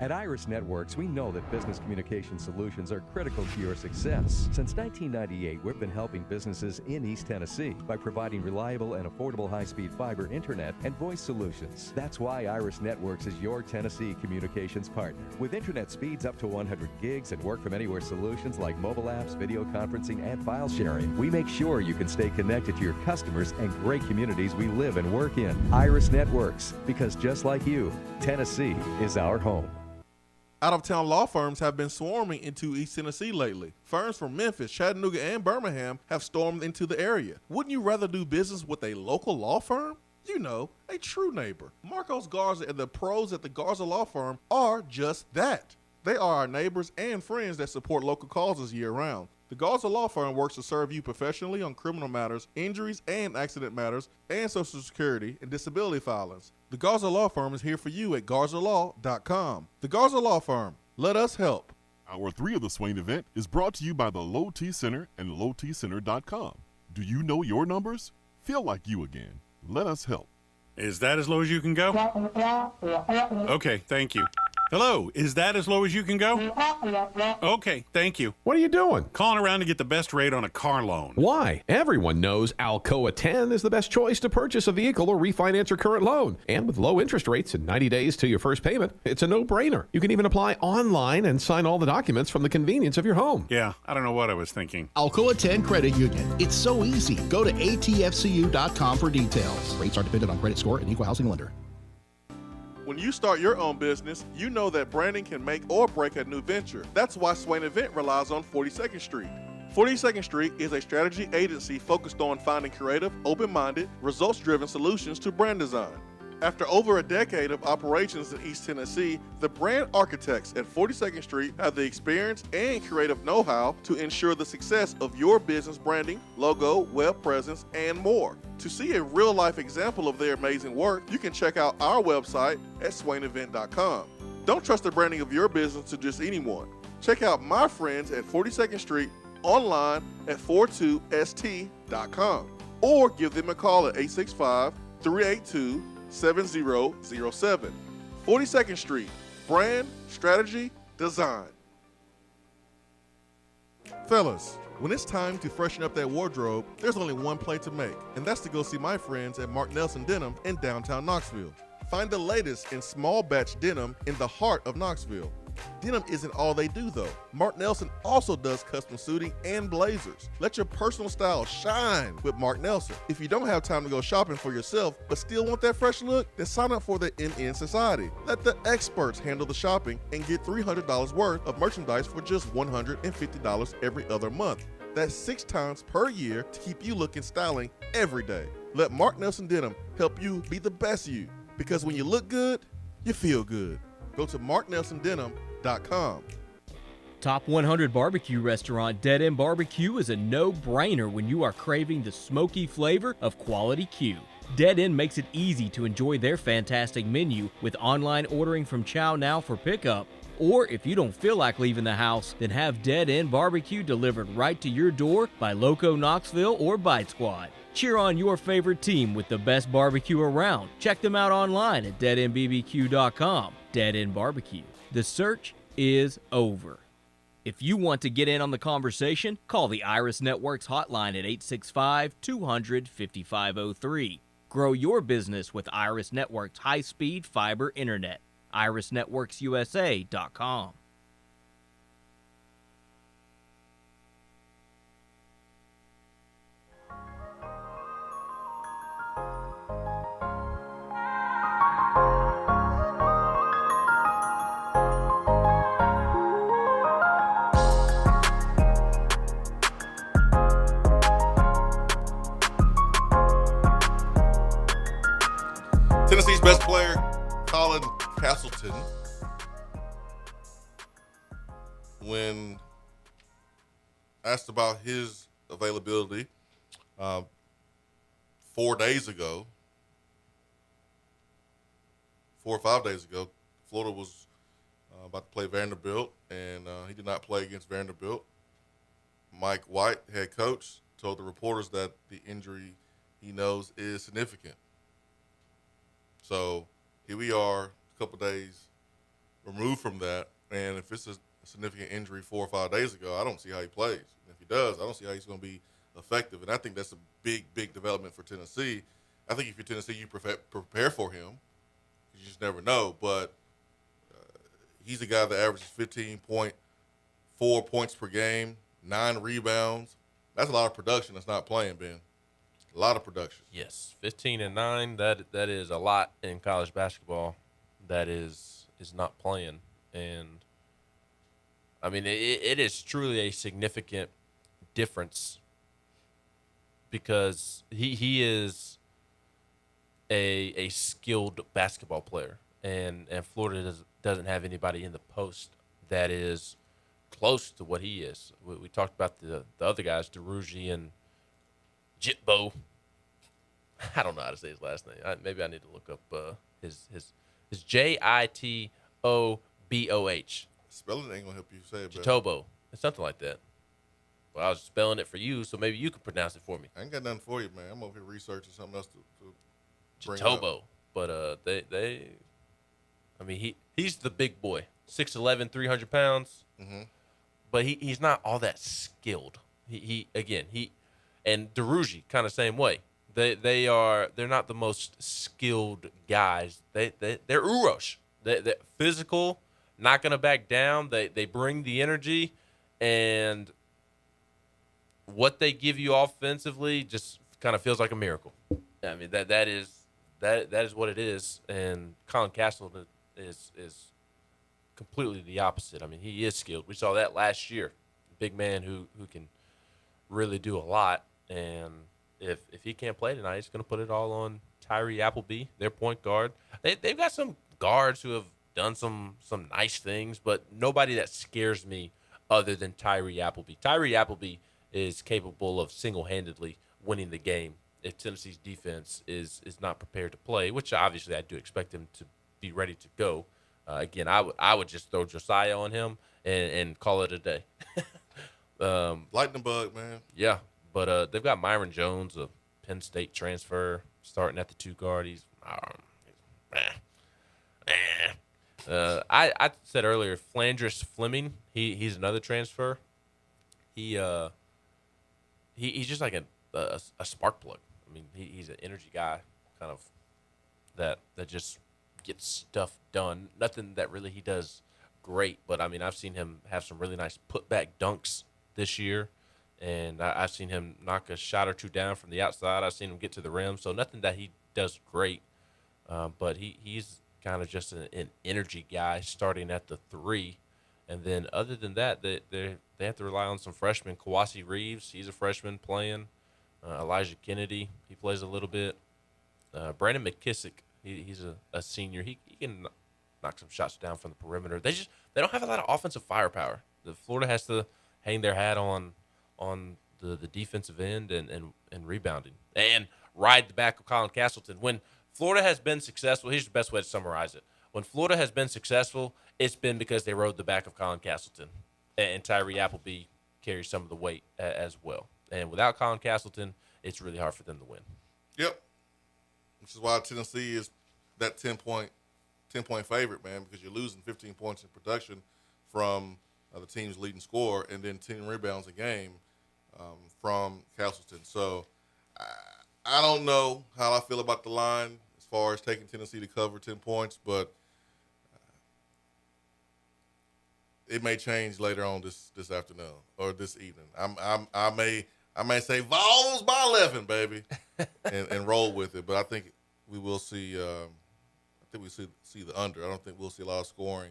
At Iris Networks, we know that business communication solutions are critical to your success. Since 1998, we've been helping businesses in East Tennessee by providing reliable and affordable high-speed fiber internet and voice solutions. That's why Iris Networks is your Tennessee communications partner. With internet speeds up to 100 gigs and work-from-anywhere solutions like mobile apps, video conferencing, and file sharing, we make sure you can stay connected to your customers and great communities we live and work in. Iris Networks, because just like you, Tennessee is our home. Out-of-town law firms have been swarming into East Tennessee lately. Firms from Memphis, Chattanooga, and Birmingham have stormed into the area. Wouldn't you rather do business with a local law firm? You know, a true neighbor. Marcos Garza and the pros at the Garza Law Firm are just that. They are our neighbors and friends that support local causes year-round. The Garza Law Firm works to serve you professionally on criminal matters, injuries and accident matters, and Social Security and disability filings. The Garza Law Firm is here for you at garzalaw.com. The Garza Law Firm. Let us help. Hour 3 of the Swain Event is brought to you by the Low T Center and lowtcenter.com. Do you know your numbers? Feel like you again. Let us help. Is that as low as you can go? Okay, thank you. Hello, is that as low as you can go? Okay, thank you. What are you doing? Calling around to get the best rate on a car loan. Why? Everyone knows Alcoa 10 is the best choice to purchase a vehicle or refinance your current loan. And with low interest rates and 90 days to your first payment, it's a no-brainer. You can even apply online and sign all the documents from the convenience of your home. Yeah, I don't know what I was thinking. Alcoa 10 Credit Union. It's so easy. Go to atfcu.com for details. Rates are dependent on credit score and equal housing lender. When you start your own business, you know that branding can make or break a new venture. That's why Swain Event relies on 42nd Street. 42nd Street is a strategy agency focused on finding creative, open-minded, results-driven solutions to brand design. After over a decade of operations in East Tennessee, the brand architects at 42nd Street have the experience and creative know-how to ensure the success of your business branding, logo, web presence, and more. To see a real-life example of their amazing work, you can check out our website at swainevent.com. Don't trust the branding of your business to just anyone. Check out my friends at 42nd Street online at 42st.com or give them a call at 865-382-7007. 42nd Street, brand, strategy, design. Fellas, when it's time to freshen up that wardrobe, there's only one play to make, and that's to go see my friends at Mark Nelson Denim in downtown Knoxville. Find the latest in small batch denim in the heart of Knoxville. Denim isn't all they do though. Mark Nelson also does custom suiting and blazers. Let your personal style shine with Mark Nelson. If you don't have time to go shopping for yourself but still want that fresh look, then sign up for the MN Society. Let the experts handle the shopping and get $300 worth of merchandise for just $150 every other month. That's 6 times per year to keep you looking styling every day. Let Mark Nelson Denim help you be the best you, because when you look good, you feel good. Go to marknelsondenim.com. Top 100 barbecue restaurant Dead End Barbecue is a no-brainer when you are craving the smoky flavor of quality Q. Dead End makes it easy to enjoy their fantastic menu with online ordering from Chow Now for pickup. Or if you don't feel like leaving the house, then have Dead End Barbecue delivered right to your door by Loco Knoxville or Bite Squad. Cheer on your favorite team with the best barbecue around. Check them out online at deadendbbq.com. Dead End Barbecue. The search is over. If you want to get in on the conversation, call the Iris Networks hotline at 865-200-5503. Grow your business with Iris Networks high-speed fiber internet. irisnetworksusa.com. best player, Colin Castleton, when asked about his availability 4 days ago, 4 or 5 days ago, Florida was about to play Vanderbilt, and he did not play against Vanderbilt. Mike White, head coach, told the reporters that the injury he knows is significant. So here we are, a couple days removed from that, and if it's a significant injury 4 or 5 days ago, I don't see how he plays. And if he does, I don't see how he's going to be effective. And I think that's a big, big development for Tennessee. I think if you're Tennessee, you prepare for him. You just never know. But he's a guy that averages 15.4 points per game, 9 rebounds. That's a lot of production that's not playing, Ben. A lot of production. Yes, 15 and 9. That is a lot in college basketball. That is not playing, and I mean it is truly a significant difference because he is a skilled basketball player, and Florida doesn't have anybody in the post that is close to what he is. We talked about the other guys, DeRougie and Jitbo. I don't know how to say his last name. Maybe I need to look up his Jitoboh. Spelling ain't gonna help you say it. Jitobo. It's something like that. Well, I was spelling it for you, so maybe you can pronounce it for me. I ain't got nothing for you, man. I'm over here researching something else to bring Jitobo. up. But I mean he's the big boy, 6'11", 300 pounds. Mm-hmm. But he's not all that skilled. He and DeRougie kind of same way. They're not the most skilled guys. They're Urosh. They're physical, not gonna back down. They bring the energy, and what they give you offensively just kind of feels like a miracle. I mean that is what it is. And Colin Castleton is completely the opposite. I mean, he is skilled. We saw that last year. Big man who can really do a lot. And if he can't play tonight, he's going to put it all on Tyree Appleby, their point guard. They've got some guards who have done some nice things, but nobody that scares me other than Tyree Appleby. Tyree Appleby is capable of single-handedly winning the game if Tennessee's defense is not prepared to play, which obviously I do expect him to be ready to go. Again, I would just throw Josiah on him and call it a day. Lightning bug, man. Yeah, but they've got Myron Jones, a Penn State transfer, starting at the 2 guard. He's I said earlier, Flandris Fleming. He's another transfer. He's just like a spark plug. I mean, he's an energy guy, kind of that just gets stuff done. Nothing that really he does great, but I mean, I've seen him have some really nice putback dunks this year, and I've seen him knock a shot or two down from the outside. I've seen him get to the rim, so nothing that he does great, but he's kind of just an energy guy starting at the 3, and then other than that, they have to rely on some freshmen. Kawasi Reeves, he's a freshman playing. Elijah Kennedy, he plays a little bit. Brandon McKissick, he's a senior. He can knock some shots down from the perimeter. They don't have a lot of offensive firepower. The Florida has to hang their hat on the defensive end and rebounding and ride the back of Colin Castleton. When Florida has been successful, here's the best way to summarize it. When Florida has been successful, it's been because they rode the back of Colin Castleton, and Tyree Appleby carries some of the weight as well. And without Colin Castleton, it's really hard for them to win. Yep. Which is why Tennessee is that 10-point favorite, man, because you're losing 15 points in production from the team's leading scorer and then 10 rebounds a game from Castleton. So I don't know how I feel about the line as far as taking Tennessee to cover 10 points, but it may change later on this afternoon or this evening. I may say Vols by 11, baby, and roll with it. But I think we will see. I think we see the under. I don't think we'll see a lot of scoring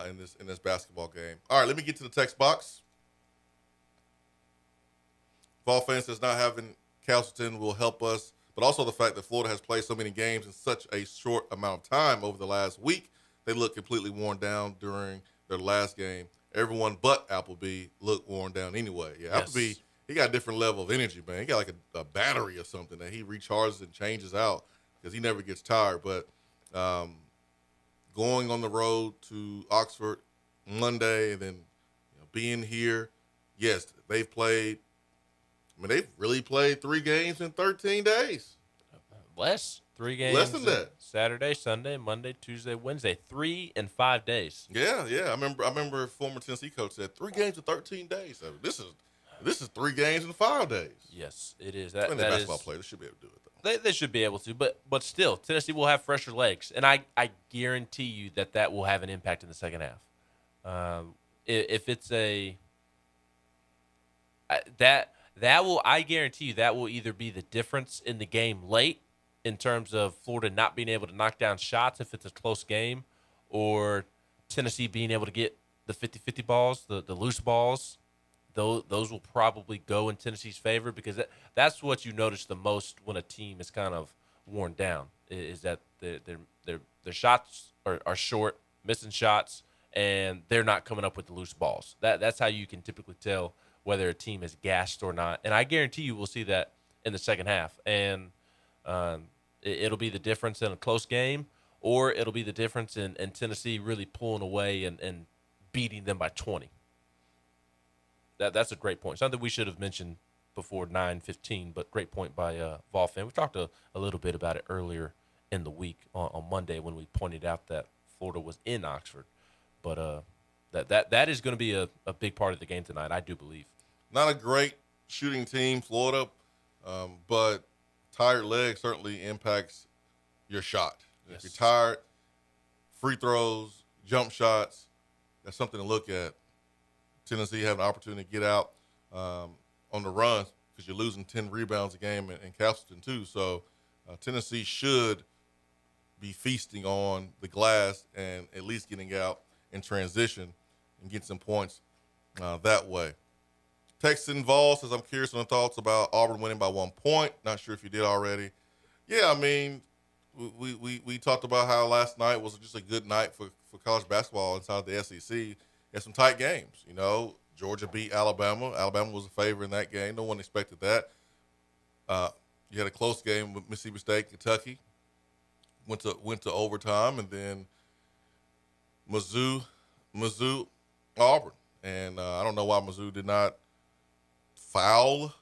in this basketball game. All right, let me get to the text box. Vol fans says not having Castleton will help us but also the fact that Florida has played so many games in such a short amount of time over the last week. They look completely worn down during their last game. Everyone but Appleby looked worn down anyway. Yeah, Yes. Appleby, he got a different level of energy, man. He got like a battery or something that he recharges and changes out because he never gets tired. But going on the road to Oxford Monday and then being here, yes, they've played. I mean, they've really played 3 games in 13 days. Less. 3 games. Less than that. Saturday, Sunday, Monday, Tuesday, Wednesday. 3 in 5 days. Yeah. I remember former Tennessee coach said 3 games in 13 days. So this is 3 games in 5 days. Yes, it is. That basketball players should be able to do it, though. They should be able to, but still, Tennessee will have fresher legs, and I guarantee you that will have an impact in the second half. If it's I guarantee you that will either be the difference in the game late in terms of Florida not being able to knock down shots if it's a close game, or Tennessee being able to get the 50-50 balls, the loose balls. Those will probably go in Tennessee's favor because that's what you notice the most when a team is kind of worn down is that their shots are short, missing shots, and they're not coming up with the loose balls. That's how you can typically tell whether a team is gassed or not. And I guarantee you we'll see that in the second half. And it'll be the difference in a close game, or it'll be the difference in Tennessee really pulling away and beating them by 20. That's a great point. Something we should have mentioned before 9:15, but great point by Vol fan. We talked a little bit about it earlier in the week on Monday when we pointed out that Florida was in Oxford. But that is going to be a big part of the game tonight, I do believe. Not a great shooting team, Florida, but tired legs certainly impacts your shot. Yes. If you're tired, free throws, jump shots, that's something to look at. Tennessee have an opportunity to get out on the run because you're losing 10 rebounds a game in Castleton too. So Tennessee should be feasting on the glass and at least getting out in transition and get some points that way. Texan Vols says, I'm curious on the thoughts about Auburn winning by 1 point. Not sure if you did already. Yeah, I mean, we talked about how last night was just a good night for college basketball inside the SEC. Had some tight games. Georgia beat Alabama. Alabama was a favorite in that game. No one expected that. You had a close game with Mississippi State, Kentucky. Went to overtime, and then Mizzou, Auburn. And I don't know why Mizzou did not foul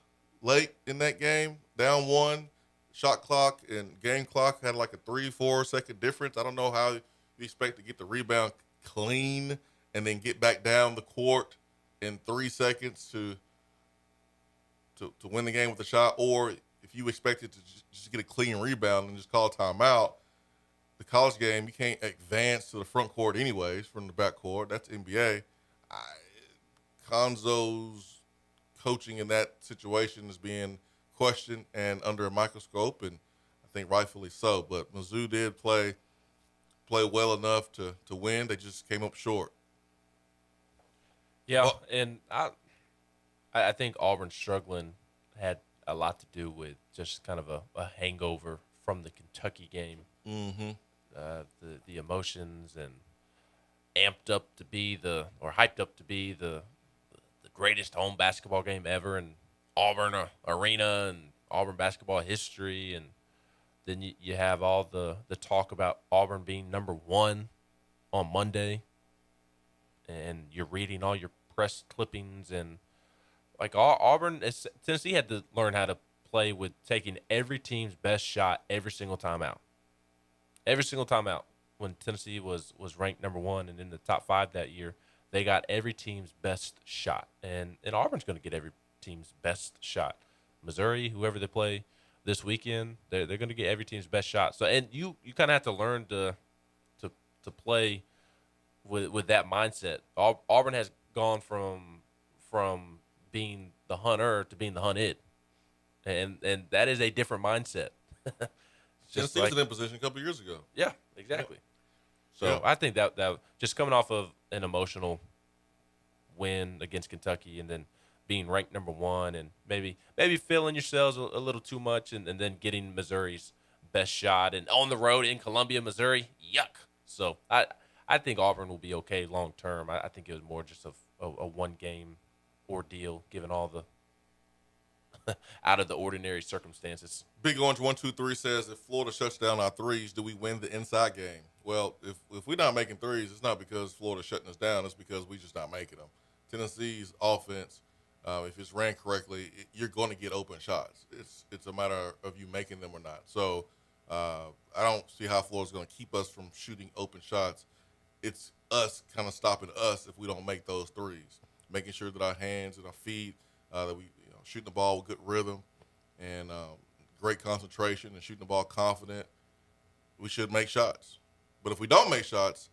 late in that game. Down 1, shot clock and game clock had like a 3-4 second difference. I don't know how you expect to get the rebound clean and then get back down the court in 3 seconds to win the game with a shot, or if you expected to just get a clean rebound and just call a timeout. The college game, you can't advance to the front court anyways from the back court. That's NBA. Konzo's coaching in that situation is being questioned and under a microscope, and I think rightfully so. But Mizzou did play well enough to win. They just came up short. Yeah, and I think Auburn struggling had a lot to do with just kind of a hangover from the Kentucky game. Mm-hmm. The emotions and hyped up to be the greatest home basketball game ever in Auburn arena and Auburn basketball history, and then you have all the talk about Auburn being number 1 on Monday, and you're reading all your press clippings, and like Tennessee had to learn how to play with taking every team's best shot every single time out. Every single time out. When Tennessee was ranked number 1 and in the top 5 that year, they got every team's best shot. And Auburn's going to get every team's best shot. Missouri, whoever they play this weekend, they're going to get every team's best shot. So, and you kind of have to learn to play with that mindset. Auburn has gone from being the hunter to being the hunted. And that is a different mindset. Tennessee was in that position a couple years ago. Yeah, exactly. Yeah. So I think that just coming off of an emotional win against Kentucky and then being ranked number 1 and maybe feeling yourselves a little too much and then getting Missouri's best shot and on the road in Columbia, Missouri. Yuck. So I think Auburn will be okay long term. I think it was more just a one-game ordeal given all the out of the ordinary circumstances. Big Orange 123 says, if Florida shuts down our threes, do we win the inside game? Well, if we're not making threes, it's not because Florida's shutting us down. It's because we're just not making them. Tennessee's offense, if it's ran correctly, you're going to get open shots. It's a matter of you making them or not. So I don't see how Florida's going to keep us from shooting open shots. It's us kind of stopping us if we don't make those threes, making sure that our hands and our feet, that we shooting the ball with good rhythm and great concentration and shooting the ball confident, we should make shots. But if we don't make shots,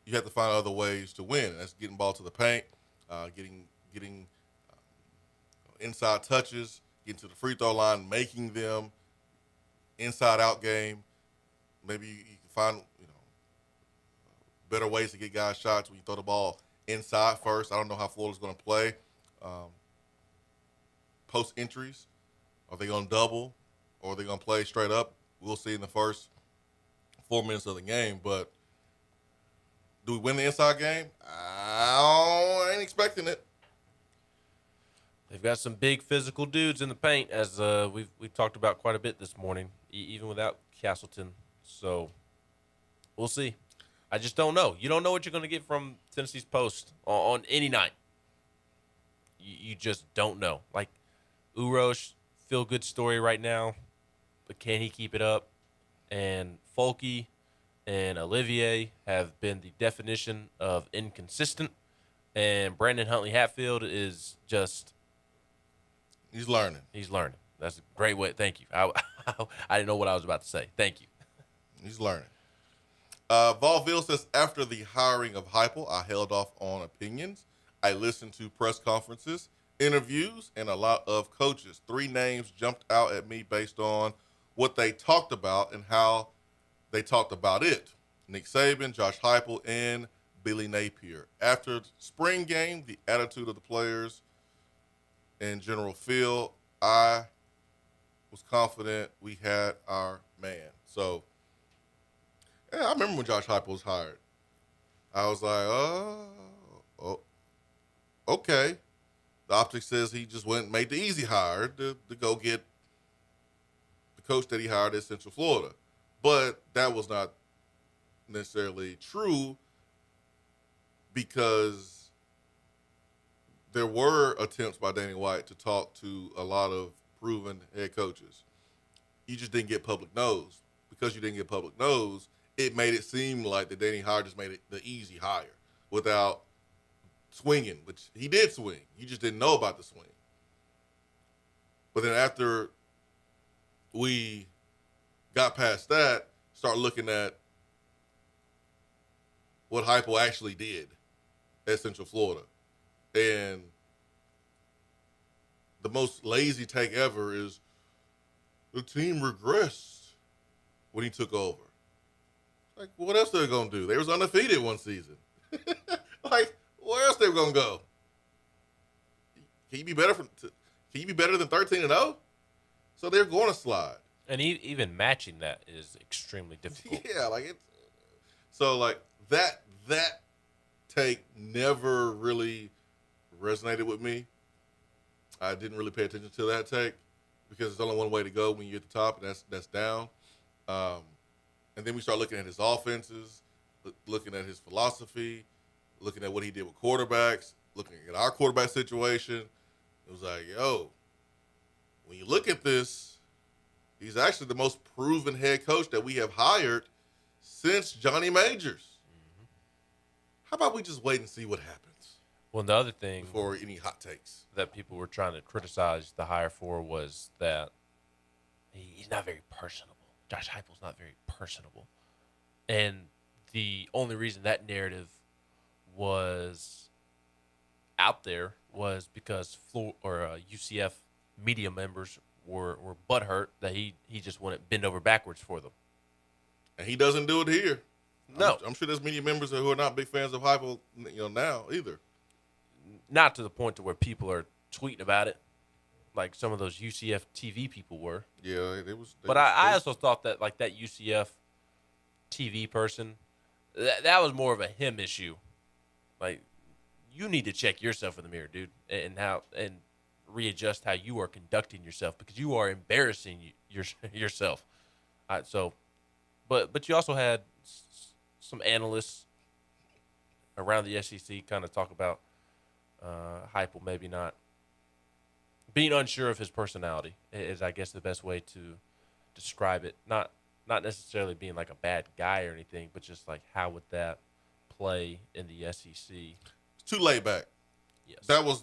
you have to find other ways to win. That's getting ball to the paint, getting inside touches, getting to the free throw line, making them inside-out game. Maybe you can find better ways to get guys shots when you throw the ball inside first. I don't know how Florida's going to play. Post entries, are they going to double or are they going to play straight up? We'll see in the first 4 minutes of the game. But do we win the inside game? I ain't expecting it. They've got some big physical dudes in the paint, as we've talked about quite a bit this morning, even without Castleton. So we'll see. I just don't know. You don't know what you're going to get from Tennessee's post on any night. You just don't know. Like, Urosh, feel-good story right now, but can he keep it up? And Folky and Olivier have been the definition of inconsistent, and Brandon Huntley-Hatfield is just – He's learning. He's learning. That's a great way. Thank you. I didn't know what I was about to say. Thank you. He's learning. Volville says, after the hiring of Heupel, I held off on opinions. I listened to press conferences, interviews, and a lot of coaches. 3 names jumped out at me based on what they talked about and how they talked about it. Nick Saban, Josh Heupel, and Billy Napier. After spring game, the attitude of the players and general feel, I was confident we had our man. So, yeah, I remember when Josh Heupel was hired. I was like, oh, okay. The optics says he just went and made the easy hire to go get the coach that he hired at Central Florida. But that was not necessarily true because there were attempts by Danny White to talk to a lot of proven head coaches. You just didn't get public nose. Because you didn't get public nose, it made it seem like the Danny hire just made it the easy hire without swinging, which he did swing. You just didn't know about the swing. But then after we got past that, start looking at what Heupel actually did at Central Florida. And the most lazy take ever is the team regressed when he took over. Like, what else are they going to do? They was undefeated one season. Like, where else they were going to go? Can you be better than 13-0? So they're going to slide. And even matching that is extremely difficult. Yeah, that take never really resonated with me. I didn't really pay attention to that take because there's only one way to go when you're at the top, and that's down. And then we start looking at his offenses, looking at his philosophy, looking at what he did with quarterbacks, looking at our quarterback situation. It was like, yo, when you look at this, he's actually the most proven head coach that we have hired since Johnny Majors. Mm-hmm. How about we just wait and see what happens? Well, the other thing before any hot takes that people were trying to criticize the hire for was that he's not very personable. Josh Heupel's not very personable. And the only reason that narrative was out there was because UCF media members were butthurt that he just wouldn't bend over backwards for them. And he doesn't do it here. No. I'm sure there's media members who are not big fans of Heupel, now either. Not to the point to where people are tweeting about it, like some of those UCF TV people were. Yeah, it was. But I also thought that like that UCF TV person, that was more of a him issue. Like, you need to check yourself in the mirror, dude, and readjust how you are conducting yourself, because you are embarrassing yourself. But you also had some analysts around the SEC kind of talk about Heupel maybe not being unsure of his personality is, I guess, the best way to describe it. Not necessarily being like a bad guy or anything, but just like how would that play in the SEC? Too laid back. Yes, that was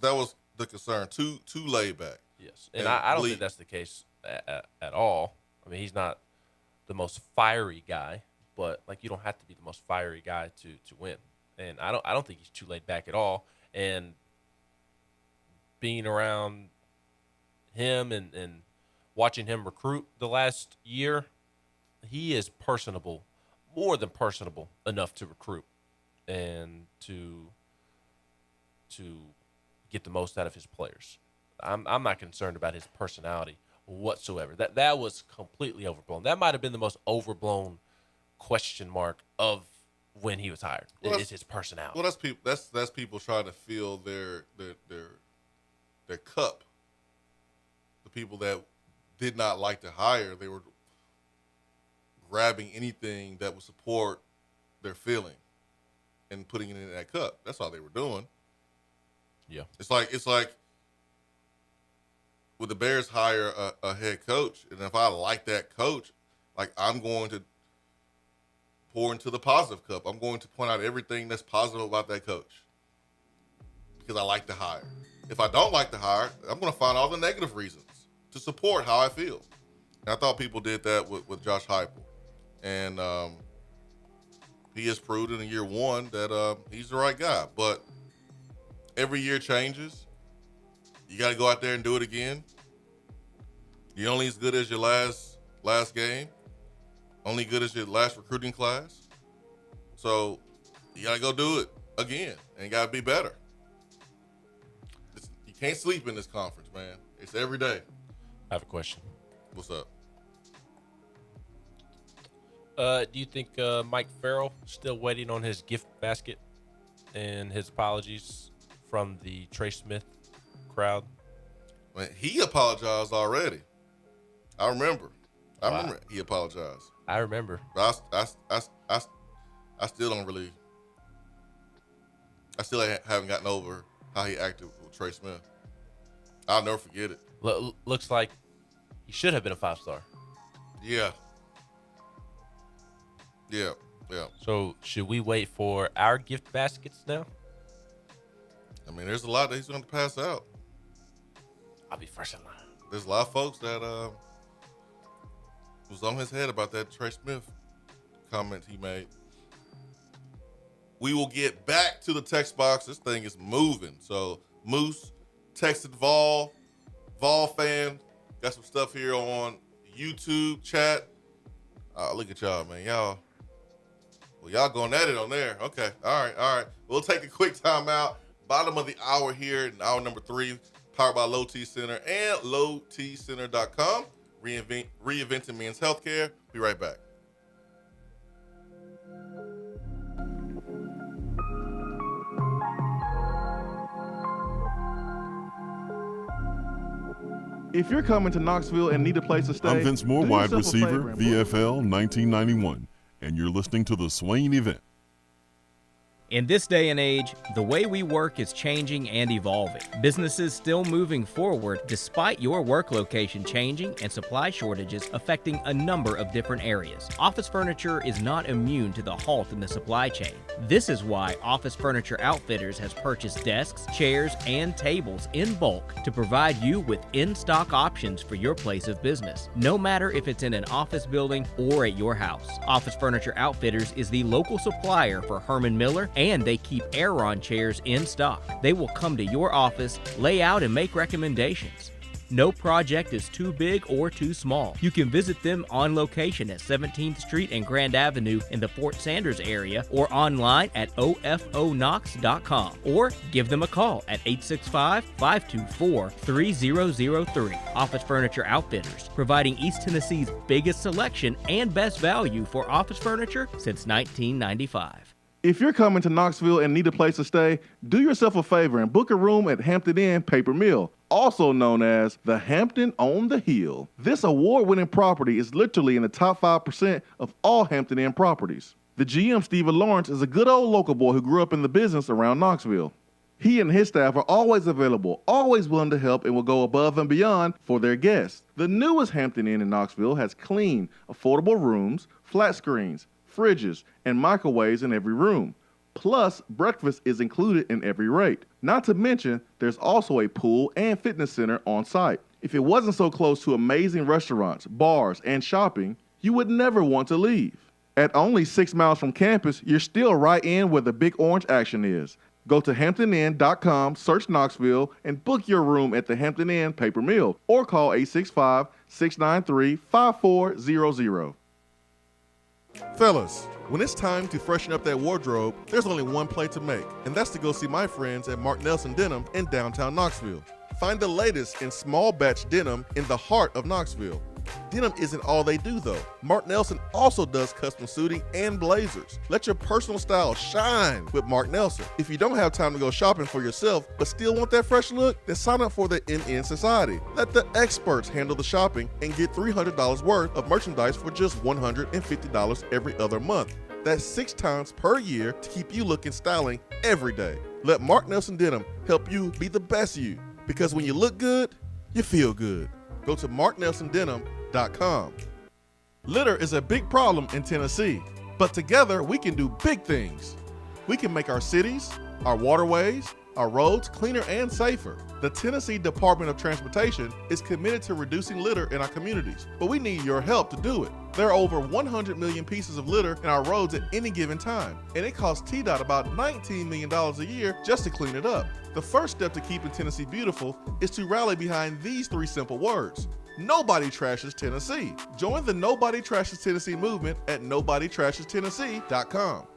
the concern. Too laid back. Yes, and I don't think that's the case at all. I mean, he's not the most fiery guy, but like you don't have to be the most fiery guy to win. And I don't think he's too laid back at all. And being around him and watching him recruit the last year, he is personable, more than personable enough to recruit and to get the most out of his players. I'm not concerned about his personality whatsoever. That was completely overblown. That might have been the most overblown question mark of when he was hired. Well, is his personality. Well, that's people trying to fill their cup. The people that did not like to hire, they were grabbing anything that would support their feeling and putting it in that cup. That's all they were doing. Yeah. It's like would the Bears hire a head coach, and if I like that coach, like I'm going to pour into the positive cup. I'm going to point out everything that's positive about that coach because I like the hire. If I don't like the hire, I'm going to find all the negative reasons to support how I feel. And I thought people did that with Josh Heupel. And he has proven in year one that he's the right guy. But every year changes. You got to go out there and do it again. You're only as good as your last game. Only good as your last recruiting class. So you got to go do it again and got to be better. You can't sleep in this conference, man. It's every day. I have a question. What's up? Do you think Mike Farrell still waiting on his gift basket and his apologies from the Trey Smith crowd? Man, he apologized already. I remember he apologized. I remember. But I still don't really. I still haven't gotten over how he acted with Trey Smith. I'll never forget it. Looks like he should have been a 5-star. Yeah. So should we wait for our gift baskets now? I mean, there's a lot that he's going to pass out. I'll be first in line. There's a lot of folks that was on his head about that Trey Smith comment he made. We will get back to the text box. This thing is moving. So Moose texted Vol fan. Got some stuff here on YouTube chat. Look at y'all, man. Y'all going at it on there. Okay. All right. We'll take a quick timeout. Bottom of the hour here in hour number 3, powered by Low T Center and lowtcenter.com. Reinventing men's healthcare. Be right back. If you're coming to Knoxville and need a place to stay, I'm Vince Moore, do wide yourself a receiver, favor and book. VFL 1991, and you're listening to the Swain Event. In this day and age, the way we work is changing and evolving. Businesses still moving forward despite your work location changing and supply shortages affecting a number of different areas. Office furniture is not immune to the halt in the supply chain. This is why Office Furniture Outfitters has purchased desks, chairs, and tables in bulk to provide you with in-stock options for your place of business, no matter if it's in an office building or at your house. Office Furniture Outfitters is the local supplier for Herman Miller, and they keep Aeron chairs in stock. They will come to your office, lay out, and make recommendations. No project is too big or too small. You can visit them on location at 17th Street and Grand Avenue in the Fort Sanders area or online at ofonox.com or give them a call at 865-524-3003. Office Furniture Outfitters, providing East Tennessee's biggest selection and best value for office furniture since 1995. If you're coming to Knoxville and need a place to stay, do yourself a favor and book a room at Hampton Inn Paper Mill, also known as the Hampton on the Hill. This award-winning property is literally in the top 5% of all Hampton Inn properties. The GM, Stephen Lawrence, is a good old local boy who grew up in the business around Knoxville. He and his staff are always available, always willing to help, and will go above and beyond for their guests. The newest Hampton Inn in Knoxville has clean, affordable rooms, flat screens, fridges, and microwaves in every room. Plus, breakfast is included in every rate. Not to mention, there's also a pool and fitness center on site. If it wasn't so close to amazing restaurants, bars, and shopping, you would never want to leave. At only 6 miles from campus, you're still right in where the big orange action is. Go to HamptonInn.com, search Knoxville, and book your room at the Hampton Inn Paper Mill or call 865-693-5400. Fellas, when it's time to freshen up that wardrobe, there's only one play to make, and that's to go see my friends at Mark Nelson Denim in downtown Knoxville. Find the latest in small batch denim in the heart of Knoxville. Denim isn't all they do though. Mark Nelson also does custom suiting and blazers. Let your personal style shine with Mark Nelson. If you don't have time to go shopping for yourself but still want that fresh look, then sign up for the MN Society. Let the experts handle the shopping and get $300 worth of merchandise for just $150 every other month. That's 6 times per year to keep you looking styling every day. Let Mark Nelson Denim help you be the best you, because when you look good, you feel good. Go to marknelsondenim.com. Litter is a big problem in Tennessee, but together we can do big things. We can make our cities, our waterways, our roads cleaner and safer. The Tennessee Department of Transportation is committed to reducing litter in our communities, but we need your help to do it. There are over 100 million pieces of litter in our roads at any given time, and it costs TDOT about $19 million a year just to clean it up. The first step to keeping Tennessee beautiful is to rally behind these 3 simple words. Nobody trashes Tennessee. Join the Nobody Trashes Tennessee movement at nobodytrashestennessee.com.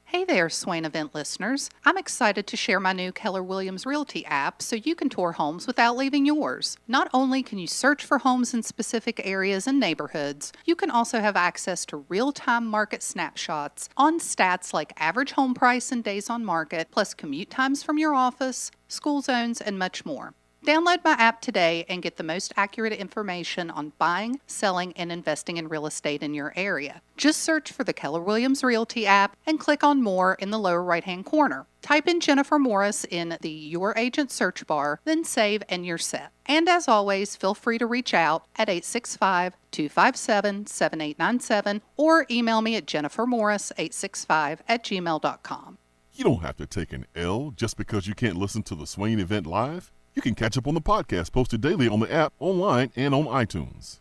Hey there, Swain Event listeners. I'm excited to share my new Keller Williams Realty app so you can tour homes without leaving yours. Not only can you search for homes in specific areas and neighborhoods, you can also have access to real-time market snapshots on stats like average home price and days on market, plus commute times from your office, school zones, and much more. Download my app today and get the most accurate information on buying, selling, and investing in real estate in your area. Just search for the Keller Williams Realty app and click on More in the lower right-hand corner. Type in Jennifer Morris in the Your Agent search bar, then save and you're set. And as always, feel free to reach out at 865-257-7897 or email me at jennifermorris865@gmail.com. You don't have to take an L just because you can't listen to the Swain Event live. You can catch up on the podcast posted daily on the app, online, and on iTunes.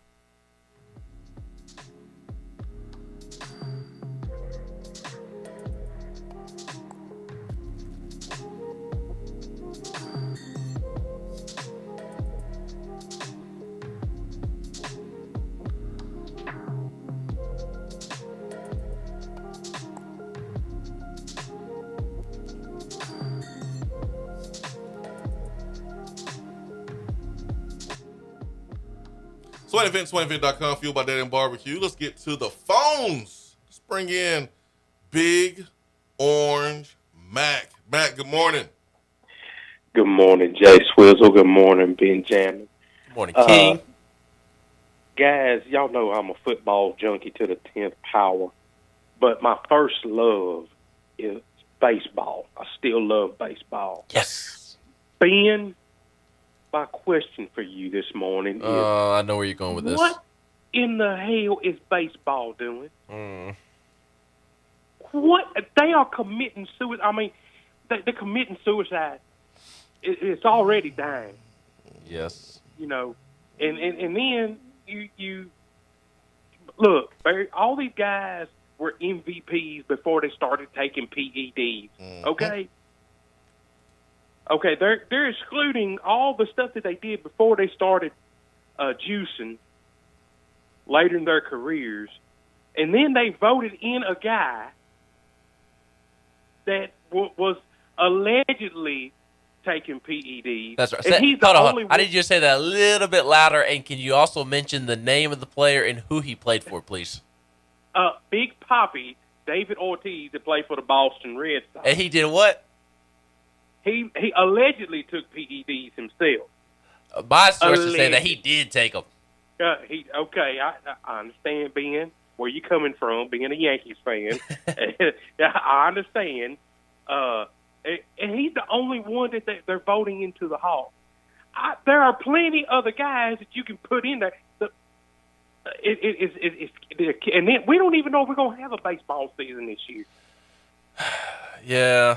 Swain Event, SwainEvent.com, fueled by Dead End Barbecue. Let's get to the phones. Let's bring in Big Orange Mac. Mac, good morning. Good morning, Jay Swizzle. Good morning, Benjamin. Good morning, King. Guys, y'all know I'm a football junkie to the 10th power, but my first love is baseball. I still love baseball. Yes. Ben, my question for you this morning is... I know where you're going with this. What in the hell is baseball doing? What? They are committing suicide. I mean, they're committing suicide. It's already dying. Yes. You know, and then you look, all these guys were MVPs before they started taking PEDs, okay? Okay, they're excluding all the stuff that they did before they started juicing later in their careers, and then they voted in a guy that was allegedly taking PEDs. That's right. And he's the Hold on. only I need you to say that a little bit louder, and can you also mention the name of the player and who he played for, please? Big Poppy, David Ortiz, that played for the Boston Red Sox. And he did what? He allegedly took PEDs himself. My sources say that he did take them. I understand, Ben, where you coming from, being a Yankees fan. I understand. And he's the only one that they're voting into the Hall. There are plenty other guys that you can put in there. And then we don't even know if we're going to have a baseball season this year. Yeah.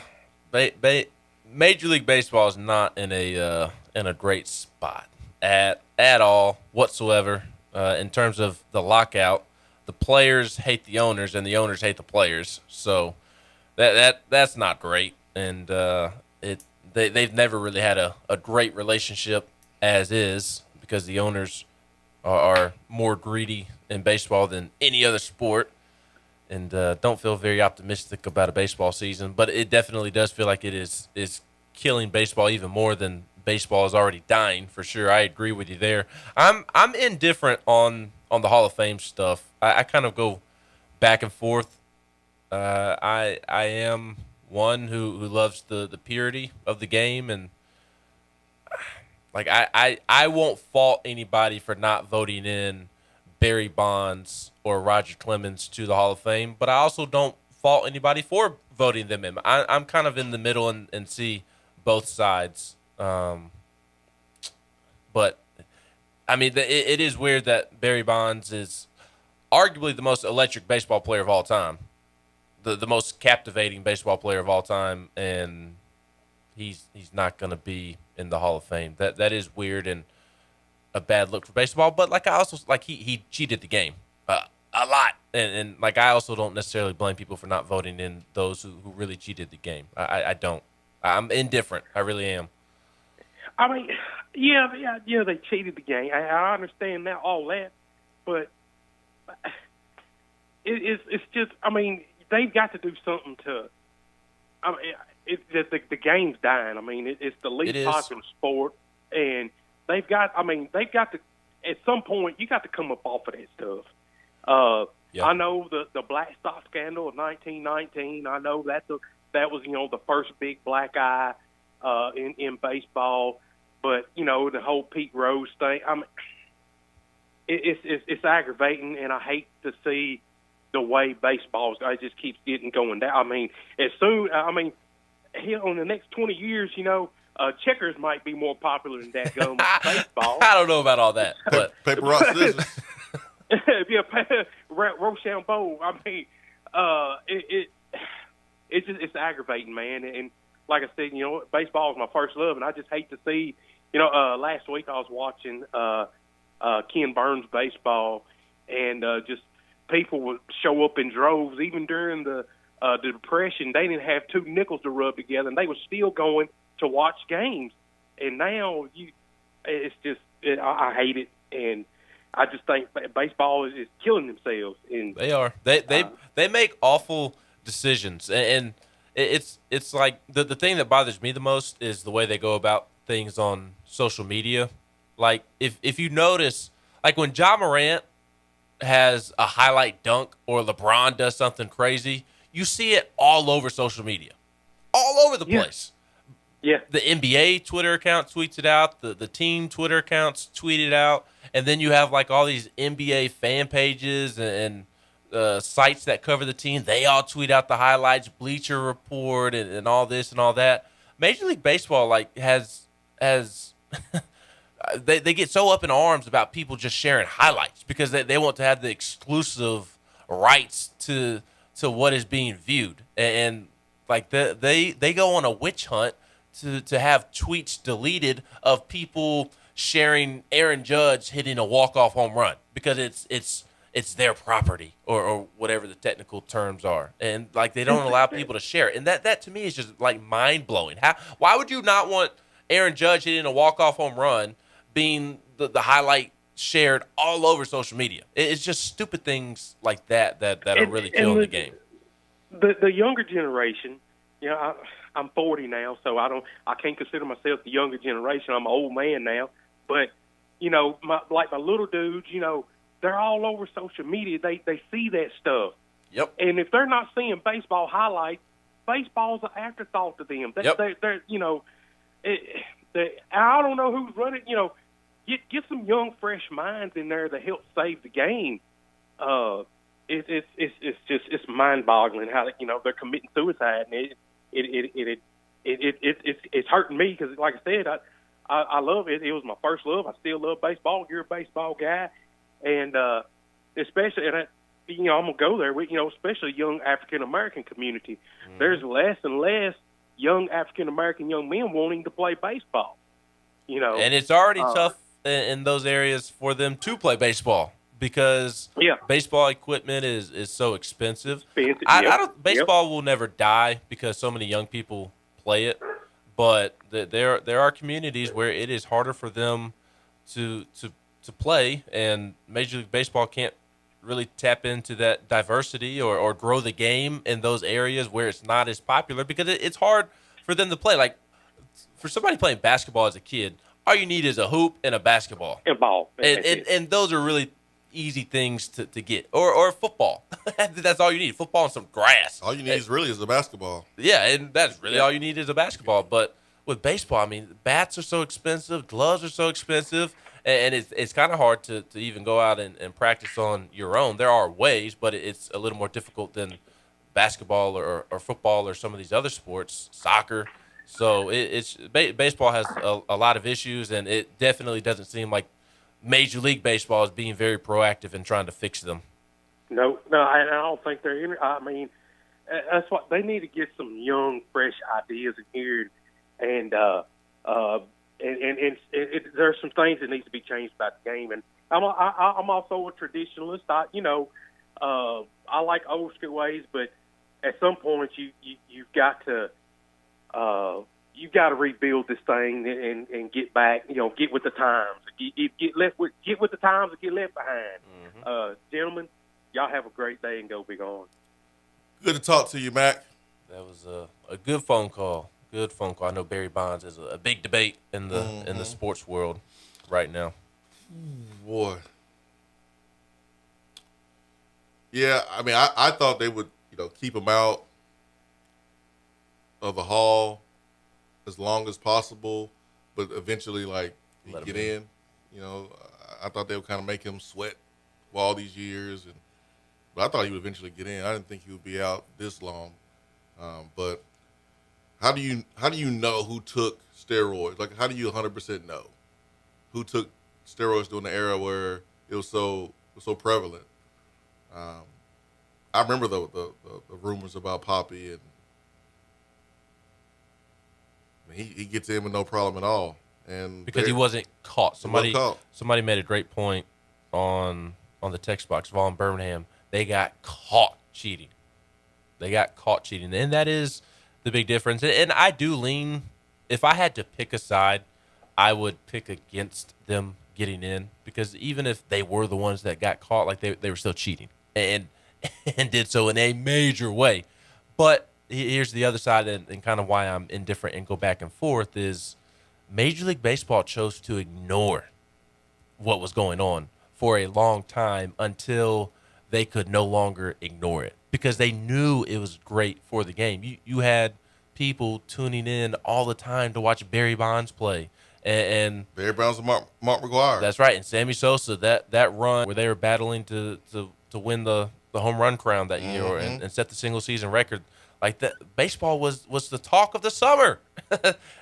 Major League Baseball is not in a great spot at all whatsoever in terms of the lockout. The players hate the owners, and the owners hate the players. So that's not great. And they've never really had a great relationship as is, because the owners are more greedy in baseball than any other sport, and don't feel very optimistic about a baseball season. But it definitely does feel like it is killing baseball even more than baseball is already dying, for sure. I agree with you there. I'm indifferent on the Hall of Fame stuff. I kind of go back and forth. I am one who loves the purity of the game, and like I won't fault anybody for not voting in Barry Bonds or Roger Clemens to the Hall of Fame, but I also don't fault anybody for voting them in. I'm kind of in the middle and see both sides. But I mean, it is weird that Barry Bonds is arguably the most electric baseball player of all time, the most captivating baseball player of all time, and he's not going to be in the Hall of Fame. That is weird and a bad look for baseball. But like, I also like he cheated the game a lot, and like, I also don't necessarily blame people for not voting in those who really cheated the game. I don't. I'm indifferent. I really am. I mean, yeah, they cheated the game. I understand now all that, but it's just, I mean, they've got to do something to. I mean, it's just the game's dying. I mean, it's the least popular sport, and they've got to. At some point, you got to come up off of that stuff. I know the Black Sox scandal of 1919. I know that was the first big black eye in baseball. But the whole Pete Rose thing. I mean, it's aggravating, and I hate to see the way baseball just keeps getting going down. I mean, in the next 20 years, checkers might be more popular than that gun baseball. I don't know about all that, but paper, rock, scissors. Rochambeau. I mean, it's aggravating, man. And like I said, baseball is my first love, and I just hate to see. Last week I was watching Ken Burns baseball, and just people would show up in droves. Even during the Depression, they didn't have two nickels to rub together, and they were still going to watch games. And now it's just I hate it, and I just think baseball is killing themselves. And they are. They make awful decisions, and it's like the thing that bothers me the most is the way they go about things on social media. Like, if you notice, like when Ja Morant has a highlight dunk or LeBron does something crazy, you see it all over social media, all over the place. Yeah. The NBA Twitter account tweets it out. The team Twitter accounts tweet it out. And then you have like all these NBA fan pages and sites that cover the team. They all tweet out the highlights, Bleacher Report, and all this and all that. Major League Baseball has they get so up in arms about people just sharing highlights because they want to have the exclusive rights to what is being viewed. And like they go on a witch hunt to have tweets deleted of people sharing Aaron Judge hitting a walk-off home run because it's it's their property or whatever the technical terms are. And like they don't allow people to share it. And that to me is just like mind blowing. Why would you not want Aaron Judge hitting a walk-off home run being the highlight shared all over social media? It's just stupid things like that are really killing the game. The younger generation, you know, I'm 40 now, so I can't consider myself the younger generation. I'm an old man now, but you know, my little dudes, you know, they're all over social media. They see that stuff. Yep. And if they're not seeing baseball highlights, baseball's an afterthought to them. They're you know, I don't know who's running. You know, get some young, fresh minds in there to help save the game. It's mind-boggling how they're committing suicide, and it's hurting me because, like I said, I love it. It was my first love. I still love baseball. You're a baseball guy, and especially, and I'm gonna go there with especially young African American community. Mm-hmm. There's less and less young African American young men wanting to play baseball. And it's already tough in those areas for them to play baseball because baseball equipment is so expensive. Baseball will never die because so many young people play it, but there are communities where it is harder for them to play, and Major League Baseball can't really tap into that diversity or grow the game in those areas where it's not as popular because it's hard for them to play. Like for somebody playing basketball as a kid, all you need is a hoop and a basketball. And ball. And those are really easy things to get. Or football. That's all you need. Football and some grass. All you need is a basketball. Yeah, and that's really all you need is a basketball. But with baseball, I mean, bats are so expensive, gloves are so expensive, and it's kind of hard to even go out and practice on your own. There are ways, but it's a little more difficult than basketball or football or some of these other sports, soccer. So baseball has a lot of issues, and it definitely doesn't seem like Major League Baseball is being very proactive in trying to fix them. No, I don't think they're. I mean, that's what they need to get some young, fresh ideas in here, and there's some things that needs to be changed about the game. And I'm also a traditionalist. I like old school ways, but at some point you've got to. You've got to rebuild this thing and get back. Get with the times. Get with the times and get left behind. Mm-hmm. Gentlemen, y'all have a great day and go big on. Good to talk to you, Mac. That was a good phone call. Good phone call. I know Barry Bonds is a big debate in the sports world right now. Boy. Yeah, I mean, I thought they would keep him out of the hall as long as possible, but eventually he'd get in. I thought they would kind of make him sweat for all these years, but I thought he would eventually get in. I didn't think he would be out this long. But how do you know who took steroids? Like, how do you 100% know who took steroids during the era where it was so prevalent? I remember the rumors about Poppy, and he gets in with no problem at all, and because he wasn't caught. Somebody made a great point on the text box. Vol in Birmingham, they got caught cheating. And that is the big difference. And I do lean. If I had to pick a side, I would pick against them getting in, because even if they were the ones that got caught, like they were still cheating and did so in a major way. But here's the other side, and kind of why I'm indifferent and go back and forth, is Major League Baseball chose to ignore what was going on for a long time until they could no longer ignore it, because they knew it was great for the game. You had people tuning in all the time to watch Barry Bonds play. And Barry Bonds and Mark McGwire. That's right. And Sammy Sosa, that run where they were battling to win the home run crown that year and set the single season record. Like that, baseball was the talk of the summer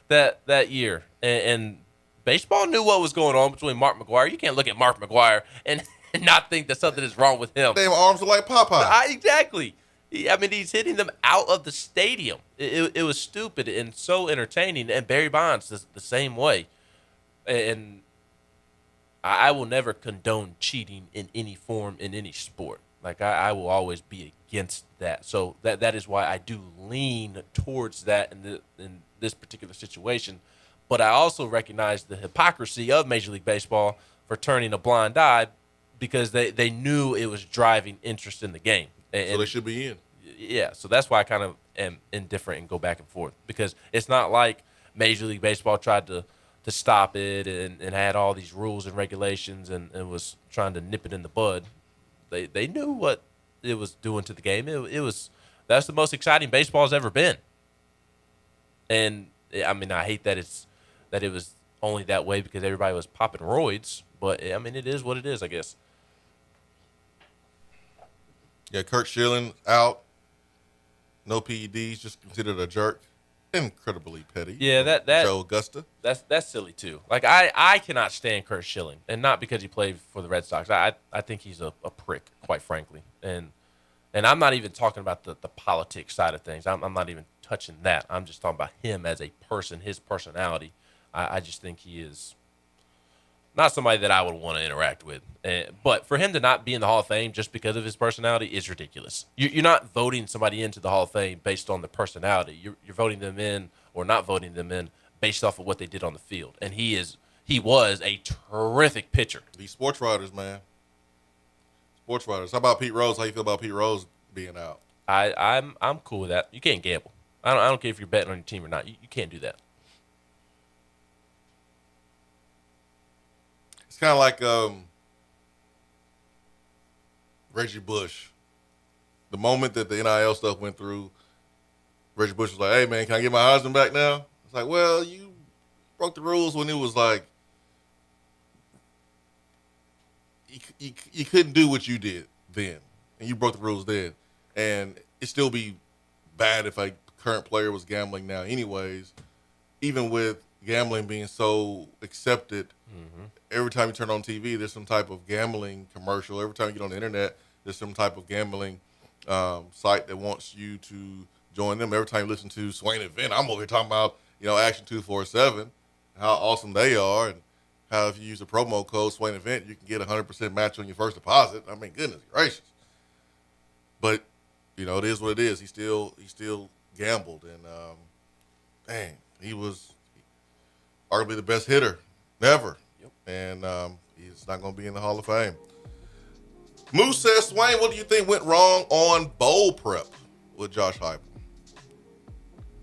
that year, and baseball knew what was going on between Mark McGwire. You can't look at Mark McGwire and not think that something is wrong with him. Damn, arms are like Popeye. Exactly. He's hitting them out of the stadium. It was stupid and so entertaining. And Barry Bonds the same way. And I will never condone cheating in any form in any sport. Like I will always be against that. So that is why I do lean towards that in this particular situation. But I also recognize the hypocrisy of Major League Baseball for turning a blind eye because they knew it was driving interest in the game. So they should be in. Yeah, so that's why I kind of am indifferent and go back and forth because it's not like Major League Baseball tried to stop it and had all these rules and regulations and was trying to nip it in the bud. They knew what it was doing to the game. That's the most exciting baseball's ever been. And I mean, I hate that it was only that way because everybody was popping roids, but I mean, it is what it is, I guess. Yeah, Kurt Schilling out. No PEDs, just considered a jerk. Incredibly petty. Yeah, that Joe Augusta. That's silly too. Like I cannot stand Kurt Schilling, and not because he played for the Red Sox. I think he's a prick, quite frankly. And I'm not even talking about the politics side of things. I'm not even touching that. I'm just talking about him as a person, his personality. I just think he is not somebody that I would want to interact with. But for him to not be in the Hall of Fame just because of his personality is ridiculous. You're not voting somebody into the Hall of Fame based on the personality. You're voting them in or not voting them in based off of what they did on the field. And he was a terrific pitcher. These sports writers, man. Sports writers. How about Pete Rose? How you feel about Pete Rose being out? I'm cool with that. You can't gamble. I don't care if you're betting on your team or not. You can't do that. It's kind of like Reggie Bush. The moment that the NIL stuff went through, Reggie Bush was like, "Hey, man, can I get my Heisman back now?" It's like, well, you broke the rules when it was like you couldn't do what you did then, and you broke the rules then. And it'd still be bad if a current player was gambling now anyways, even with gambling being so accepted. Mm-hmm. Every time you turn on TV, there's some type of gambling commercial. Every time you get on the internet, there's some type of gambling site that wants you to join them. Every time you listen to Swain Event, I'm over here talking about, Action 247, how awesome they are, and how if you use the promo code Swain Event, you can get 100% match on your first deposit. I mean, goodness gracious. But, it is what it is. He still gambled, and he was arguably the best hitter ever. Yep. And he's not going to be in the Hall of Fame. Moose says, Swain, what do you think went wrong on bowl prep with Josh Heupel?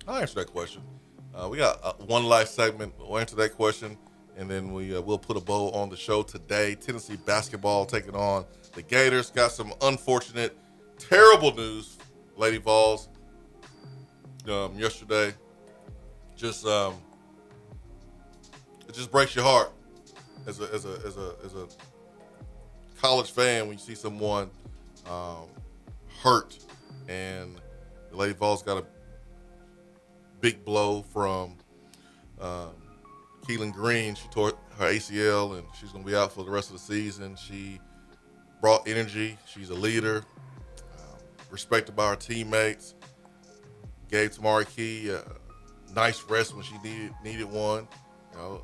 I'll answer that question. We got one last segment. We'll answer that question, and then we'll put a bow on the show today. Tennessee basketball taking on the Gators. Got some unfortunate, terrible news, Lady Vols, yesterday. It just breaks your heart as a college fan when you see someone hurt, and the Lady Vols got a big blow from Keelan Green. She tore her ACL, and she's going to be out for the rest of the season. She brought energy. She's a leader, respected by her teammates. Gave Tamari Key a nice rest when she needed one.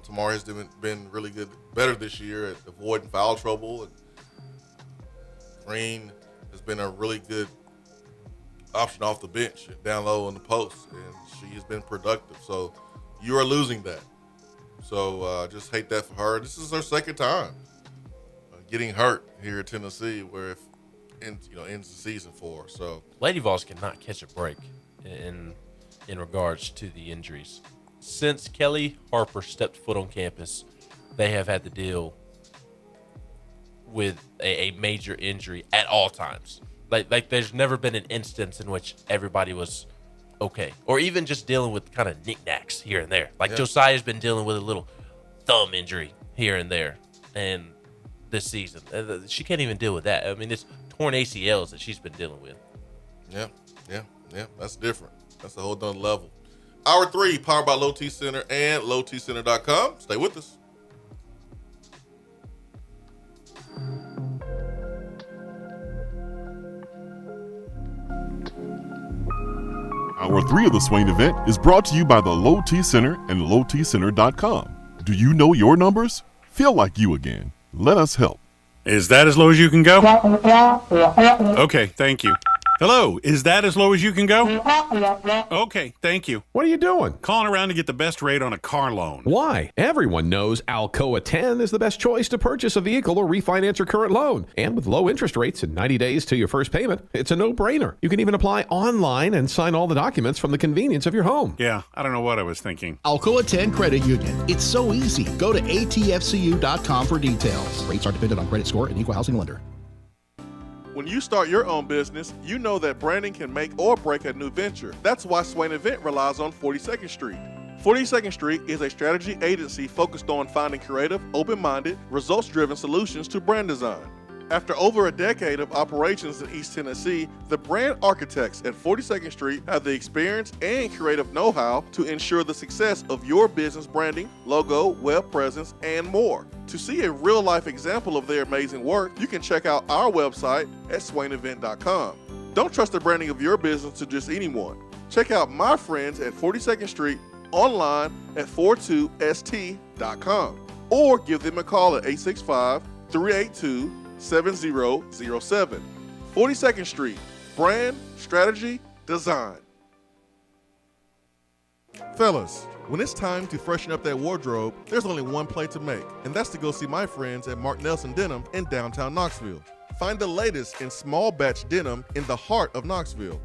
Tamari has been really good, better this year at avoiding foul trouble. And Green has been a really good option off the bench, down low on the post, and she has been productive. So you are losing that. So just hate that for her. This is her second time getting hurt here at Tennessee, where it ends the season for her. So Lady Vols cannot catch a break in regards to the injuries. Since Kelly Harper stepped foot on campus, they have had to deal with a major injury at all times. Like there's never been an instance in which everybody was okay, or even just dealing with kind of knickknacks here and there. Like Josiah's been dealing with a little thumb injury here and there, and this season she can't even deal with that. I mean, it's torn ACLs that she's been dealing with. Yeah, that's different. That's a whole nother level. Hour 3, powered by Low T Center and lowtcenter.com. Stay with us. Hour 3 of the Swain Event is brought to you by the Low T Center and lowtcenter.com. Do you know your numbers? Feel like you again. Let us help. Is that as low as you can go? Okay, thank you. Hello, is that as low as you can go? Okay, thank you. What are you doing? Calling around to get the best rate on a car loan. Why? Everyone knows Alcoa 10 is the best choice to purchase a vehicle or refinance your current loan. And with low interest rates and 90 days to your first payment, it's a no-brainer. You can even apply online and sign all the documents from the convenience of your home. Yeah, I don't know what I was thinking. Alcoa 10 Credit Union. It's so easy. Go to atfcu.com for details. Rates are dependent on credit score and equal housing lender. When you start your own business, you know that branding can make or break a new venture. That's why Swain Event relies on 42nd Street. 42nd Street is a strategy agency focused on finding creative, open-minded, results-driven solutions to brand design. After over a decade of operations in East Tennessee, the brand architects at 42nd Street have the experience and creative know-how to ensure the success of your business branding, logo, web presence, and more. To see a real-life example of their amazing work, you can check out our website at swainevent.com. Don't trust the branding of your business to just anyone. Check out my friends at 42nd Street online at 42st.com or give them a call at 865-382-7007. 42nd Street, brand, strategy, design. Fellas, when it's time to freshen up that wardrobe, there's only one play to make, and that's to go see my friends at Mark Nelson Denim in downtown Knoxville. Find the latest in small batch denim in the heart of Knoxville.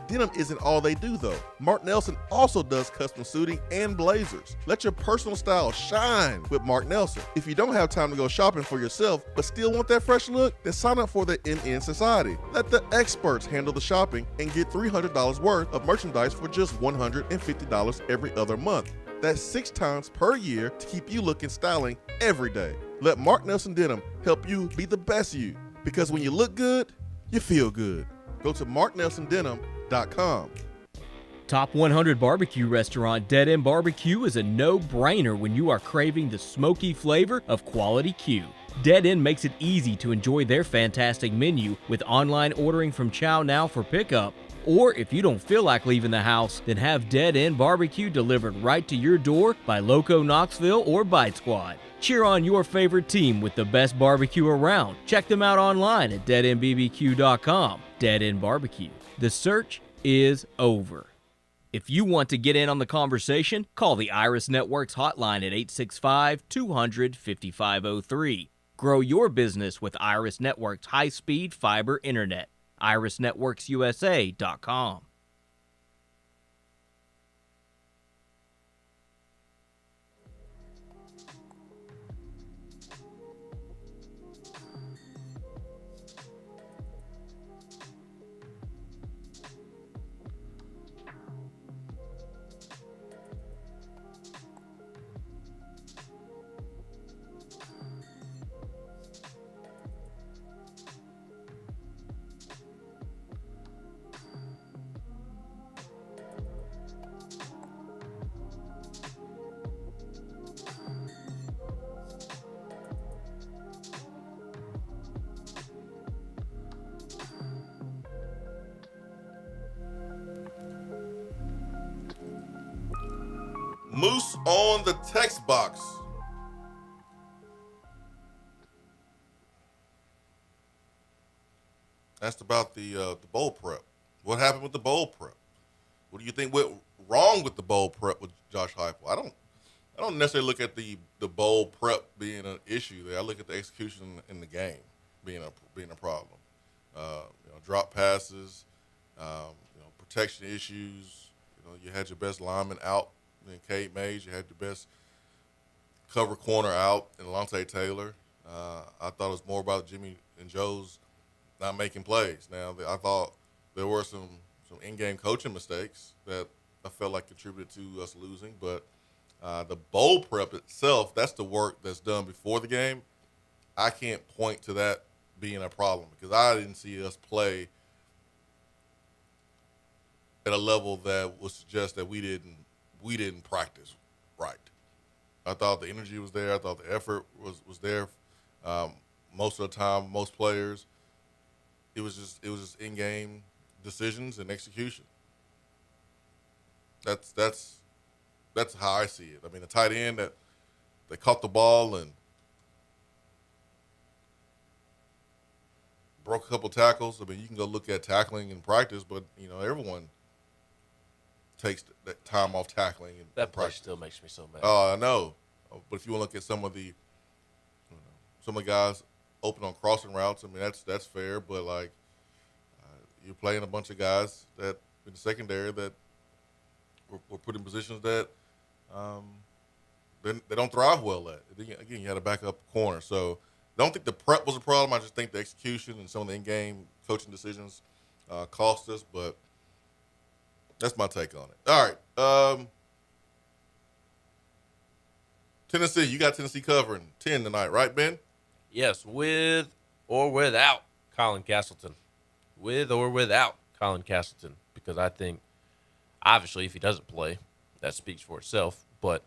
Denim isn't all they do though. Mark Nelson also does custom suiting and blazers. Let your personal style shine with Mark Nelson. If you don't have time to go shopping for yourself but still want that fresh look, then sign up for the MN Society. Let the experts handle the shopping and get $300 worth of merchandise for just $150 every other month. That's 6 times per year to keep you looking styling every day. Let Mark Nelson Denim help you be the best you, because when you look good, you feel good. Go to marknelsondenim.com. Top 100 barbecue restaurant Dead End Barbecue is a no-brainer when you are craving the smoky flavor of quality Q. Dead End makes it easy to enjoy their fantastic menu with online ordering from Chow Now for pickup. Or if you don't feel like leaving the house, then have Dead End Barbecue delivered right to your door by Loco Knoxville or Bite Squad. Cheer on your favorite team with the best barbecue around. Check them out online at deadendbbq.com. Dead End Barbecue. The search is over. If you want to get in on the conversation, call the Iris Networks hotline at 865-200-5503. Grow your business with Iris Networks high-speed fiber internet. irisnetworksusa.com. Moose on the text box. Asked about the bowl prep. What happened with the bowl prep? What do you think went wrong with the bowl prep with Josh Heupel? I don't necessarily look at the bowl prep being an issue there. I look at the execution in the game being a problem. Drop passes, protection issues. You had your best lineman out in Cade Mays. You had your best cover corner out in Alontae Taylor. I thought it was more about Jimmy and Joe's not making plays. Now, I thought there were some in-game coaching mistakes that I felt like contributed to us losing. But the bowl prep itself, that's the work that's done before the game. I can't point to that being a problem because I didn't see us play at a level that would suggest that we didn't practice right. I thought the energy was there. I thought the effort was there. Most of the time, most players, it was just in-game decisions and execution. That's how I see it. I mean, the tight end that caught the ball and broke a couple tackles. I mean, you can go look at tackling in practice, but, everyone takes that time off tackling. That play still makes me so mad. Oh, I know. But if you want to look at some of the guys open on crossing routes, I mean, that's fair. But, you're playing a bunch of guys that in the secondary that were put in positions that they don't thrive well at. Again, you had a backup corner. So I don't think the prep was a problem. I just think the execution and some of the in-game coaching decisions cost us. But that's my take on it. All right. Tennessee, you got Tennessee covering 10 tonight, right, Ben? Yes, with or without Colin Castleton. With or without Colin Castleton. Because I think, obviously, if he doesn't play, that speaks for itself. But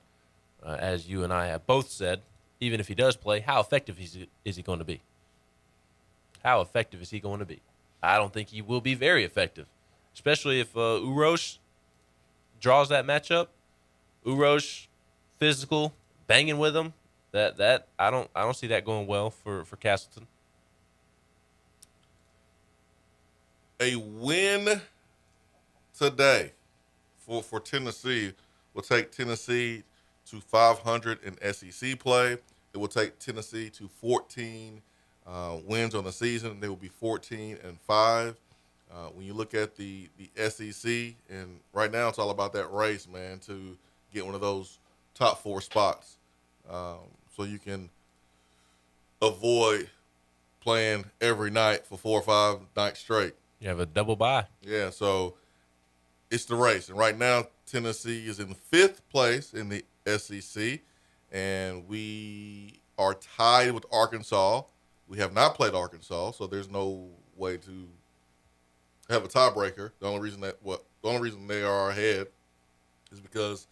as you and I have both said, even if he does play, how effective is he going to be? How effective is he going to be? I don't think he will be very effective, especially if Urosh draws that matchup. Urosh, physical, banging with him. That I don't see that going well for Castleton. A win today for Tennessee will take Tennessee to 500 in SEC play. It will take Tennessee to 14 wins on the season. They will be 14-5. When you look at the SEC, and right now it's all about that race, man, to get one of those top 4 spots, so you can avoid playing every night for 4 or 5 nights straight. You have a double bye. Yeah, so it's the race. And right now, Tennessee is in 5th place in the SEC, and we are tied with Arkansas. We have not played Arkansas, so there's no way to have a tiebreaker. The only reason they are ahead is because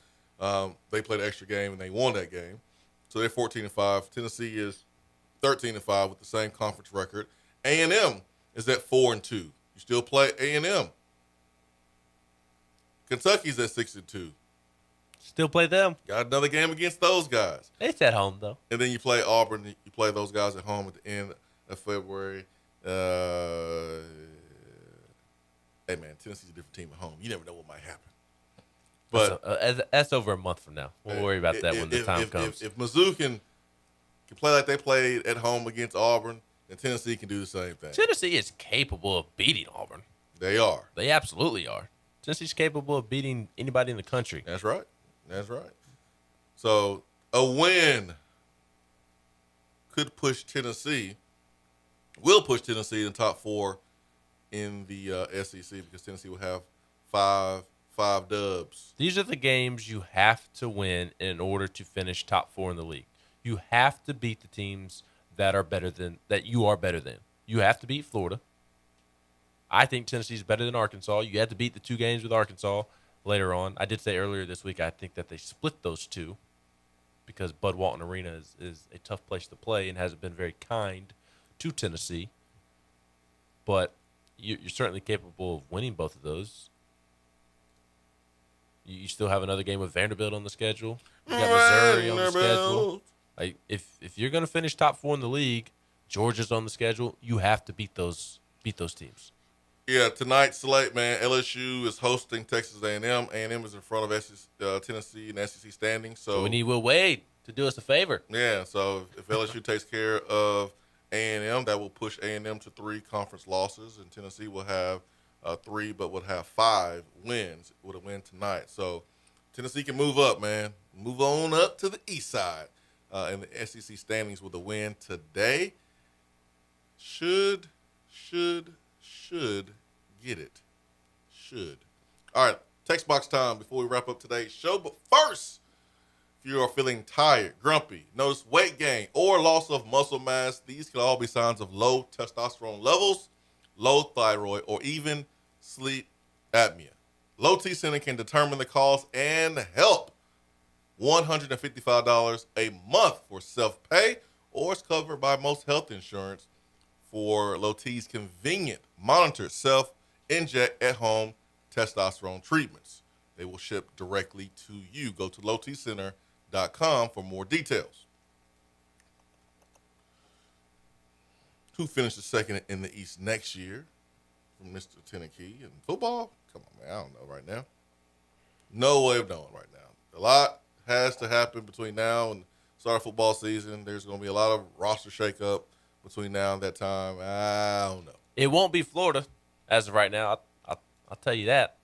they played an extra game and they won that game. So they're 14-5. Tennessee is 13-5 with the same conference record. A&M is at 4-2. You still play A&M. Kentucky's at 6-2. Still play them. Got another game against those guys. It's at home, though. And then you play Auburn. You play those guys at home at the end of February. Hey, man, Tennessee's a different team at home. You never know what might happen. But that's over a month from now. We'll worry about that when the time comes. If Mizzou can play like they played at home against Auburn, then Tennessee can do the same thing. Tennessee is capable of beating Auburn. They are. They absolutely are. Tennessee's capable of beating anybody in the country. That's right. That's right. So a win will push Tennessee in the top 4 in the SEC, because Tennessee will have five dubs. These are the games you have to win in order to finish top 4 in the league. You have to beat the teams that you are better than. You have to beat Florida. I think Tennessee's better than Arkansas. You had to beat the 2 games with Arkansas later on. I did say earlier this week I think that they split those 2 because Bud Walton Arena is a tough place to play and hasn't been very kind to Tennessee. But you're certainly capable of winning both of those. You still have another game with Vanderbilt on the schedule. You got Missouri on the schedule. Like if you're going to finish top 4 in the league, Georgia's on the schedule. You have to beat those teams. Yeah, tonight's slate, man. LSU is hosting Texas A&M. A&M is in front of Tennessee in SEC standings. So we need Will Wade to do us a favor. Yeah, so if LSU takes care of A&M, that will push A&M to 3 conference losses, and Tennessee will have 3, but would have 5 wins with a win tonight. So Tennessee can move up, man. Move on up to the east side in the SEC standings with a win today. Should get it. Should. All right, text box time before we wrap up today's show. But first, if you are feeling tired, grumpy, notice weight gain, or loss of muscle mass, these can all be signs of low testosterone levels, low thyroid, or even sleep apnea. Low T Center can determine the cause and help. $155 a month for self-pay, or it's covered by most health insurance for Low T's convenient, monitored, self-inject at-home testosterone treatments. They will ship directly to you. Go to lowtcenter.com for more details. who finishes second in the East next year from Mr. Tenneke. And football, come on, man, I don't know right now. No way of knowing right now. A lot has to happen between now and start of football season. There's going to be a lot of roster shakeup between now and that time. I don't know. It won't be Florida as of right now. I'll tell you that.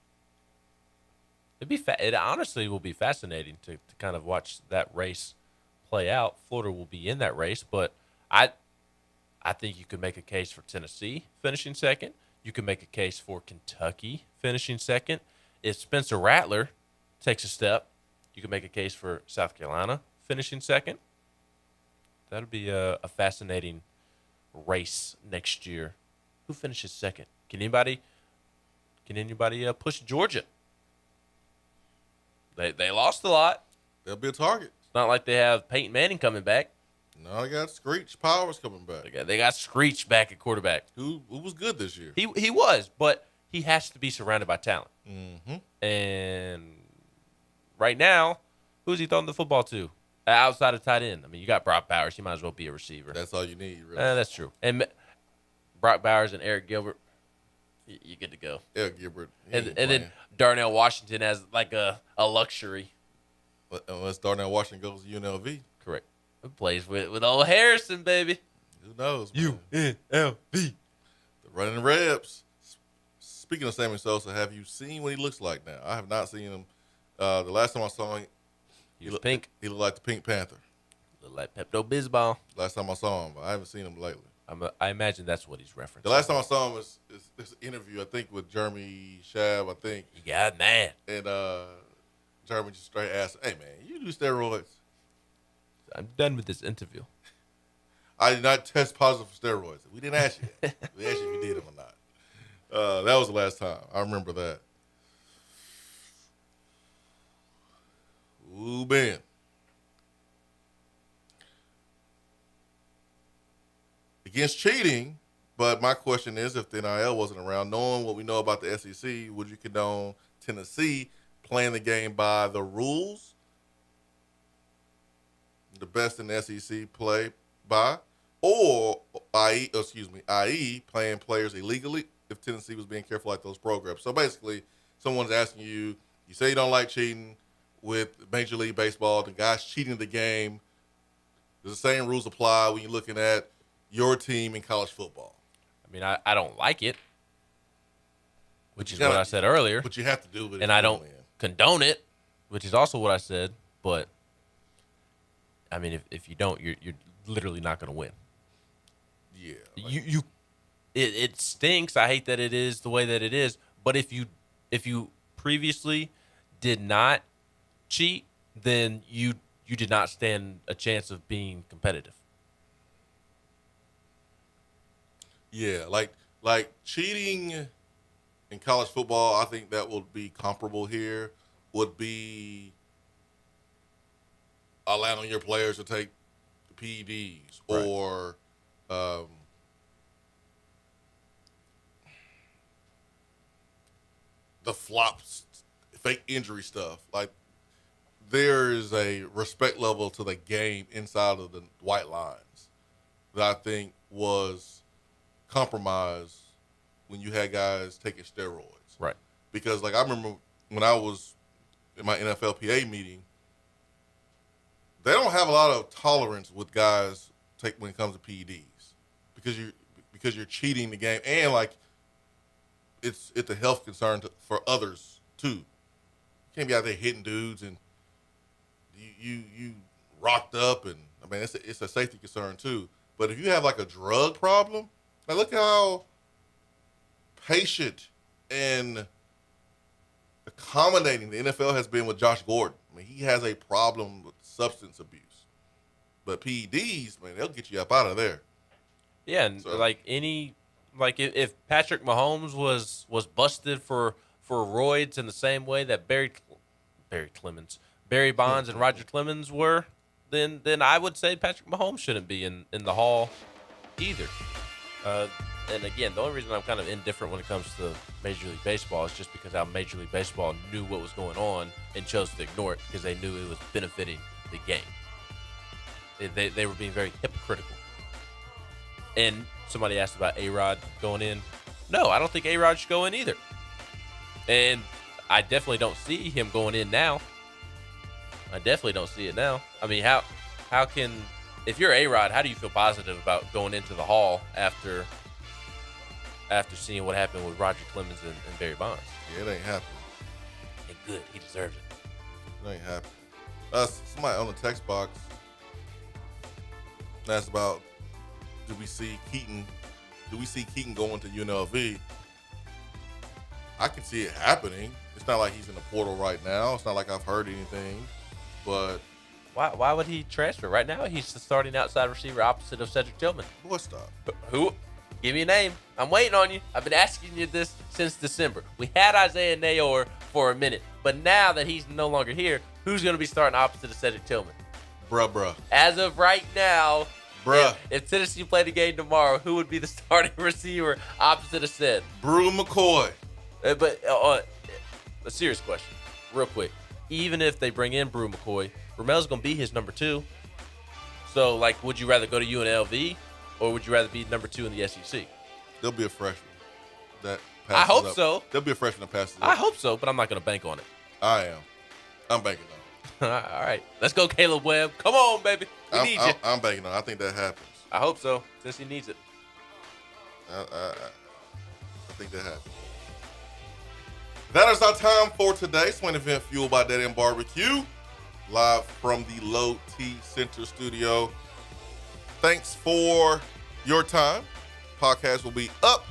It honestly will be fascinating to kind of watch that race play out. Florida will be in that race, but I think you could make a case for Tennessee finishing second. You could make a case for Kentucky finishing second. If Spencer Rattler takes a step, you could make a case for South Carolina finishing second. That'll be a fascinating race next year. Who finishes second? Can anybody push Georgia? They lost a lot. They'll be a target. It's not like they have Peyton Manning coming back. No, they got Screech Powers coming back. They got Screech back at quarterback. Who was good this year. He was, but he has to be surrounded by talent. Mm-hmm. And right now, who's he throwing the football to? Outside of tight end. I mean, you got Brock Bowers. You might as well be a receiver. That's all you need, really. That's true. And Brock Bowers and Eric Gilbert, you get to go. Eric Gilbert. And then Darnell Washington has like a luxury. Unless Darnell Washington goes to UNLV. Correct. Who plays with old Harrison, baby. Who knows, man? UNLV. The running Rebs. Speaking of Sammy Sosa, have you seen what he looks like now? I have not seen him. The last time I saw him, he looked pink. He looked like the Pink Panther. Looked like Pepto-Bismol. Last time I saw him, but I haven't seen him lately. I imagine that's what he's referencing. The last time I saw him was this interview, I think, with Jeremy Shab, I think. He got mad. And Jeremy just straight asked, "Hey, man, you do steroids?" I'm done with this interview. I did not test positive for steroids. We didn't ask you that. We asked you if you did them or not. That was the last time. I remember that. Ooh, man. Against cheating, but my question is, if the NIL wasn't around, knowing what we know about the SEC, would you condone Tennessee playing the game by the rules? The best in the SEC play by, or i.e. playing players illegally if Tennessee was being careful like those programs. So basically, someone's asking you, you say you don't like cheating with Major League Baseball, the guy's cheating the game. Does the same rules apply when you're looking at your team in college football? I mean, I don't like it, which is what I said earlier. But you have to do it. And I don't condone it, which is also what I said. But, I mean, if you don't, you're literally not going to win. Yeah. It stinks. I hate that it is the way that it is. But if you previously did not cheat, then you did not stand a chance of being competitive. Yeah, like cheating in college football, I think that would be comparable here. Would be allowing your players to take PEDs or the flops, fake injury stuff. Like, there is a respect level to the game inside of the white lines that I think was compromised when you had guys taking steroids. Right. Because, like, I remember when I was in my NFLPA meeting, they don't have a lot of tolerance with guys when it comes to PEDs because you're cheating the game, and like it's a health concern for others too. You can't be out there hitting dudes and you rocked up, and I mean it's a safety concern too. But if you have like a drug problem, like look how patient and accommodating the NFL has been with Josh Gordon. I mean, he has a problem with substance abuse. But PEDs, man, they'll get you up out of there. Yeah, and if Patrick Mahomes was busted for roids in the same way that Barry Bonds and Roger Clemens were, then I would say Patrick Mahomes shouldn't be in the hall either. And again, the only reason I'm kind of indifferent when it comes to Major League Baseball is just because how Major League Baseball knew what was going on and chose to ignore it because they knew it was benefiting the game. They were being very hypocritical. And somebody asked about A-Rod going in. No, I don't think A-Rod should go in either. And I definitely don't see him going in now. I definitely don't see it now. I mean, how can, if you're A-Rod, how do you feel positive about going into the Hall after seeing what happened with Roger Clemens and Barry Bonds? Yeah, it ain't happening. And good, he deserves it. It ain't happening. Somebody on the text box asked about, do we see Keaton going to UNLV? I can see it happening. It's not like he's in the portal right now. It's not like I've heard anything. But why would he transfer right now? He's the starting outside receiver opposite of Cedric Tillman. Boy, stop. Who? Give me a name. I'm waiting on you. I've been asking you this since December. We had Isaiah Nayor for a minute, but now that he's no longer here, who's going to be starting opposite of Cedric Tillman? Bruh. As of right now, bruh. If Tennessee played the game tomorrow, who would be the starting receiver opposite of Ced? Brew McCoy. But a serious question, real quick. Even if they bring in Brew McCoy, Romel's going to be his number 2. So, like, would you rather go to UNLV or would you rather be number 2 in the SEC? There'll be a freshman that I hope up. so. There'll be a freshman that passes up. I hope so, but I'm not going to bank on it. I am. I'm banking on it. All right. Let's go, Caleb Webb. Come on, baby. We need you. I'm banking on it. I think that happens. I hope so. Tennessee needs it. I think that happens. That is our time for today. Swain Event fueled by Dead End Barbecue. Live from the Low T Center studio. Thanks for your time. Podcast will be up.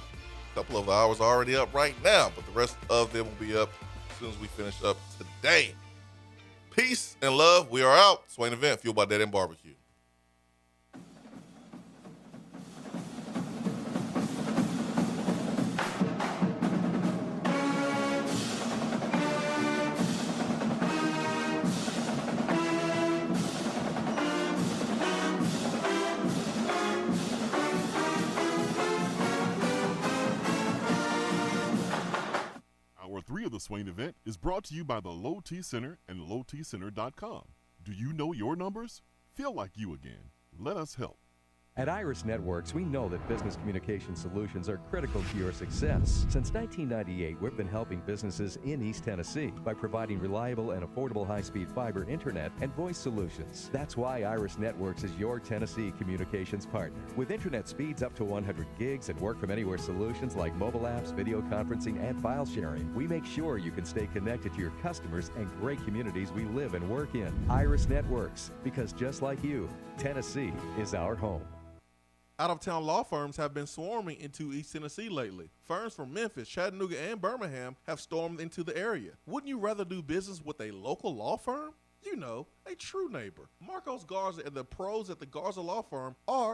A couple of hours already up right now, but the rest of them will be up as soon as we finish up today. Peace and love. We are out. Swain Event fueled by Dead End Barbecue. Hour 3 of the Swain Event is brought to you by the Low T Center and lowtcenter.com. Do you know your numbers? Feel like you again. Let us help. At Iris Networks, we know that business communication solutions are critical to your success. Since 1998, we've been helping businesses in East Tennessee by providing reliable and affordable high-speed fiber internet and voice solutions. That's why Iris Networks is your Tennessee communications partner. With internet speeds up to 100 gigs and work from anywhere solutions like mobile apps, video conferencing, and file sharing, we make sure you can stay connected to your customers and great communities we live and work in. Iris Networks, because just like you, Tennessee is our home. Out-of-town law firms have been swarming into East Tennessee lately. Firms from Memphis, Chattanooga, and Birmingham have stormed into the area. Wouldn't you rather do business with a local law firm? You know, a true neighbor. Marcos Garza and the pros at the Garza Law Firm are